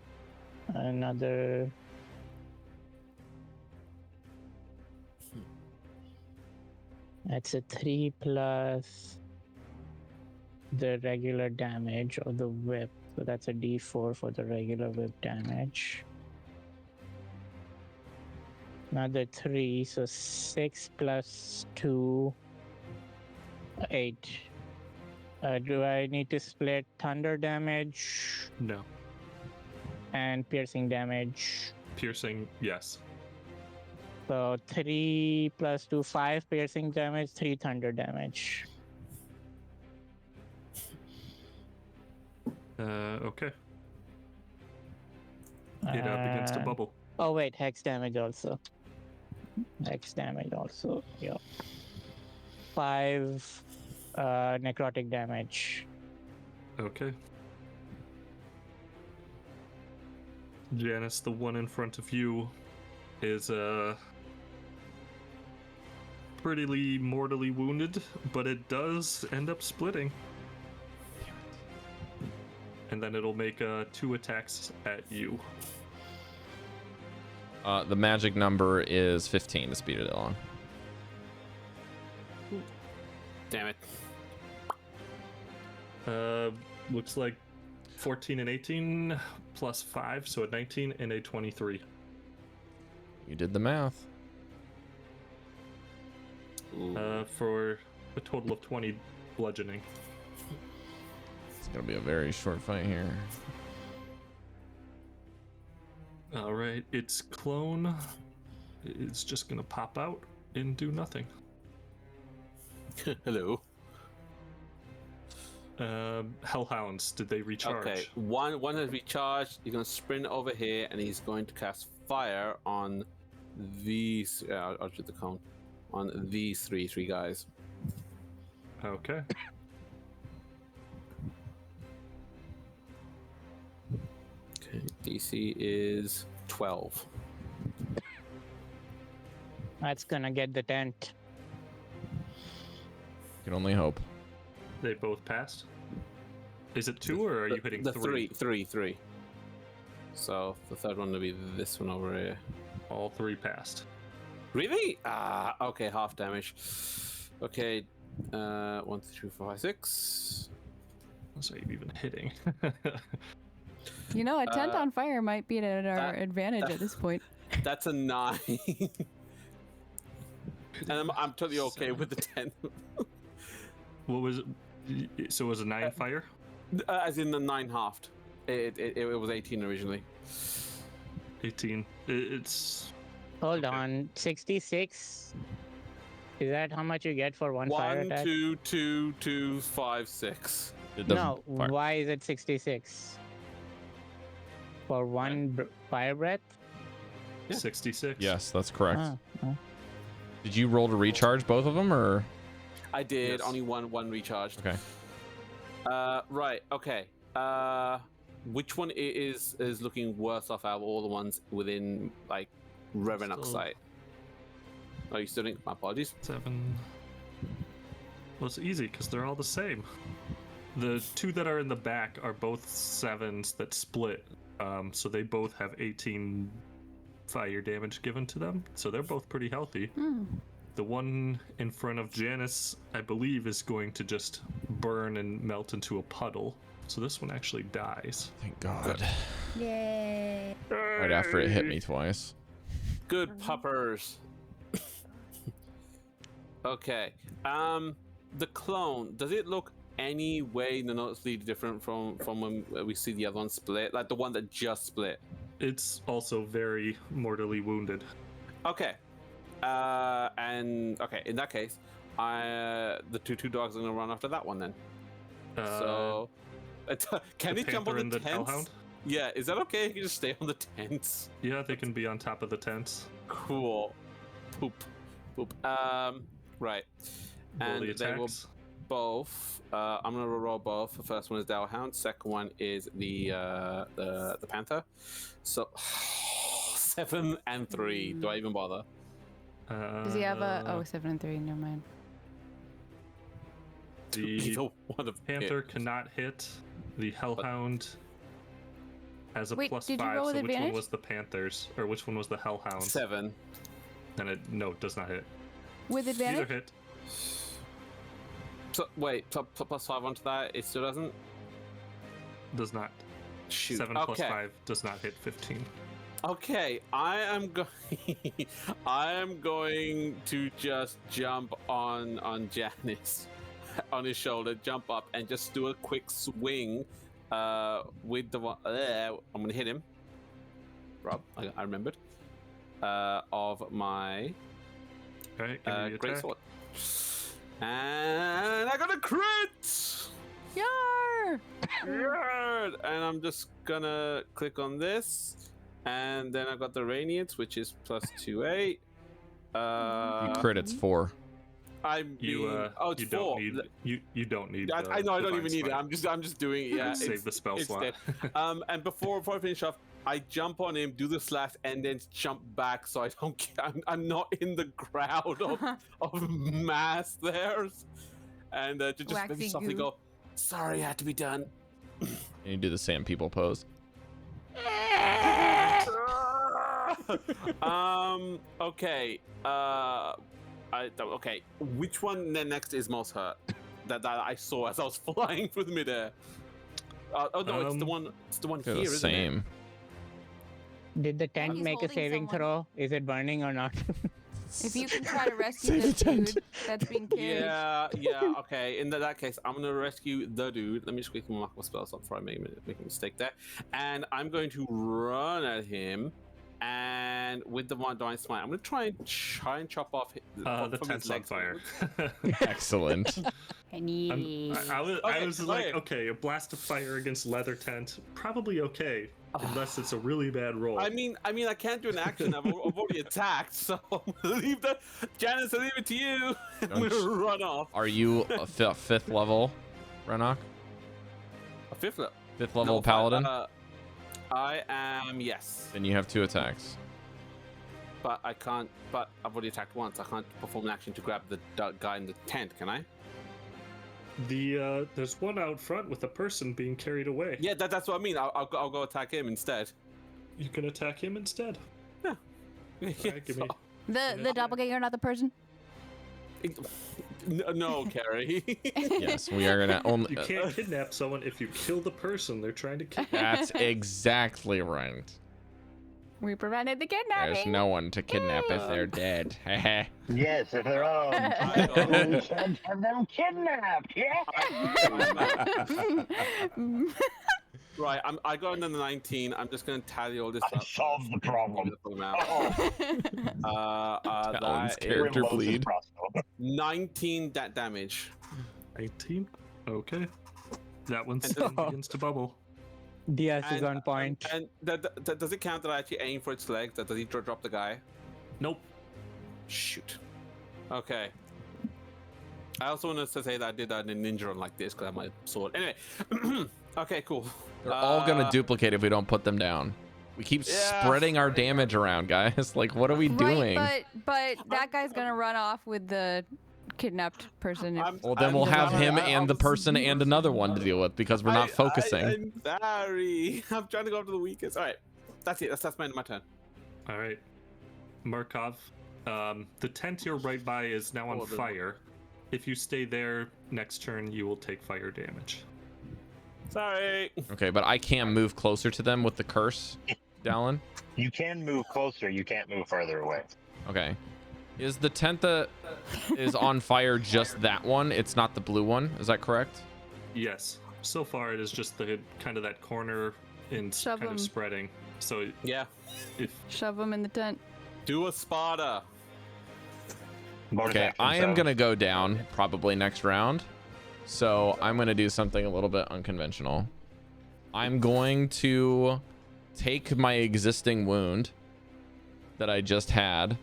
another. That's a 3 plus the regular damage of the whip. So that's a D4 for the regular whip damage. Another 3, so 6 plus 2, 8. Do I need to split thunder damage No. and piercing damage? Piercing, yes. So 3 plus 2, 5 piercing damage, 3 thunder damage. Okay. It begins to bubble. Oh wait, hex damage also. Hex damage also. Yeah. 5 necrotic damage. Okay. Janus, the one in front of you, is pretty mortally wounded, but it does end up splitting. And then it'll make 2 attacks at you. The magic number is 15 to speed it along. Damn it. Looks like 14 and 18 plus 5, so a 19 and a 23. You did the math. For a total of 20 bludgeoning. It's gonna be a very short fight here. All right, its clone is just gonna pop out and do nothing. Hello. Hellhounds, did they recharge? Okay, one has recharged. He's gonna sprint over here and he's going to cast fire on these. I'll do the count on these three guys. Okay. Okay, DC is 12. That's gonna get the tent. Can only hope. They both passed. Is it 2 or are you hitting the 3? Three. So the third one will be this one over here. All 3 passed. Really? Okay, half damage. Okay, 1, 2, 3, 4, 5, 6. So you're even hitting. You know, a tent on fire might be at our advantage at this point. That's a 9. And I'm totally okay with the 10. What was it? So it was a 9 fire? As in the 9 halved. It was 18 originally. 18. It's... Hold on, 66. Is that how much you get for one fire 1, attack? 2, 2, 2, 5, 6. No, why is it 66? For one fire breath? Yeah. 66. Yes, that's correct. Oh. Did you roll to recharge both of them, or? I did. Yes. Only one recharged. Okay. Right. Okay. Which one is looking worse off out of all the ones within like Renok sight? Oh, you still didn't. My apologies. 7. Well, it's easy because they're all the same. The 2 that are in the back are both 7s that split. So they both have 18 fire damage given to them. So they're both pretty healthy. The one in front of Janus, I believe, is going to just burn and melt into a puddle. So this one actually dies. Thank God. Yay. Right after it hit me twice. Good puppers. Okay. The clone, does it look any way noticeably different from when we see the other one split? Like the one that just split? It's also very mortally wounded. Okay. And okay, in that case, the two dogs are gonna run after that one then. So, can he jump on the tents? Hellhound? Yeah, is that okay? He can just stay on the tents. Yeah, they can be on top of the tents. Cool. Poop. Right. Roll the And they will attacks. both. I'm gonna roll both. The first one is Dallan. Second one is the Panther. So 7 and 3. Do I even bother? Does he have a 7 and 3? Never mind. The Either one of Panther cannot hit. The Hellhound has a Wait, plus did you 5. roll with So which one advantage? was the Panthers, or which one was the Hellhound? 7. And it does not hit. With Neither advantage? hit. So wait, plus 5 onto that. It still doesn't. Does not. Shoot. 7 okay. plus 5 does not hit 15. Okay, I am going to just jump on Janus, on his shoulder, jump up, and just do a quick swing with the one. I'm gonna hit him. Rob, I remembered. Of my Alright, give me the great attack. sword, and I got a crit. Yar! Good. And I'm just gonna click on this, and then I got the Radiance, which is plus 2/8. You crit, it's 4. It's you 4. don't need you don't need. I know I don't Divine even need it. Smite. I'm just doing it. Yeah, Save the spell slot. dead. And before I finish off, I jump on him, do the slash, and then jump back so I don't. I'm not in the crowd of mass there, and just maybe Waxy softly goo. go. Sorry, it had to be done. And you do the sand people pose. Okay. Okay. Which one next is most hurt? That I saw as I was flying through the midair. Oh no, it's the one. It's the one They're here, the isn't it? same. Did the tent He's make a holding saving someone. throw? Is it burning or not? If you can try to rescue Save this the tent. dude that's being carried. Yeah. Okay. In that case, I'm gonna rescue the dude. Let me just quickly mark my spells up before I make a mistake there. And I'm going to run at him, and with the Divine Smite, I'm gonna try and chop off The from tent's his on legs. fire. Excellent. Penny. I was Okay, like, right. okay, a blast of fire against leather tent, probably okay, unless it's a really bad roll. I mean, I can't do an action. I've already attacked, so I'm gonna leave that. Janice, I leave it to you. I'm Don't gonna run off. Are you a 5th level, Renok? A 5th level. 5th level paladin? I am, yes, Then you have 2 attacks. but I can't. But I've already attacked once. I can't perform an action to grab the guy in the tent, can I? There's one out front with a person being carried away. Yeah, that's what I mean. I'll go attack him instead. You can attack him instead. Yeah. Alright, give me. The doppelganger, not the person? No, Cari. Yes, we are gonna only. You can't kidnap someone if you kill the person they're trying to kidnap. That's exactly right. We prevented the kidnapping. There's no one to kidnap if they're dead. Yes, if they're all we can't have them kidnapped. Yeah. Right, I got into the 19. I'm just gonna tally all this I up. solved the problem. Talon's That character Reload this bleed. crossbow. 19 damage. 19. Okay. That one And begins to bubble. Diaz is on point. And does it count that I actually aim for its legs? Does he drop the guy? Nope. Shoot. Okay. I also wanted to say that I did that in ninja run like this because I have my sword. Anyway. Okay, cool. They're all gonna duplicate if we don't put them down. We keep Yeah. spreading our damage around, guys. Like, what are we doing? Right, but that guy's gonna run off with the kidnapped person. Well, then we'll have him and the person and and another one to deal with because we're not focusing. I'm sorry. I'm trying to go after the weakest. All right. That's it. That's my turn. All right. Markov, the tent you're right by is now on fire. If you stay there, next turn you will take fire damage. Sorry. Okay, but I can move closer to them with the curse, Dallan. You can move closer. You can't move further away. Okay. Is the tent that is on fire just that one? It's not the blue one. Is that correct? Yes. So far, it is just the kind of that corner and Shove kind 'em. of spreading. So Yeah. if Shove him in the tent. Do a Sparta. Bonus Okay, action, I am so- gonna go down probably next round. So I'm gonna do something a little bit unconventional. I'm going to take my existing wound that I just had,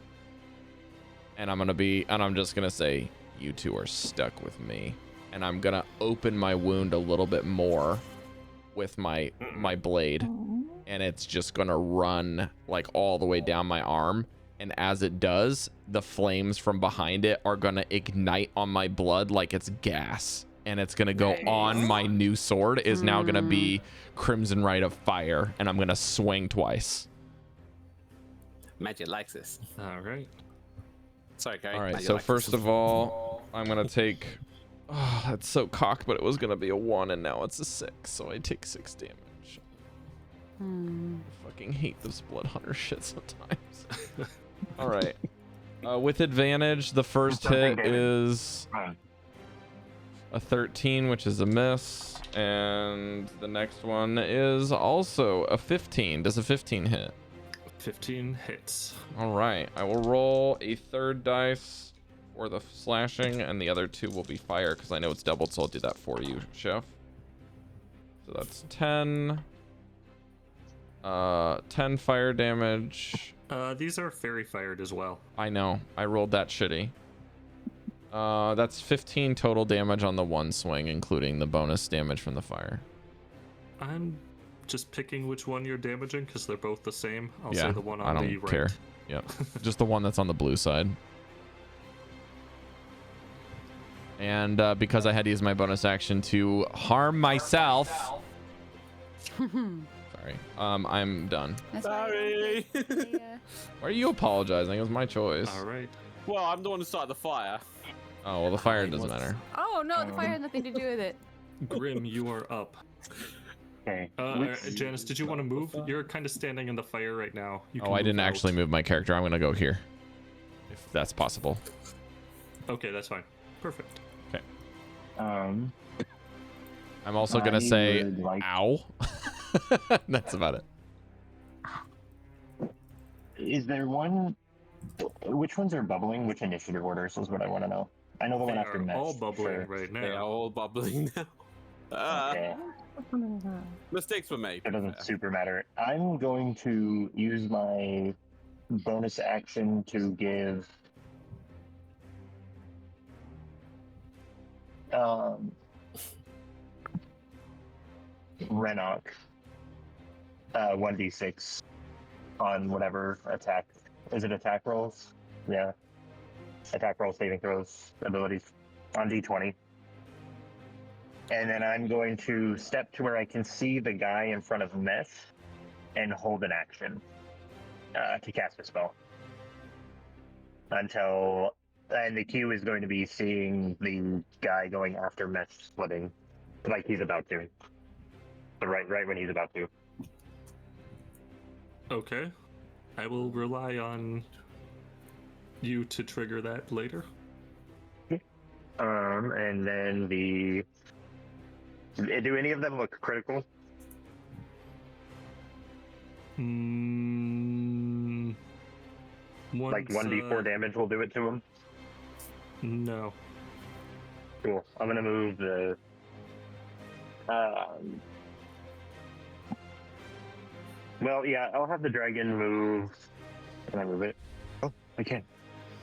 and I'm just gonna say, you two are stuck with me. And I'm gonna open my wound a little bit more with my blade. And it's just gonna run like all the way down my arm. And as it does, the flames from behind it are gonna ignite on my blood like it's gas. And it's gonna go on my new sword is now gonna be Crimson Rite of Fire. And I'm gonna swing twice. Magic likes this. All right. Sorry, Cari. All right, Magic so likes first this. of all, I'm gonna take... Oh, that's so cocked, but it was gonna be a 1 and now it's a 6. So I take 6 damage. I fucking hate this Bloodhunter shit sometimes. All right. With advantage, the first hit is a 13, which is a miss. And the next one is also a 15. Does a 15 hit? 15 hits. All right. I will roll a third dice for the slashing, and the other 2 will be fire because I know it's doubled, so I'll do that for you, Chef. So that's 10. 10 fire damage. These are fairy fired as well. I know. I rolled that shitty. That's 15 total damage on the 1 swing, including the bonus damage from the fire. I'm just picking which one you're damaging because they're both the same. I'll Yeah, say the one I on don't the right. care. Yep. Just the one that's on the blue side. And because I had to use my bonus action to harm myself. Sorry. I'm done. Sorry. Why are you apologizing? It was my choice. All right. Well, I'm the one who started the fire. Oh, well, the fire doesn't matter. Oh no, the fire has nothing to do with it. Grim, you are up. Okay. Janice, did you want to move? You're kind of standing in the fire right now. You Oh, can I move didn't out. actually move my character. I'm going to go here. If that's possible. Okay, that's fine. Perfect. Okay. Um, I'm also going to I say, would like- ow. That's about it. Is there one? Which ones are bubbling? Which initiative orders is what I want to know. I know the one They after are Mesh. all bubbling sure. right They are now. all bubbling now. Okay. Mistakes were made. It doesn't super matter. I'm going to use my bonus action to give Renok 1d6 on whatever attack. Is it attack rolls? Yeah. Attack roll, saving throws, abilities on d20. And then I'm going to step to where I can see the guy in front of Mesh and hold an action to cast a spell. And the cue is going to be seeing the guy going after Mesh splitting, like he's about to. But right when he's about to. Okay. I will rely on you to trigger that later. And then do any of them look critical? Like 1d4 damage will do it to him? No. Cool. I'm gonna move the. Well, yeah, I'll have the dragon move. Can I move it? Oh, I can.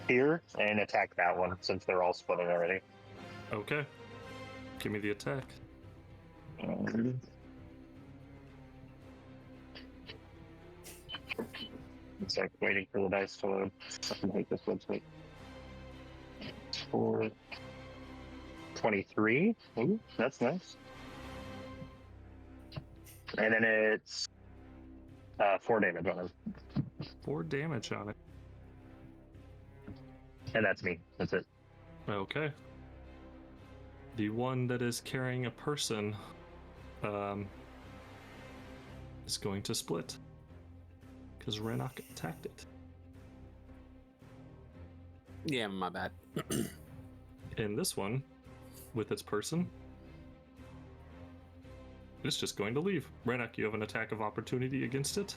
Here and attack that one since they're all splitting already. Okay. Give me the attack. It's like waiting for the dice to load. I can hate this website. 23. Ooh, that's nice. And then it's 4 damage on him. 4 damage on it. And that's me. That's it. Okay. The one that is carrying a person is going to split. Because Renok attacked it. Yeah, my bad. And this one, with its person, it's just going to leave. Renok, you have an attack of opportunity against it?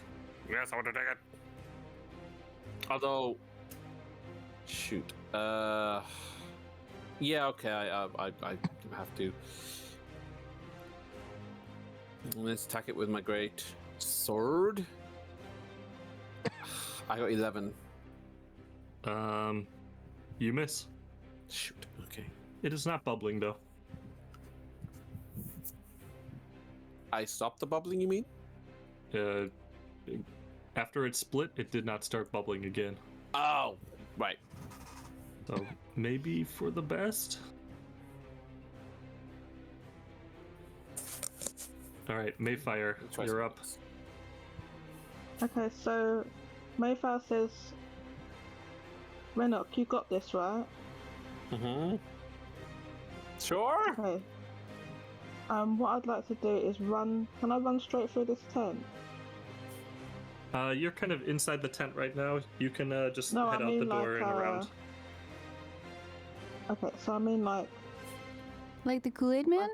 Yes, I want to take it. Although, Shoot. Yeah. Okay. I have to. Let's attack it with my great sword. I got 11. You miss. Shoot. Okay. It is not bubbling though. I stopped the bubbling. You mean? After it split, it did not start bubbling again. Oh, right. So maybe for the best. All right, Maefyre, you're up. Okay, so Maefyre says, Renok, you got this, right? Mm-hmm. Sure. Okay. What I'd like to do is run. Can I run straight through this tent? You're kind of inside the tent right now. You can just No, head I out the mean, door like, and around. Okay, so I mean like. Like the Kool-Aid Man?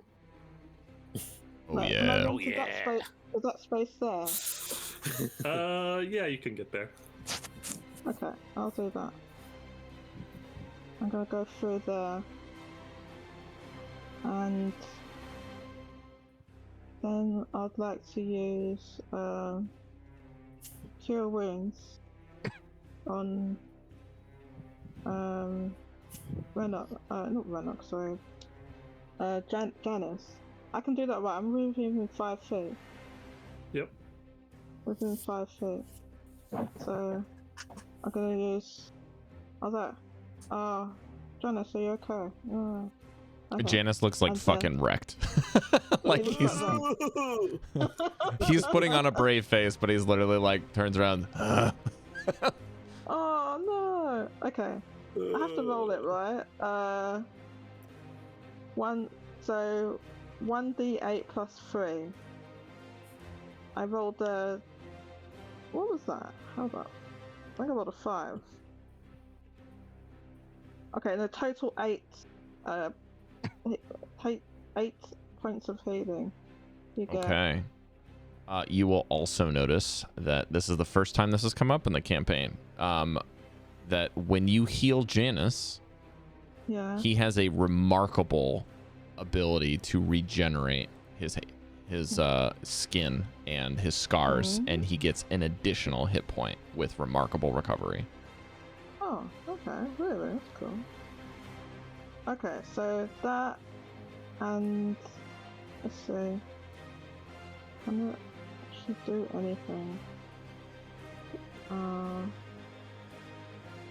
Oh like, yeah. am I Oh, into yeah. that space there? Yeah, you can get there. Okay, I'll do that. I'm gonna go through there. And then I'd like to use Cure Wounds on Renok, not Renok, sorry. Janus. I can do that, right? I'm within 5 feet. Yep. Within 5 feet. So I'm gonna use. How's that? Janus, are you okay? Okay. Janus looks like And, fucking wrecked. Like he he's looks he's putting on a brave face, but he's literally like turns around. Oh no! Okay. I have to roll it, right? So 1d8 plus 3. I rolled a. What was that? How about? I think I rolled a 5. Okay, and a total 8. 8 points of healing. You get. Okay. You will also notice that this is the first time this has come up in the campaign. That when you heal Janus, Yeah. he has a remarkable ability to regenerate his skin and his scars, and he gets an additional hit point with remarkable recovery. Oh, okay. Really? That's cool. Okay, so that and let's see. Can I actually do anything?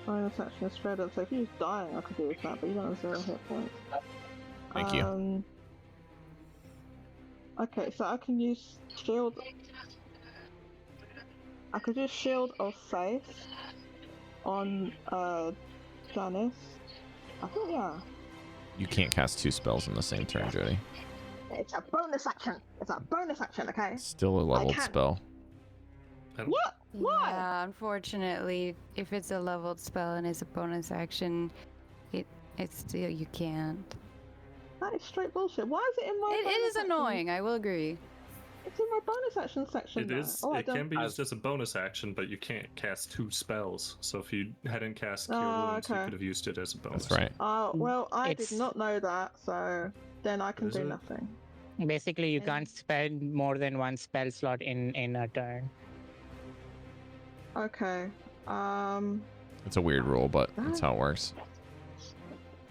Bonus action is spread up. So if he was dying, I could do with that, but you don't have 0 hit points. Thank you. Okay, so I can use shield. I could use shield of faith on Janus. I think You can't cast 2 spells in the same turn, Jodie. it's a bonus action. It's a bonus action, okay? Still a leveled can. spell. What? Why? Yeah, unfortunately, if it's a leveled spell and it's a bonus action, it's still you can't. That is straight bullshit. Why is it in my? It bonus is action? annoying. I will agree. It's in my bonus action section. It though. is. Oh, I It don't- can be used as a bonus action, but you can't cast 2 spells. So if you hadn't cast Cure Oh, Wounds, you okay. could have used it as a bonus. That's right. Well, I It's- did not know that, so then I can Is do it? nothing. Basically, you Yeah. can't spend more than 1 spell slot in a turn. Okay. It's a weird rule, but that's how it works.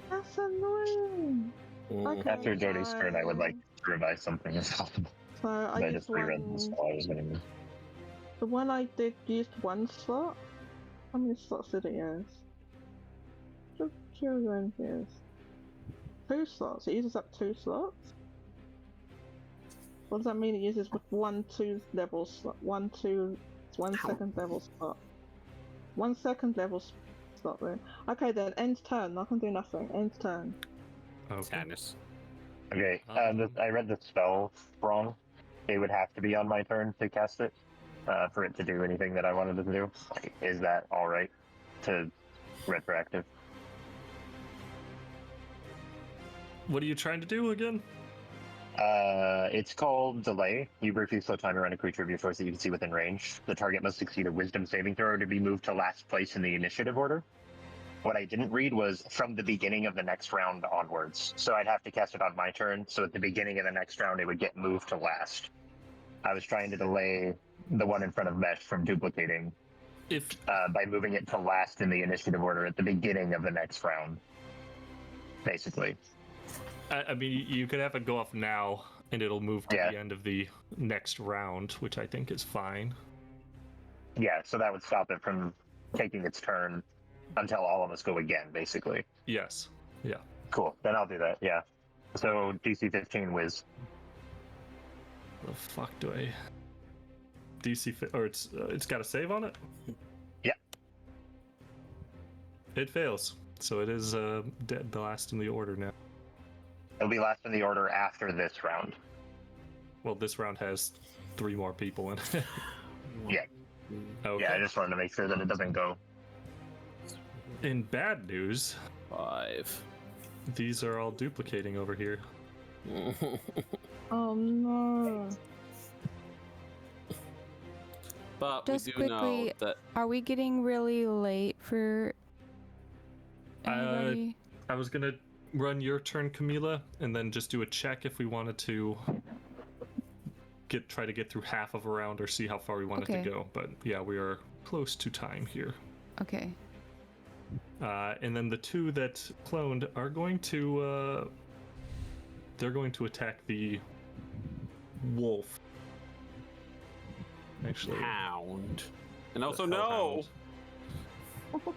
That's annoying. Okay, After Jodie's turn, I would like to revise something as possible. So I I used just reread the one. spell I was going to. The one I did used 1 slot. How many slots did it use? Just cure when it is 2 slots. It uses up 2 slots. What does that mean? It uses 1 2 level slot. 1 second level slot. 1 second level slot then. Okay then, end turn. I can do nothing. End turn. Okay. Janus. Okay, I read the spell wrong. It would have to be on my turn to cast it for it to do anything that I wanted it to do. Is that alright to retroactive? What are you trying to do again? It's called Delay. You briefly slow time around a creature of your choice that you can see within range. The target must succeed a Wisdom saving throw to be moved to last place in the initiative order. What I didn't read was from the beginning of the next round onwards. So I'd have to cast it on my turn. So at the beginning of the next round, it would get moved to last. I was trying to delay the one in front of Mesh from duplicating by moving it to last in the initiative order at the beginning of the next round, basically. I mean, you could have it go off now, and it'll move to the end of the next round, which I think is fine. Yeah, so that would stop it from taking its turn until all of us go again, basically. Yes. Yeah. Cool. Then I'll do that. Yeah. So DC 15 whiz. The fuck do I? DC or it's got a save on it. Yeah. It fails, so it is dead. The last in the order now. It'll be last in the order after this round. Well, this round has 3 more people in it. Yeah. Okay. Yeah, I just wanted to make sure that it doesn't go. In bad news, 5. These are all duplicating over here. Oh no. But Just we do quickly, know that are we getting really late for anybody? I was gonna run your turn, Chamilla, and then just do a check if we wanted to try to get through half of a round or see how far we wanted to go. But yeah, we are close to time here. Okay. And then the 2 that cloned are going to they're going to attack the wolf. Actually, hound. And also the no. hellhound.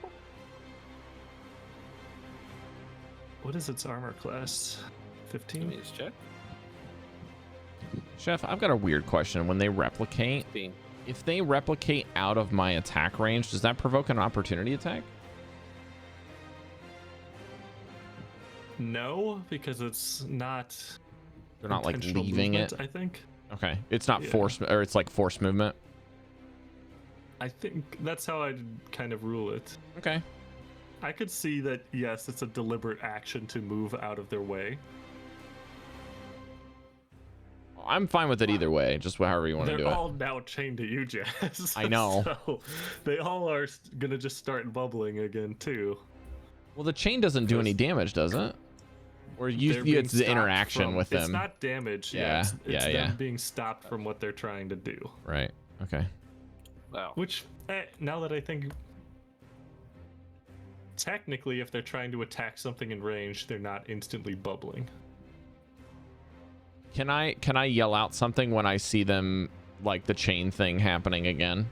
What is its armor class? 15? Let me just check. Chef, I've got a weird question. When they replicate, 15. if they replicate out of my attack range, does that provoke an opportunity attack? No, because it's not. They're not like intentional leaving movement, it. I think. Okay, it's not force, or it's like force movement. I think that's how I'd kind of rule it. Okay. I could see that, yes, it's a deliberate action to move out of their way. I'm fine with it either way, just however you want to do it. They're all now chained to you, Jess. I know. So they all are gonna just start bubbling again too. Well, the chain doesn't do any damage, does it? Or usually it's the interaction with them. It's not damage. Yeah, it's them being stopped from what they're trying to do. Right. Okay. Wow. Which, now that I think, technically, if they're trying to attack something in range, they're not instantly bubbling. Can I yell out something when I see them, like the chain thing happening again?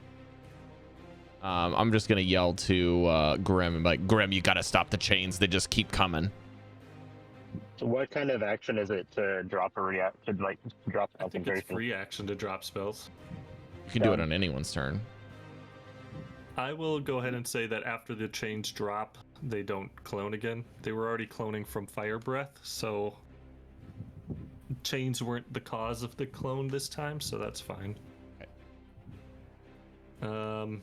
I'm just gonna yell to Grim, like, Grim, you gotta stop the chains. They just keep coming. So what kind of action is it to drop a react to like drop I think concentration? it's free action to drop spells. You can do it on anyone's turn. I will go ahead and say that after the chains drop, they don't clone again. They were already cloning from Fire Breath, so chains weren't the cause of the clone this time, so that's fine. Okay.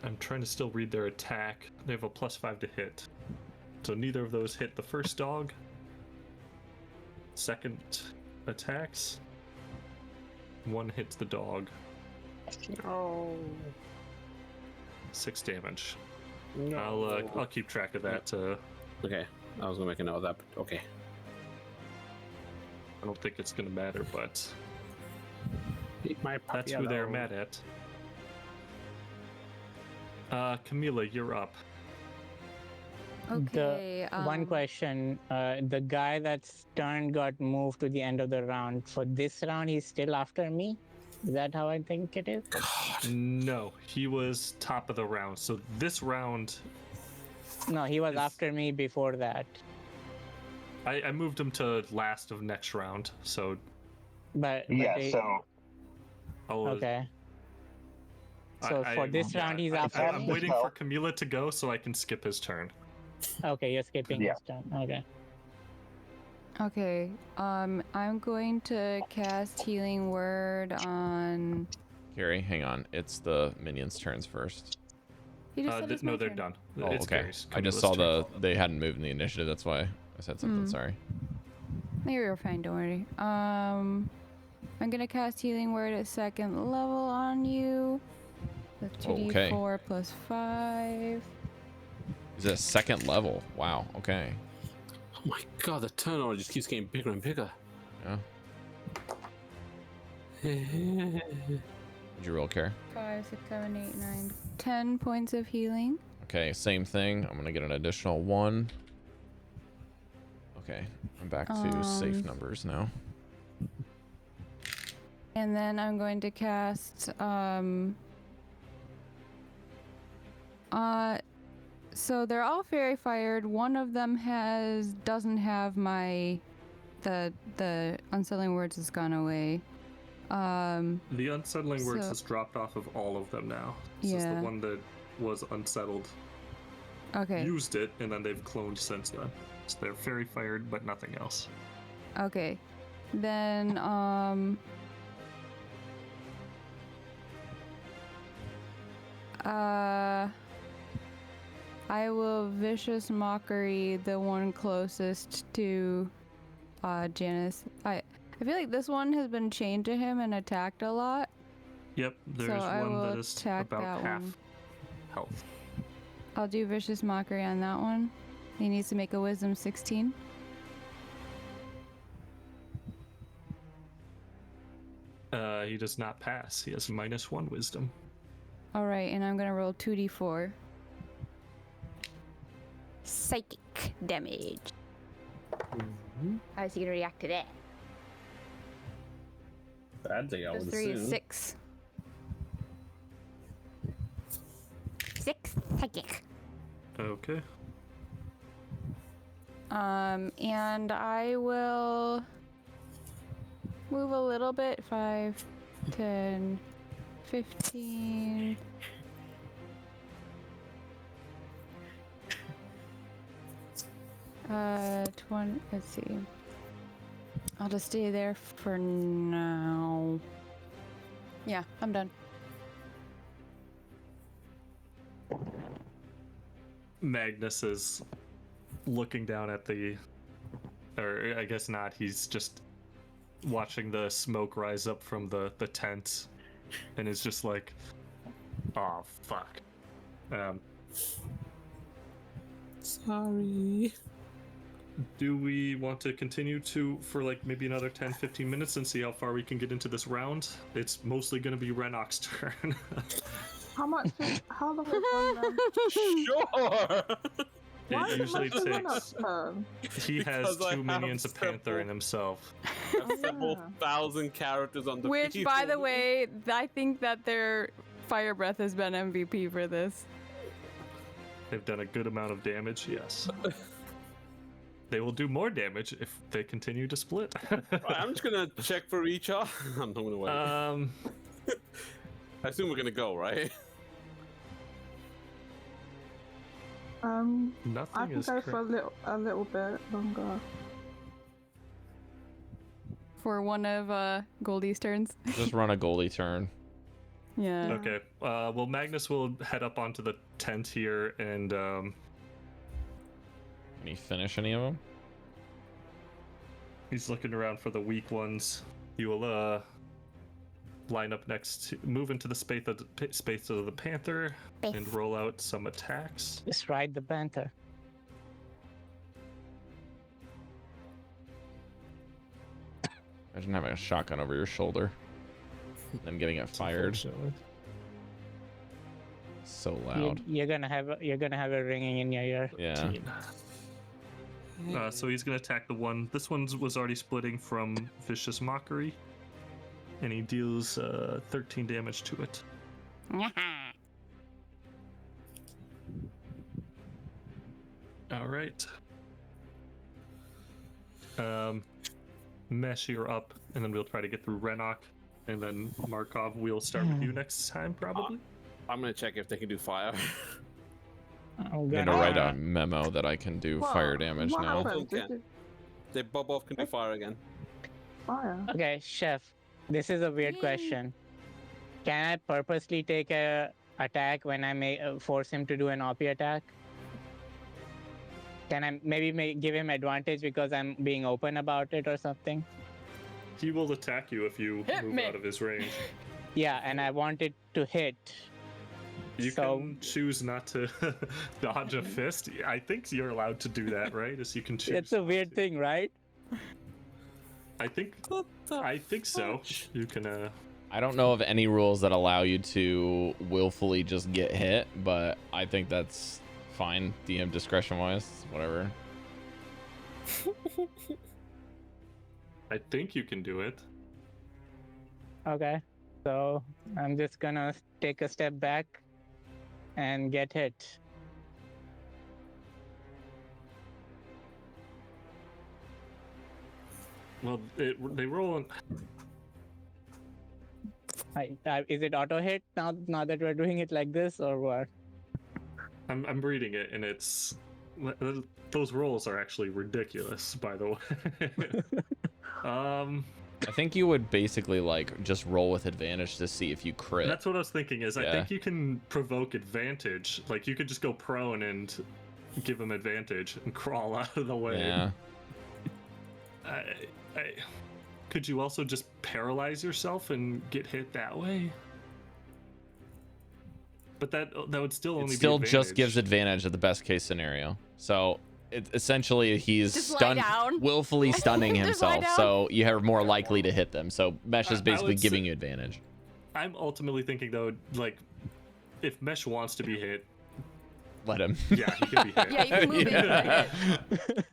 I'm trying to still read their attack. They have a +5 to hit. So neither of those hit the first dog. Second attacks. 1 hits the dog. No. 6 damage. No. I'll keep track of that. Okay. I was gonna make a note of that, but okay. I don't think it's gonna matter, but Eat my that's who they're mad at. Chamilla, you're up. Okay. One question. The guy that's turned got moved to the end of the round. For this round, he's still after me? Is that how I think it is? No, he was top of the round. So this round, No, he was after me before that. I moved him to last of next round. So But Yeah, they- so okay. So for this round, he's after I'm me? waiting for Chamilla to go so I can skip his turn. Okay, you're skipping Yeah. his turn. Okay. Okay. I'm going to cast Healing Word on. Cari, hang on. It's the minions' turns first. He just said it's my No, they're turn. done. Oh, It's okay. Cari's. I just Camilla's saw turn. they hadn't moved in the initiative. That's why I said something. Sorry. No, you're fine. Don't worry. I'm gonna cast Healing Word at 2nd level on you. That's 2d4 plus 5. He's at 2nd level. Wow. Okay. Oh my god, the turn order just keeps getting bigger and bigger. Yeah. Did you roll, Cari? 5, 6, 7, 8, 9, 10 points of healing. Okay, same thing. I'm gonna get an additional 1. Okay, I'm back to safe numbers now. And then I'm going to cast so they're all fairy fired. One of them doesn't have my the unsettling words has gone away. The unsettling words so- has dropped off of all of them now. This is the Yeah. one that was unsettled. Okay. Used it, and then they've cloned since then. So they're fairy fired, but nothing else. Okay. Then I will vicious mockery the one closest to Janus. I feel like this one has been chained to him and attacked a lot. Yep, there's So I one will that is attack about that half one. health. I'll do vicious mockery on that one. He needs to make a wisdom 16. He does not pass. He has -1 wisdom. All right, and I'm gonna roll 2d4. Psychic damage. How's he gonna react to that? Badly, I Plus would 3 is assume. 6. 6 psychic. Okay. And I will move a little bit. 5, 10, 15. Uh, 20. Let's see. I'll just stay there for now. Yeah, I'm done. Magnus is looking down at or I guess not, he's just watching the smoke rise up from the tent and is just like, oh fuck. Sorry. Do we want to continue for like maybe another 10-15 minutes and see how far we can get into this round? It's mostly going to be Renok's turn. How long is one round? Sure. Why It usually is it takes. turn? He has Because I 2 minions, a have panther, several- and himself. There's several thousand characters on the Which, field. by the way, I think that their fire breath has been MVP for this. They've done a good amount of damage, yes. They will do more damage if they continue to split. Right, I'm just gonna check for each other. I'm not gonna wait. I assume we're gonna go, right? I Nothing can is go for a little bit longer. For one of Goldie's turns. Just run a Goldy turn. Yeah. Okay. Well, Magnus will head up onto the tent here, and Can you finish any of them? he's looking around for the weak ones. He will line up move into the space of the panther, and roll out some attacks. Just ride the panther. Imagine having a shotgun over your shoulder, then getting it fired. So loud. You're gonna have a ringing in your ear. Yeah. So he's gonna attack the one. This one was already splitting from Vicious Mockery, and he deals 13 damage to it. All right. Mesh, you're up, and then we'll try to get through Renok, and then Markov. We'll start with you next time, probably. I'm gonna check if they can do fire. I'm I'm gonna write a memo that I can do fire damage what now. happened? Okay. They both can do fire again. Fire. Okay, chef. This is a weird Yay. question. Can I purposely take a attack when I may force him to do an OP attack? Can I maybe give him advantage because I'm being open about it or something? He will attack you if you Hit move me. out of his range. Yeah, and I want it to hit. You So can choose not to dodge a fist. I think you're allowed to do that, right? As you can choose. it's a weird thing, right? I think so. You can. I don't know of any rules that allow you to willfully just get hit, but I think that's fine. DM discretion wise, whatever. I think you can do it. Okay. So I'm just gonna take a step back and get hit. Well, they roll on. Is it auto hit now that we're doing it like this, or what? I'm reading it, and it's those rolls are actually ridiculous. By the way, I think you would basically like just roll with advantage to see if you crit. that's what I was thinking. Is I Yeah. think you can provoke advantage. Like you could just go prone and give them advantage and crawl out of the way. Yeah. Could you also just paralyze yourself and get hit that way? But that would still only It still be just gives advantage. advantage at the best case scenario. So it, essentially he's Just lie stunned, down. willfully stunning Just lie himself. down. So you are more likely to hit them. So Mesh I is basically would giving say- you advantage. I'm ultimately thinking though, like, if Mesh wants to be hit, Let him. yeah, he can be hit. Yeah, you can move it.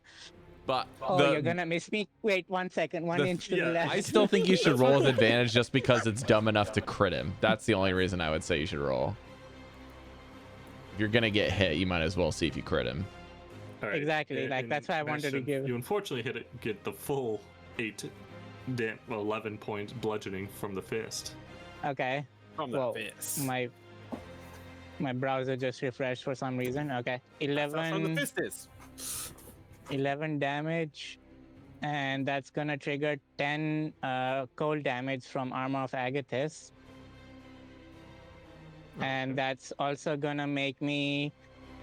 But Oh, you're gonna miss me. Wait 1 second. One inch to the yeah, left. I still think you should roll with advantage just because it's dumb enough to crit him. That's the only reason I would say you should roll. If you're gonna get hit, you might as well see if you crit him. All right, Exactly, like, that's why I wanted to give- You unfortunately get the full 11 points bludgeoning from the fist. Okay. From the Whoa. fist. My browser just refreshed for some reason. Okay. That's how strong the 11 fist is. 11 damage, and that's gonna trigger 10 cold damage from Armor of Agathis. And that's also gonna make me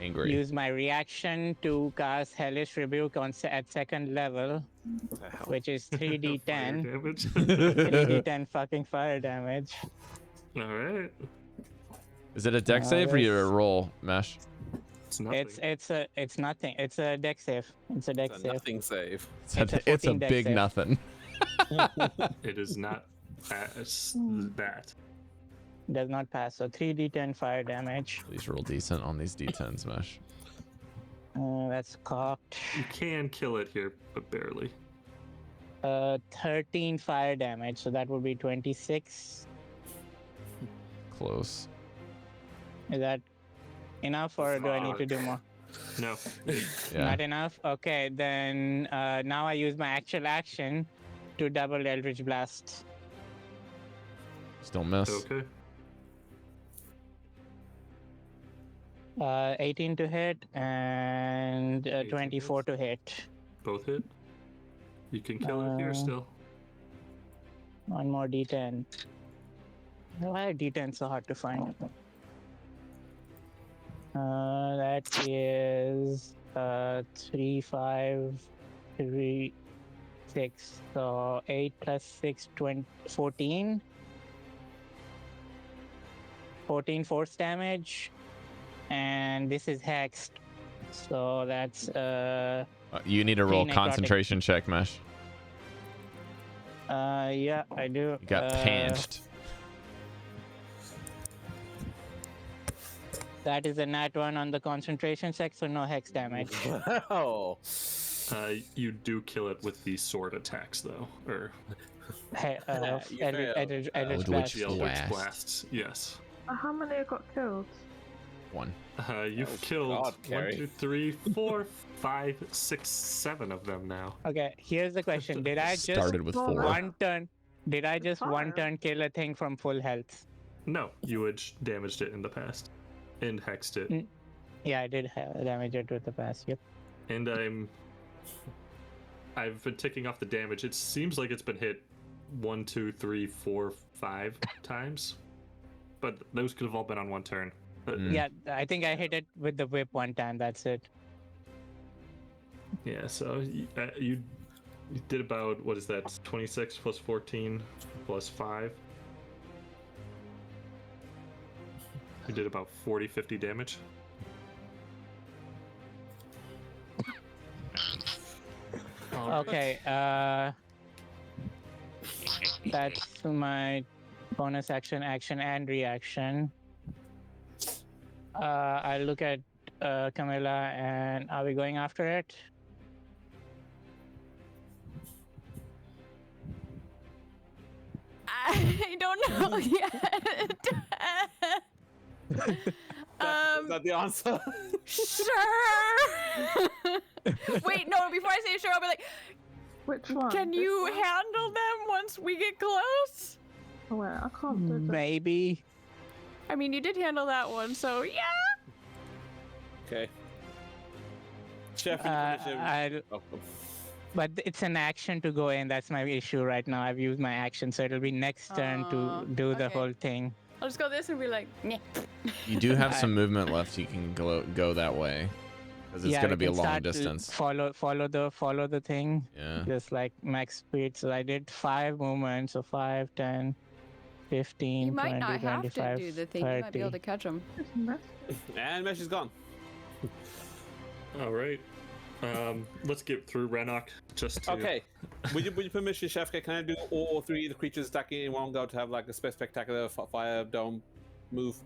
Angry. use my reaction to cast Hellish Rebuke at second level, What the hell? which is Fire 3d10. damage. 3d10 fucking fire damage. All right. Is it a deck save or you this- roll, Mesh? It's nothing. It's nothing. It's a deck save. It's a deck It's a save. nothing save. It's a It's a 14 deck big save. nothing. It is not as that. Does not pass. So 3d10 fire damage. Please roll decent on these d10s, Mesh. That's cocked. You can kill it here, but barely. 13 fire damage. So that would be 26. Close. Is that enough, or do I need to do more? No. Yeah. Not enough. Okay, then now I use my actual action to double Eldritch Blast. Still miss. Okay. 18 to hit and 18 24 to hit. Both hit. You can kill it here Uh, still. One more d10. Why are d10 so hard to find? That is 3, 5, 3, 6. So 8 plus 6, 14. 14 force damage. And this is hexed. So that's You need to roll necrotic. concentration check, Mesh. yeah, I do. You got panched. That is a nat 1 on the concentration check, so no hex damage. Wow. You do kill it with the sword attacks, though. Or You failed. Eldritch Eldritch Blast. the Eldritch Blast. Blasts. Yes. How many got killed? One. You've Oh, killed God, 1, Cari. 2, 3, 4, 5, 6, 7 of them now. Okay, here's the question. Did I just Started with 4. one turn? Did I just one Fire. turn kill a thing from full health? No, you had damaged it in the past. And hexed it. Yeah, I did damage it with the pass. Yep. And I've been ticking off the damage. It seems like it's been hit 1, 2, 3, 4, 5 times. But those could have all been on one turn. Mm. Yeah, I think I hit it with the whip one time. That's it. Yeah, so you did about, what is that, 26 plus 14 plus 5? We did about 40-50 damage. Okay, that's my bonus action, and reaction. I look at Chamilla, and are we going after it? I don't know yet. Is that the answer? Sure. Wait, no. Before I say sure, I'll be like, Which one? can This you one? handle them once we get close? Oh, wait, I can't do that. Maybe. I mean, you did handle that one, so yeah. Okay. Chef, But it's an action to go in. That's my issue right now. I've used my action, so it'll be next turn to do the okay. whole thing. I'll just go this and be like, Nyeh. You do have some movement left. You can go that way because it's going to be a long distance. Follow the thing. Yeah. Just like max speed. So I did 5 movements. So 5, 10, 15, You might 20, not have 25, to do the thing. 30. You might be able to catch them. and Mesh is gone. All right. Let's get through Renok just to... Okay. With your permission, Chef, can I do all 3 of the creatures attacking in one go to have like a spectacular fire dome move?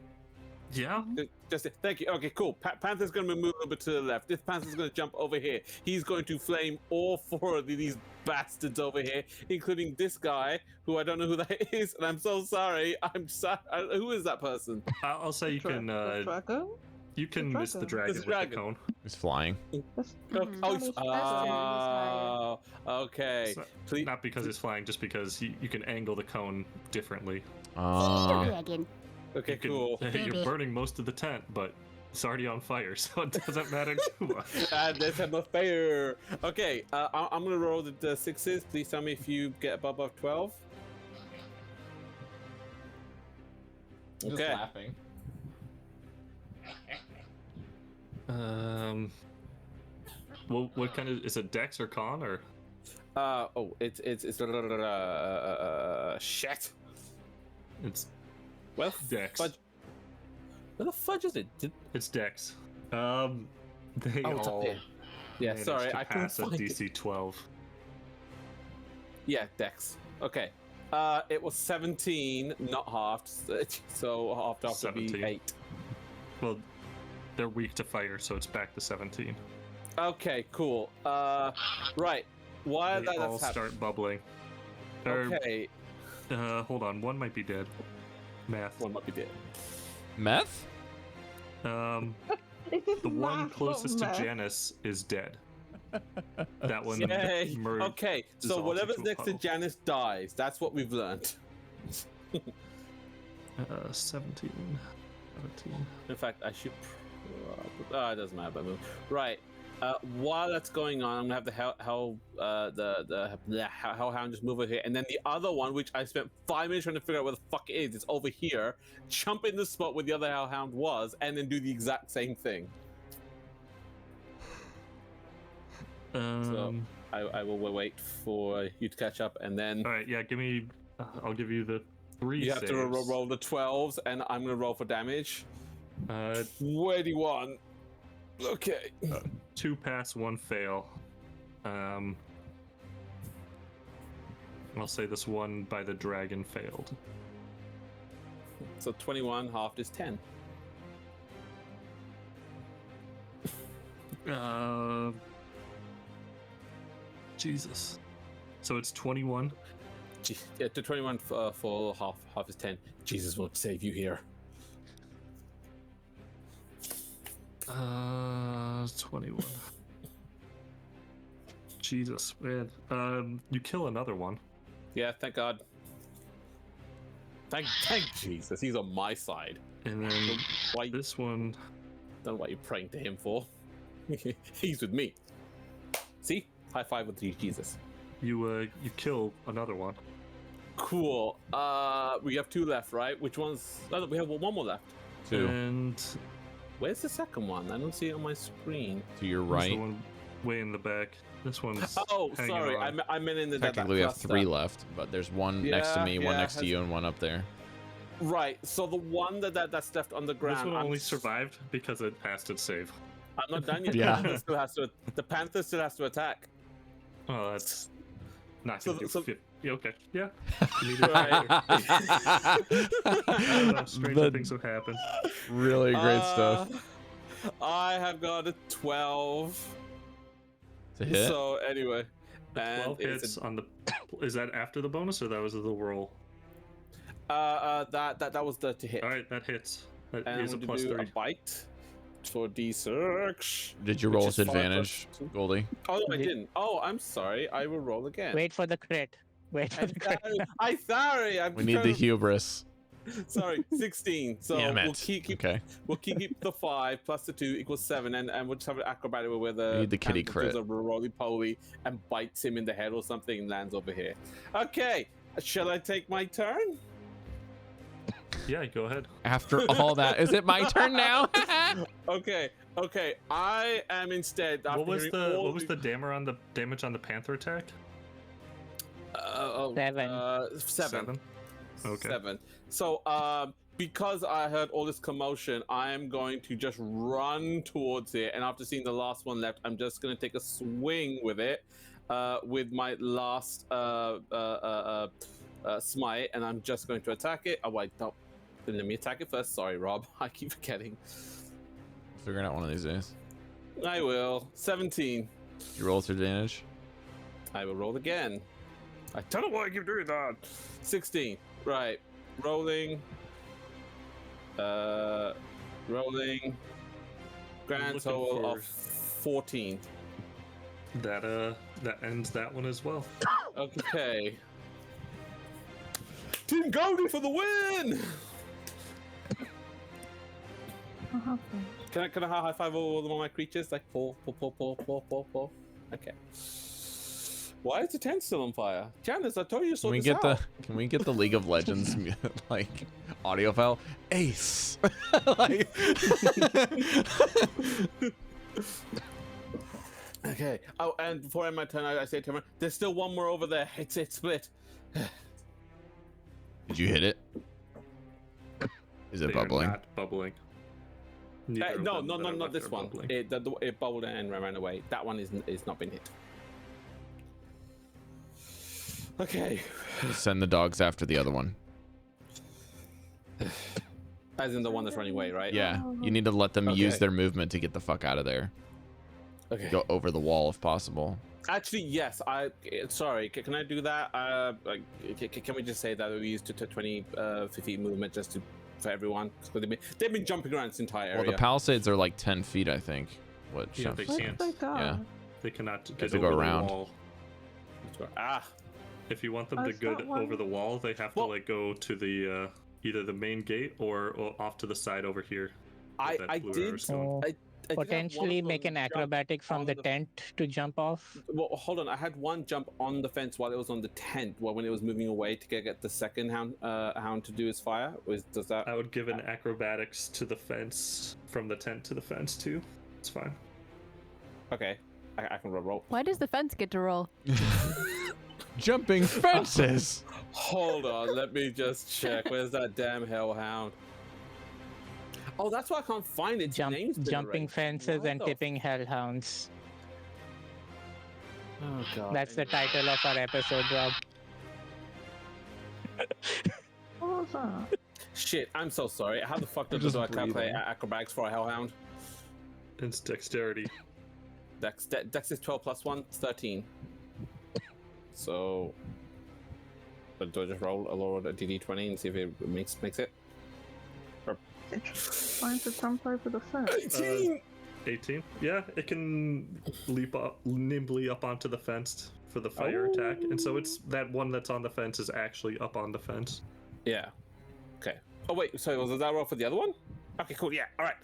Yeah. Just thank you. Okay, cool. Panther's going to move a little bit to the left. This Panther's going to jump over here. He's going to flame all 4 of these bastards over here, including this guy, who I don't know who that is, and I'm so sorry. I'm sorry. Who is that person? I'll say you can... You can miss the dragon with the cone. He's flying. Okay. Please. Not because he's flying, just because you can angle the cone differently. Dragon. Okay, cool. You're burning most of the tent, but it's already on fire, so it doesn't matter too much. There's a fire. Okay, I'm gonna roll the 6s. Please tell me if you get above 12. Just Okay. laughing. Well, what kind of is it? Dex or con or? It's shit. It's Well, Dex. Fudge. Where the fudge is it? It's Dex. They it's up all. there. Yeah, managed sorry, to I couldn't pass a find it. DC 12. Yeah, Dex. Okay. It was 17, not halved. So halved off would be 17. 8. Well, they're weak to fire, so it's back to 17. Okay, cool. Right. Why They that all happened? start bubbling. Okay. Hold on, one might be dead. Math. One might be dead. Meth? The one closest to Janus is dead. That one Yay. merged. Okay, so dissolved whatever's into a next to puddle. Janus dies. That's what we've learned. 17. In fact, I should. It doesn't matter. But right. While that's going on, I'm gonna have the hellhound just move over here, and then the other one, which I spent 5 minutes trying to figure out where the fuck it is, it's over here. Jump in the spot where the other hellhound was, and then do the exact same thing. So I will wait for you to catch up, and then. All right, yeah, give me. I'll give you the 3 You have saves. to roll the 12s, and I'm gonna roll for damage. 21. Okay. 2 pass, 1 fail. I'll say this one by the dragon failed. So 21 halved is 10. Jesus. So it's 21. Yeah, to 21 full half is 10. Jesus won't save you here. 21. Jesus, man. You kill another one. Yeah, thank God. Thank Jesus, he's on my side. And then Why? this one. Don't know what you're praying to him for. He's with me. See? High five with you, Jesus. You kill another one. Cool. We have 2 left, right? Which one's? Oh, we have 1 more left. 2. And Where's the second one? I don't see it on my screen. To your there's the right. one way in the back. This one's. Oh, hanging sorry. on. I meant in the Technically, we have 3 left, but there's one next to me, one yeah, next to you, and one up there. Right. So the one that's left on the ground. This one I'm only survived because it passed its save. I'm not done yet. Yeah. The panther still has to attack. Oh, that's not So- gonna do so- 50. Yeah, okay. Yeah. Right. I don't know, stranger The- things have happened. Really great stuff. I have got a 12. To hit. So anyway, The 12 it's hits on the. Is that after the bonus or that was the roll? that was the to hit. All right, that hits. That And is I'm a going to plus do 3. a bite for D6. Did you which roll is with 5 advantage, plus 2. Goldie? Oh, no, I Did- didn't. Oh, I'm sorry. I will roll again. Wait for the crit. Wait for I'm the crit. sorry. I'm We need the trying to- hubris. Sorry, 16. So Damn it. we'll keep Okay. we'll keep the 5 plus the 2 equals 7, and we'll just have an acrobatic where the We need the kitty panther crit. does a roly-poly and bites him in the head or something and lands over here. Okay, shall I take my turn? Yeah, go ahead. After all that, is it my turn now? Okay. I am instead. What was after hearing all the damage on the panther attack? 7. 7. Okay. 7. So, because I heard all this commotion, I am going to just run towards it. And after seeing the last one left, I'm just going to take a swing with it, with my last smite, and I'm just going to attack it. Oh wait, no. Let me attack it first. Sorry, Rob. I keep forgetting. Figuring out one of these days. I will. 17. You roll with advantage. I will roll again. I don't know why I keep doing that. 16. Right. Rolling. Rolling. Grand looking total for- of 14. That ends that one as well. Okay. Team Goldy for the win! What happened? Can I high five all of my creatures? Like four. Okay. Why is the tent still on fire? Janus, I told you to Can sort we this get out. the Can we get the League of Legends like audio file? Ace. Like- Okay. Oh, and before I end my turn, I say to him, there's still one more over there. It's split. Did you hit it? Is it They are bubbling? not bubbling. Neither of No, them that are not left this are one. bubbling. It bubbled and ran away. That one is not been hit. Okay. Send the dogs after the other one. As in the one that's running away, right? Yeah, you need to let them use Okay. their movement to get the fuck out of there. Okay. Go over the wall if possible. Actually, yes. Sorry. Can I do that? Can we just say that we used to 20 feet movement just for everyone? Because they've been jumping around this entire area. Well, the palisades are like 10 feet, I think. What? Yeah, Chef they said. can't. Where'd they go? Yeah. They cannot have get to go over around. the wall. Ah. If you want them Oh, to it's go that one. over the wall, they have Well- to like go to the either the main gate or off to the side over here. where that I blue did. arrow's going. Oh, I did have one potentially of make them an jump acrobatic from on the tent to jump off. Well, hold on. I had one jump on the fence while it was on the tent. Well, when it was moving away to get the second hound to do his fire. Does that? I would give an acrobatics to the fence from the tent to the fence too. It's fine. Okay. I can roll. Why does the fence get to roll? Jumping fences. Hold on. Let me just check. Where's that damn hellhound? Oh, that's why I can't find it. Jumping fences and tipping hellhounds. Oh god. That's the title of our episode, Rob. What was that? Shit. I'm so sorry. How the fuck You're do just I calculate breathing. acrobatics for a hellhound? It's dexterity. Dex is 12 plus 1, 13. So, but do I just roll a DD20 and see if it makes it? It's trying to jump over the fence. 18. 18. Yeah, it can leap up nimbly up onto the fence for the fire attack, and so it's that one that's on the fence is actually up on the fence. Yeah. Okay. Oh wait. So was that roll for the other one? Okay. Cool. Yeah. All right.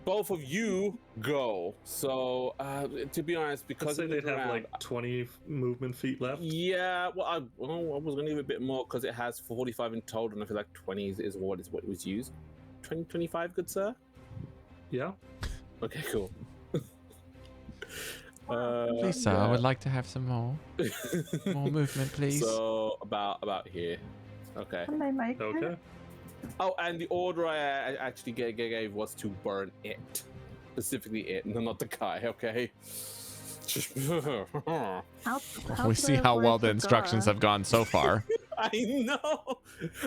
Both of you go. So to be honest, I'd because say it they'd was have around, like 20 movement feet left. yeah. Well, I was going to give a bit more because it has 45 in total, and I feel like 20 is what was used. 20, 25, good sir. Yeah. Okay. Cool. Please, sir, I would like to have some more movement, please. So about here. Okay. Can they make Okay. it? Oh, and the order I actually gave was to burn it. Specifically it, no, not the guy, okay? We see how well the instructions have gone so far. I know.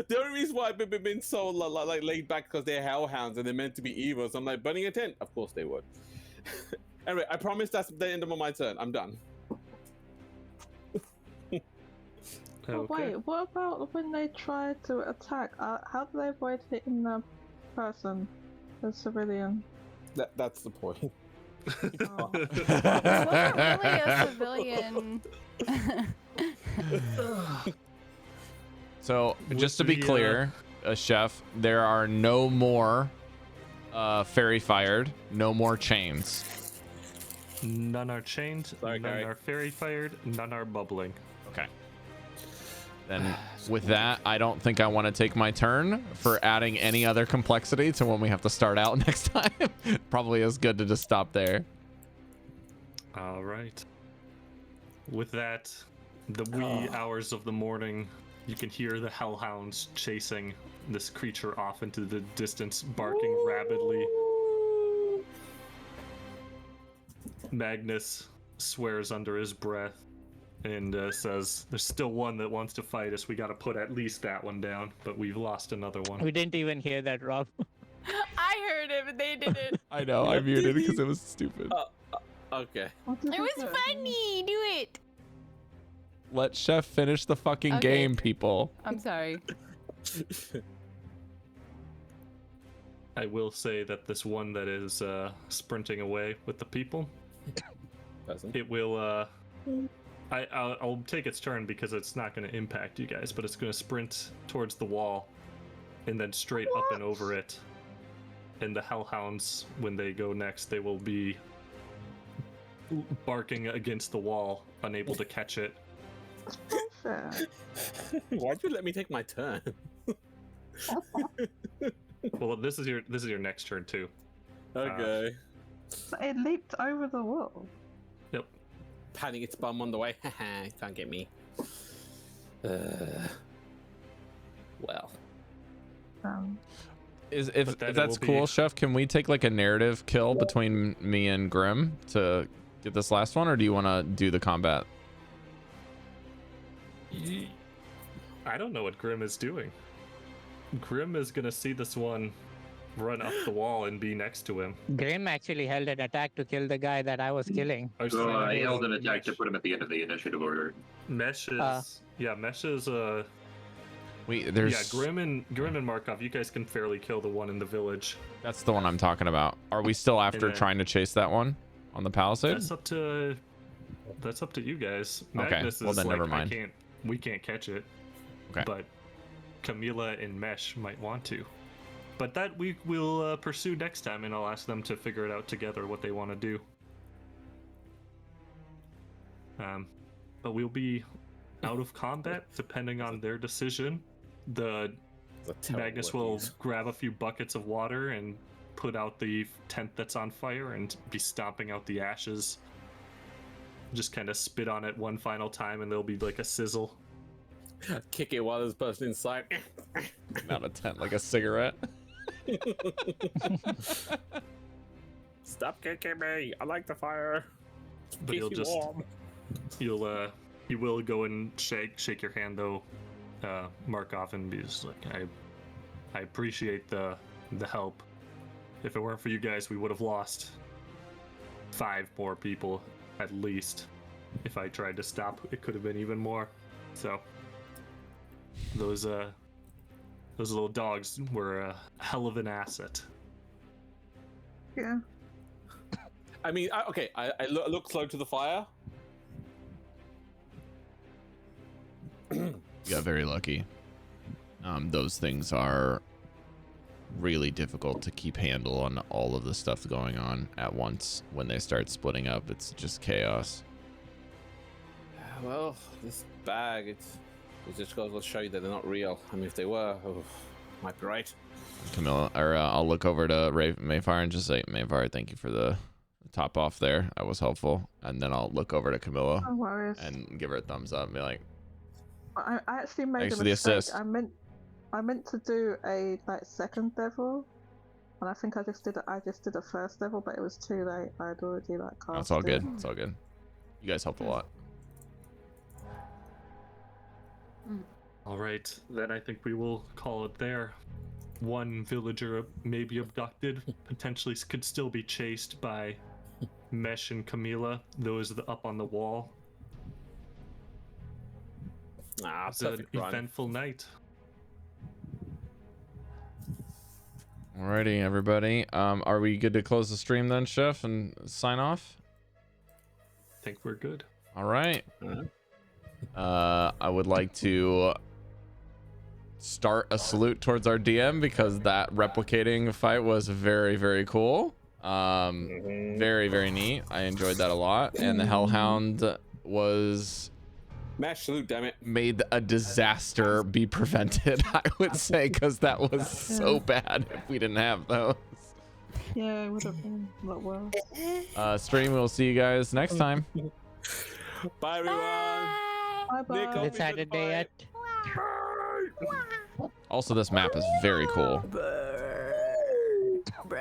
The only reason why I've been so like laid back because they're hellhounds and they're meant to be evil. So I'm like, burning a tent? Of course they would. Anyway, I promise that's the end of my turn. I'm done. Oh, wait, what about when they try to attack? How do they avoid hitting the person, the civilian? That's the point. Oh. It wasn't really a civilian. So, just to be clear, Chef, there are no more fairy fired, no more chains. None are chained, Sorry, none Cari. are fairy fired, none are bubbling. Okay. Then with that, I don't think I want to take my turn for adding any other complexity to when we have to start out next time. Probably is good to just stop there. All right. With that, the wee hours of the morning, you can hear the hellhounds chasing this creature off into the distance, barking rabidly. Magnus swears under his breath and says, "There's still one that wants to fight us. We got to put at least that one down, but we've lost another one." We didn't even hear that, Rob. I heard it, but they didn't. I know, I muted because it was stupid. Okay. It was funny. Do it. Let Chef finish the fucking Okay. game, people. I'm sorry. I will say that this one that is sprinting away with the people, it will. I'll take its turn because it's not going to impact you guys, but it's going to sprint towards the wall and then straight up and over it. And the hellhounds, when they go next, they will be barking against the wall, unable to catch it. Why'd you let me take my turn? Well, this is your next turn too. Okay. It leaped over the wall. Yep. Patting its bum on the way. Haha, can't get me. Well. If But then it that's will cool, be- Chef, can we take like a narrative kill between me and Grim to get this last one, or do you want to do the combat? I don't know what Grim is doing. Grim is gonna see this one run up the wall and be next to him. Grim actually held an attack to kill the guy that I was killing. So I held an attack to put him at the end of the initiative order. Mesh is Mesh is There's Grim and Markov, you guys can fairly kill the one in the village. That's the one I'm talking about. Are we still after then- trying to chase that one on the palisade? That's up to you guys. Okay, Magnus well is then like, never mind. We can't catch it. Okay. But Chamilla and Mesh might want to. But that we will pursue next time, and I'll ask them to figure it out together what they want to do. But we'll be out of combat depending on their decision. Magnus will grab a few buckets of water and put out the tent that's on fire and be stomping out the ashes. Just kind of spit on it one final time, and there'll be like a sizzle. Kick it while there's a person inside. Out a tent like a cigarette. Stop kicking me! I like the fire. But Keeps you warm. he will go and shake your hand though, Markov, and be just like, I appreciate the help. If it weren't for you guys, we would have lost 5 more people at least. If I tried to stop, it could have been even more. So those little dogs were a hell of an asset. Yeah. I mean, I look close to the fire. You got very lucky. Those things are really difficult to keep handle on all of the stuff going on at once. When they start splitting up, it's just chaos. Well, this bag, it just goes to show you that they're not real. I mean, if they were, might be right. Camilla, or I'll look over to Maefyre and just say, Maefyre, thank you for the top off there. That was helpful. And then I'll look over to Camilla No worries. and give her a thumbs up and be like, I actually made Thanks a for the mistake. assist. I meant to do a second devil, and I think I just did a first devil, but it was too late. I had already cast. That's all good. It's all good. You guys helped a lot. All right, then I think we will call it there. One villager may be abducted, potentially could still be chased by Mesh and Chamilla, those up on the wall. It's an eventful night. Alrighty, everybody. Are we good to close the stream then, Chef, and sign off? I think we're good. All right. I would like to start a salute towards our DM because that replicating fight was very, very cool. Very, very neat. I enjoyed that a lot. And the Hellhound was Mash salute, damn it. made a disaster be prevented, I would say, because that was so bad if we didn't have those. Yeah, it would have been a lot worse. Stream, we'll see you guys next time. Bye, everyone. Bye bye. Nick, It's Saturday yet. Also, this map is very cool.